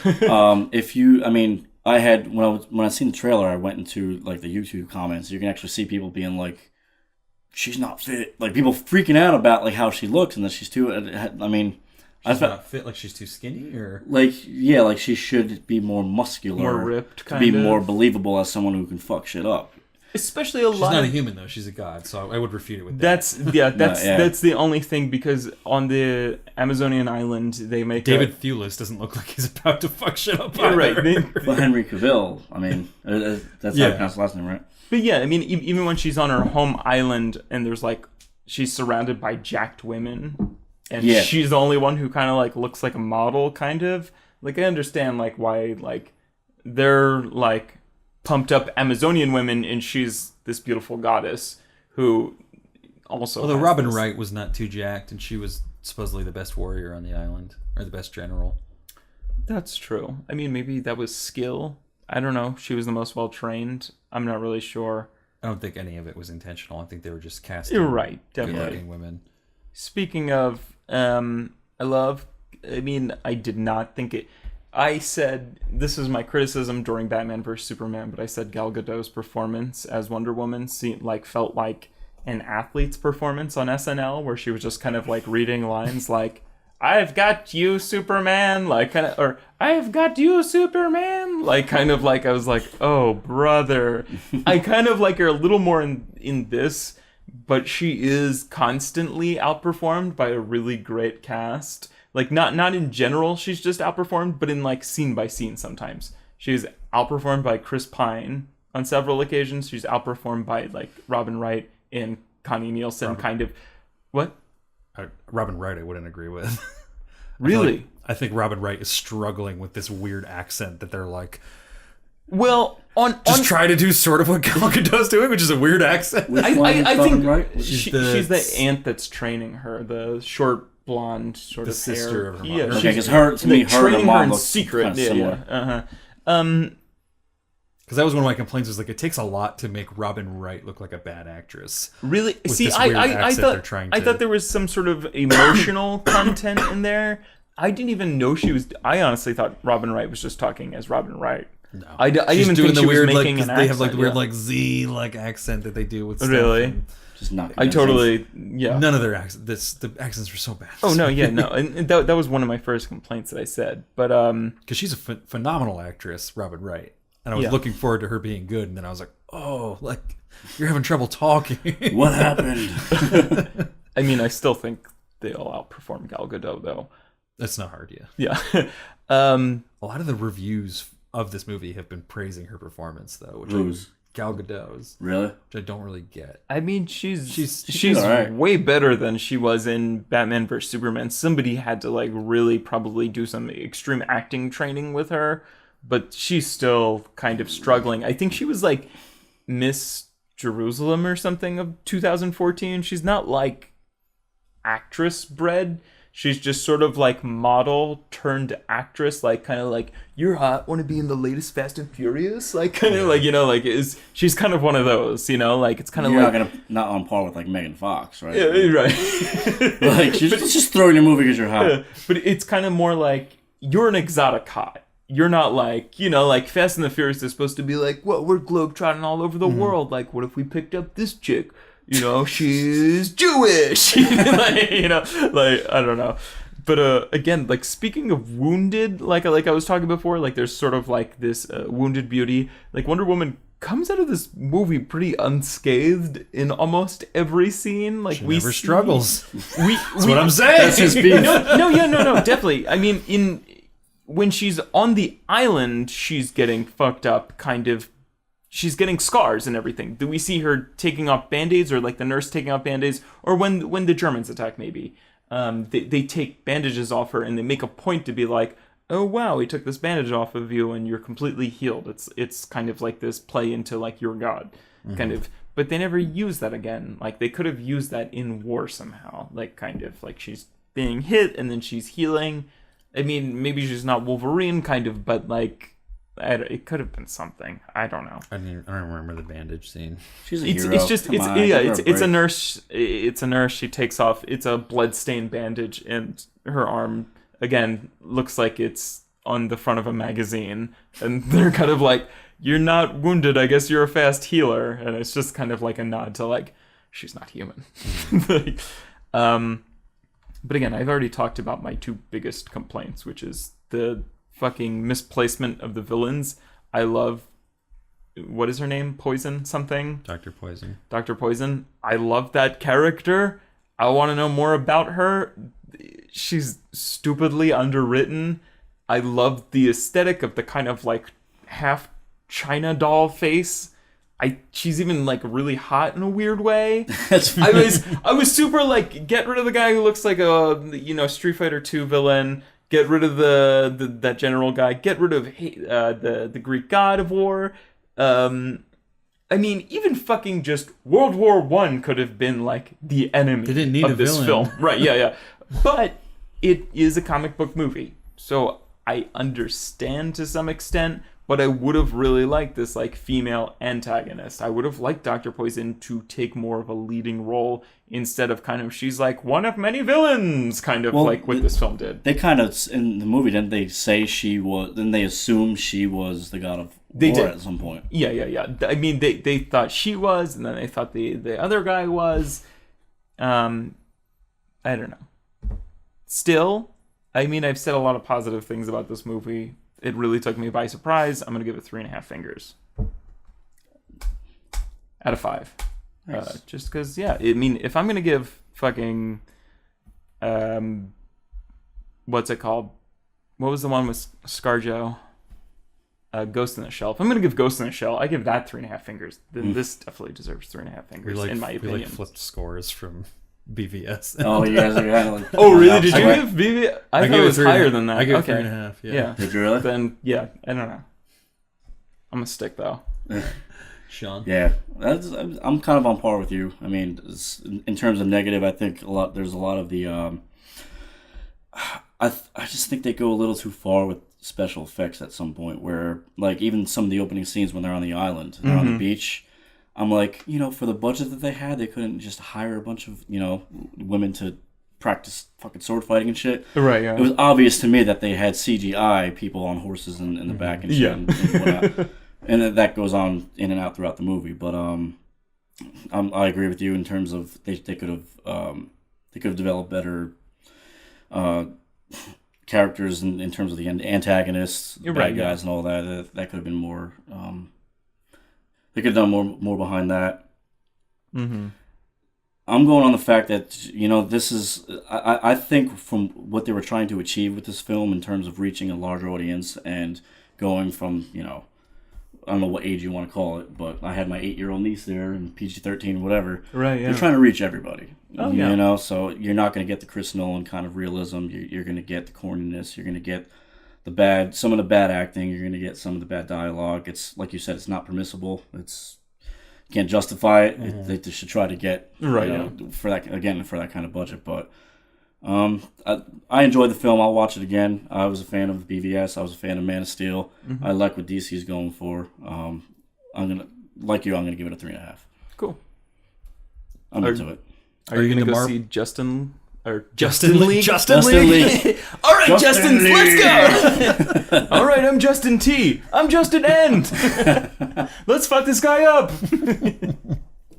I had when I seen the trailer, I went into like the YouTube comments. You can actually see people being like, "She's not fit." Like people freaking out about like how she looks and that she's too. I mean, I She's felt not fit, like she's too skinny, or like like she should be more muscular, More ripped, to kind be of. more believable as someone who can fuck shit up. Especially a she's lot. not a of, human though. She's a god, so I would refute it with that. that's yeah. that's the only thing, because on the Amazonian island they make David Thewlis doesn't look like he's about to fuck shit up. Yeah, right. either. But Henry Cavill, I mean, that's how Yeah. you pronounce the last name, right? But yeah, I mean, even when she's on her home island and there's like, she's surrounded by jacked women, and Yeah. she's the only one who kind of like looks like a model, kind of. Like, I understand like why like they're like pumped up Amazonian women, and she's this beautiful goddess who also. Although has Robin this- Wright was not too jacked, and she was supposedly the best warrior on the island, or the best general. That's true. I mean, maybe that was skill. I don't know. She was the most well trained. I'm not really sure. I don't think any of it was intentional. I think they were just casting You're right, definitely. good-looking women. Speaking of, I did not think it. I said, this is my criticism during Batman vs. Superman, but I said Gal Gadot's performance as Wonder Woman felt like an athlete's performance on SNL, where she was just kind of like reading lines like, "I've got you, Superman," like kind of, or "I've got you, Superman," like kind of like, I was like, oh brother. I kind of like her a little more in this, but she is constantly outperformed by a really great cast. Like, not in general she's just outperformed, but in like scene by scene sometimes. She's outperformed by Chris Pine on several occasions. She's outperformed by like Robin Wright and Connie Nielsen, kind of. What? Robin Wright, I wouldn't agree with. Really? I think Robin Wright is struggling with this weird accent that they're like, Well, just try to do sort of what Gal Gadot's doing, which is a weird accent. Which I one is think Robin Wright? she's the aunt that's training her, the short blonde sort The of sister hair. of her Yeah, mom. Okay, because her to me, her and training her her mom in look secret. kind of Yeah, similar. yeah. Uh-huh. Because that was one of my complaints, was like, it takes a lot to make Robin Wright look like a bad actress. Really? With See, this I weird accent they're thought trying I to- thought there was some sort of emotional content in there. I didn't even know she was. I honestly thought Robin Wright was just talking as Robin Wright. No, I didn't She's even doing think the she weird was like, making 'cause an they have like the accent, weird yeah. like Z like accent that they do with stuff. Really? and Just not. I totally, yeah. None of their accents. The accents were so bad. Oh no, yeah, no, and that was one of my first complaints that I said. But Because she's a phenomenal actress, Robin Wright, and I was Yeah. looking forward to her being good, and then I was like, oh, like you're having trouble talking. What happened? I mean, I still think they'll outperform Gal Gadot, though. That's not hard, yeah. Yeah. A lot of the reviews of this movie have been praising her performance, though. Which Whose? Gal Gadot's, Really? which I don't really get. I mean, she's alright. way better than she was in Batman vs Superman. Somebody had to like really probably do some extreme acting training with her, but she's still kind of struggling. I think she was like Miss Jerusalem or something of 2014. She's not like actress bred. She's just sort of like model turned actress, like kind of like, you're hot, want to be in the latest Fast and Furious, like kind of like, you know, like she's kind of one of those, you know, like it's kind of You're like not on par with like Megan Fox, right? yeah, right. Like let's just throw in a movie because you're hot. Yeah, but it's kind of more like you're an exotic hot. You're not like, you know, like Fast and the Furious is supposed to be like, what, we're globetrotting all over the world. Like, what if we picked up this chick? You know, she's Jewish. Like, you know, like, I don't know. But again, like speaking of wounded, like I was talking before, like there's sort of like this wounded beauty. Like Wonder Woman comes out of this movie pretty unscathed in almost every scene. Like She we never see- struggles. We, That's what I'm saying. That's his beef. no, definitely. I mean, when she's on the island, she's getting fucked up, kind of. She's getting scars and everything. Do we see her taking off band-aids, or like the nurse taking off band-aids, or when the Germans attack, maybe they take bandages off her and they make a point to be like, oh wow, we took this bandage off of you and you're completely healed. It's kind of like this play into like your god, kind of. But they never use that again. Like they could have used that in war somehow. Like kind of like she's being hit and then she's healing. I mean, maybe she's not Wolverine, kind of, but like it could have been something. I don't know. I don't remember the bandage scene. She's a It's hero. it's just Come it's on, yeah give her it's a break. nurse. It's a nurse. She takes off. It's a blood-stained bandage, and her arm again looks like it's on the front of a magazine. And they're kind of like, "You're not wounded. I guess you're a fast healer." And it's just kind of like a nod to like, she's not human. Like, but again, I've already talked about my two biggest complaints, which is the fucking misplacement of the villains. I love, what is her name? Poison something? Dr. Poison. Dr. Poison. I love that character. I want to know more about her. She's stupidly underwritten. I love the aesthetic of the kind of like half China doll face. She's even like really hot in a weird way. That's I was super like, get rid of the guy who looks like a Street Fighter 2 villain. Get rid of that general guy. Get rid of the Greek god of war. I mean, even fucking just World War I could have been like the enemy They didn't need of a this villain. film, right? Yeah. But it is a comic book movie, so I understand to some extent. But I would have really liked this like female antagonist. I would have liked Dr. Poison to take more of a leading role instead of kind of she's like one of many villains, kind of like what this film did. They kind of in the movie didn't they say she was? Then they assumed she was the god of They war did. at some point. Yeah. I mean, they thought she was, and then they thought the other guy was. I don't know. Still, I mean, I've said a lot of positive things about this movie. It really took me by surprise. I'm gonna give it 3.5 fingers out of 5. Nice. Just because, yeah. I mean, if I'm gonna give fucking, what's it called? What was the one with ScarJo? Ghost in the Shell. If I'm gonna give Ghost in the Shell, I give that 3.5 fingers. Then this definitely deserves 3.5 fingers, in my opinion. We like flipped scores from BVS. Oh, you guys are kind of like. Oh, really? Did you I- give BB? I thought gave it was three- higher than that. I gave Okay. 3.5. Yeah. Did you really? Then, yeah, I don't know. I'm gonna stick, though. Sean. Yeah, I'm kind of on par with you. I mean, in terms of negative, I think there's a lot of the. I just think they go a little too far with special effects at some point. Where like even some of the opening scenes when they're on the island, they're on the beach. I'm like, for the budget that they had, they couldn't just hire a bunch of women to practice fucking sword fighting and shit. Right, yeah. It was obvious to me that they had CGI people on horses in the back and shit. Yeah. And whatnot. And then that goes on in and out throughout the movie. But I agree with you in terms of they could have developed better characters in terms of the antagonists, the You're bad right, yeah. guys, and all that. That could have been more. They could have done more behind that. Mm-hmm. I'm going on the fact that this is. I think from what they were trying to achieve with this film in terms of reaching a larger audience and going from I don't know what age you want to call it, but I had my 8-year-old niece there and PG-13, whatever. Right, yeah. They're trying to reach everybody. Oh, yeah. So you're not going to get the Chris Nolan kind of realism. You're going to get the corniness. You're going to get some of the bad acting. You're going to get some of the bad dialogue. It's like you said, it's not permissible. You can't justify it. They should try to get Right, for that kind of budget. But I enjoyed the film. I'll watch it again. I was a fan of BVS. I was a fan of Man of Steel. I like what DC is going for. I'm gonna give it a 3.5. Cool. I'm into it. Are you gonna into go see Justin Justin Lee? Justin Lee. All right, Justin Justin, Lee. let's go. All right, I'm Justin T. I'm Justin End. Let's fuck this guy up.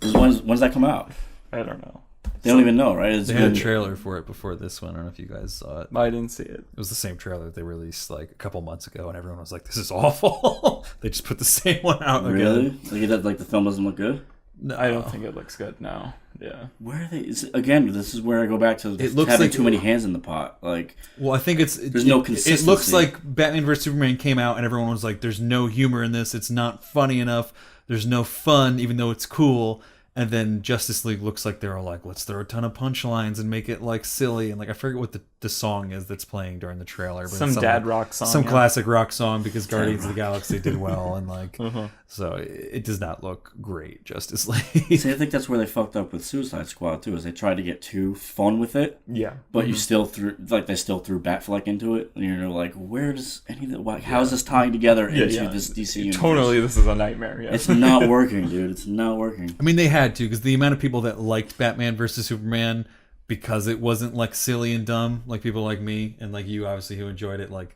When's that come out? I don't know. They don't even know, right? It's They had a been- trailer for it before this one. I don't know if you guys saw it. I didn't see it. It was the same trailer that they released like a couple months ago, and everyone was like, "This is awful." They just put the same one out Really? again. Like the film doesn't look good? No. I don't think it looks good now. Yeah. Where are they? Again, this is where I go back to It looks having like- too many hands in the pot. Like, Well, I think There's no It consistency. looks like Batman vs Superman came out, and everyone was like, "There's no humor in this. It's not funny enough. There's no fun, even though it's cool." And then Justice League looks like they're all like, "Let's throw a ton of punchlines and make it like silly." And like I forget what the song is that's playing during the trailer, but Some it's dad rock song. some yeah. classic rock song because Guardians of the Galaxy did well, and like Uh-huh. so it does not look great. Justice League. see, I think that's where they fucked up with Suicide Squad too. Is they tried to get too fun with it, Yeah. but you still threw they still threw Batfleck into it, and you're like, where does any of that? Why, how is this tying together into this DC universe? Totally, this is a nightmare. Yeah. It's not working, dude. It's not working. I mean, they had to because the amount of people that liked Batman versus Superman because it wasn't like silly and dumb, like people like me and like you, obviously, who enjoyed it. Like,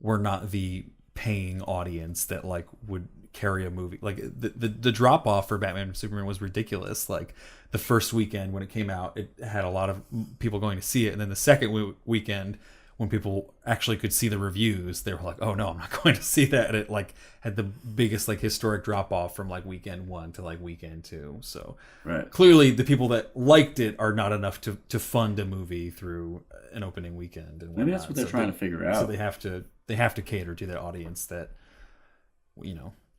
we're not the paying audience that like would carry a movie. Like the drop off for Batman and Superman was ridiculous. Like the first weekend when it came out, it had a lot of people going to see it, and then the second weekend when people actually could see the reviews, they were like, "Oh no, I'm not going to see that." And it like had the biggest like historic drop off from like weekend 1 to like weekend 2. So Right. clearly, the people that liked it are not enough to fund a movie through an opening weekend. And Maybe that's whatnot. what they're So trying to figure out. So they have to cater to the audience that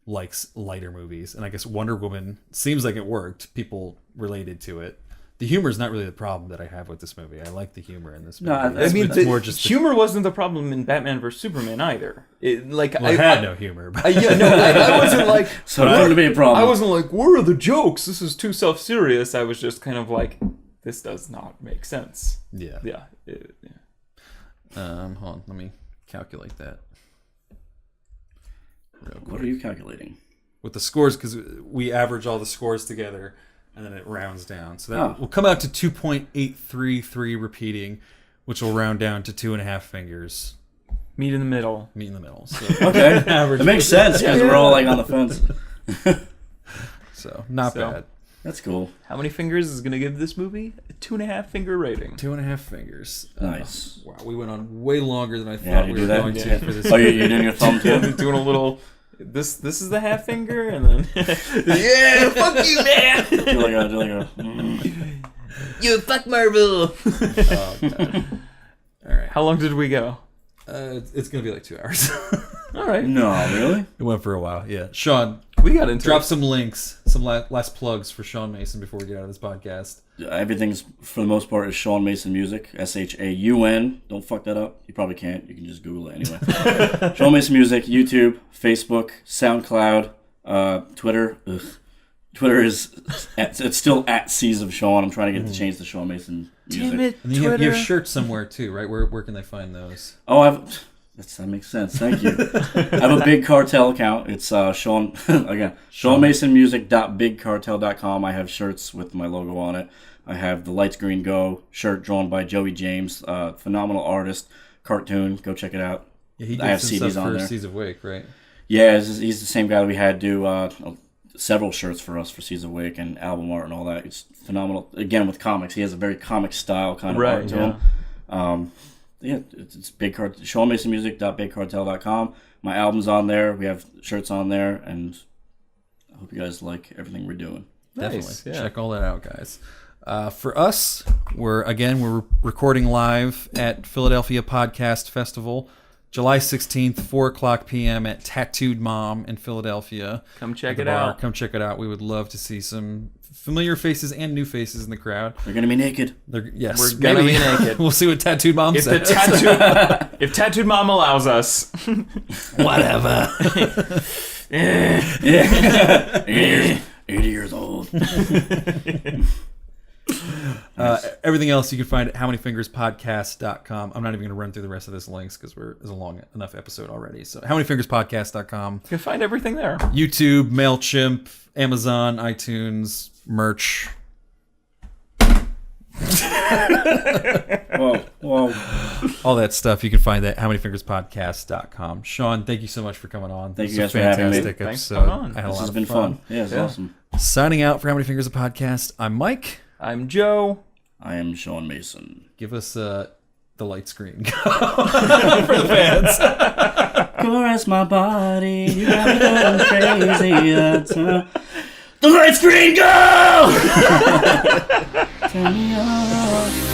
likes lighter movies. And I guess Wonder Woman seems like it worked. People related to it. The humor is not really the problem that I have with this movie. I like the humor in this movie. No, I mean, it's more just humor wasn't the problem in Batman vs Superman either. I had no humor. But I wasn't like. So it wouldn't be a problem. I wasn't like, where are the jokes? This is too self-serious. I was just kind of like, this does not make sense. yeah. Yeah. Hold on, let me calculate that. Real What quick. are you calculating? With the scores, because we average all the scores together and then it rounds down. So that Oh. will come out to 2.833 repeating, which will round down to 2.5 fingers. Meet in the middle. Meet in the middle. So, Okay, average. it makes sense because we're all like on the fence. So not So- bad. That's cool. How many fingers is going to give this movie? A 2.5 finger rating. 2.5 fingers. Nice. Wow, we went on way longer than I Yeah, how thought do you we do were that? going to Yeah. for this. Oh, you're doing your thumb Yeah, too? doing a little. This is the half finger, and then yeah, fuck you, man. Do like a You fuck Marvel. Oh, God. All right. How long did we go? It's going to be like 2 hours. All right, No, really? It went for a while, yeah. Sean, we got into drop it. some links, some last plugs for Shaun Mason before we get out of this podcast. Everything's, for the most part, is Shaun Mason Music. SHAUN. Don't fuck that up. You probably can't. You can just Google it anyway. Shaun Mason Music, YouTube, Facebook, SoundCloud, Twitter. Ugh. Twitter is, it's still at Seas of Shaun. I'm trying to get it to change to Shaun Mason Music. Damn it, And you Twitter. have shirts somewhere too, right? Where can they find those? Oh, that makes sense. Thank you. I have a Big Cartel account. It's Sean again. SeanMasonMusic.BigCartel.com. I have shirts with my logo on it. I have the Lights Green Go shirt drawn by Joey James, phenomenal artist, cartoon. Go check it out. Yeah, he I have did some CDs stuff on for there. Seas of Wake, right? Yeah, he's the same guy that we had do several shirts for us for Seas of Wake and album art and all that. It's phenomenal. Again, with comics, he has a very comic style kind of art to him. Yeah, it's Big Cartel. SeanMasonMusic.BigCartel.com. My album's on there. We have shirts on there, and I hope you guys like everything we're doing. Definitely. Nice, yeah. Check all that out, guys. For us, we're recording live at Philadelphia Podcast Festival, July 16th, 4 o'clock p.m. at Tattooed Mom in Philadelphia. Come check The it bar. out. Come check it out. We would love to see some familiar faces and new faces in the crowd. They're gonna be naked. Yes, We're gonna maybe. be naked. We'll see what Tattooed Mom If the says. if Tattooed Mom allows us. Whatever. 80 years old. Everything else you can find at howmanyfingerspodcast.com. I'm not even going to run through the rest of this links because it's a long enough episode already. So howmanyfingerspodcast.com, You can find everything there. YouTube, MailChimp, Amazon, iTunes, merch. Whoa. All that stuff you can find at howmanyfingerspodcast.com. Sean, thank you so much for coming on. Thank This you was guys a for having me. fantastic Thanks for episode. coming on. I had a This lot has of been fun. Yeah, it's Yeah. awesome. Signing out for How Many Fingers a Podcast, I'm Mike. I'm Joe. I am Shaun Mason. Give us the light screen for the fans. Caress my body, you got me going crazy. The light screen, go! Turn me on.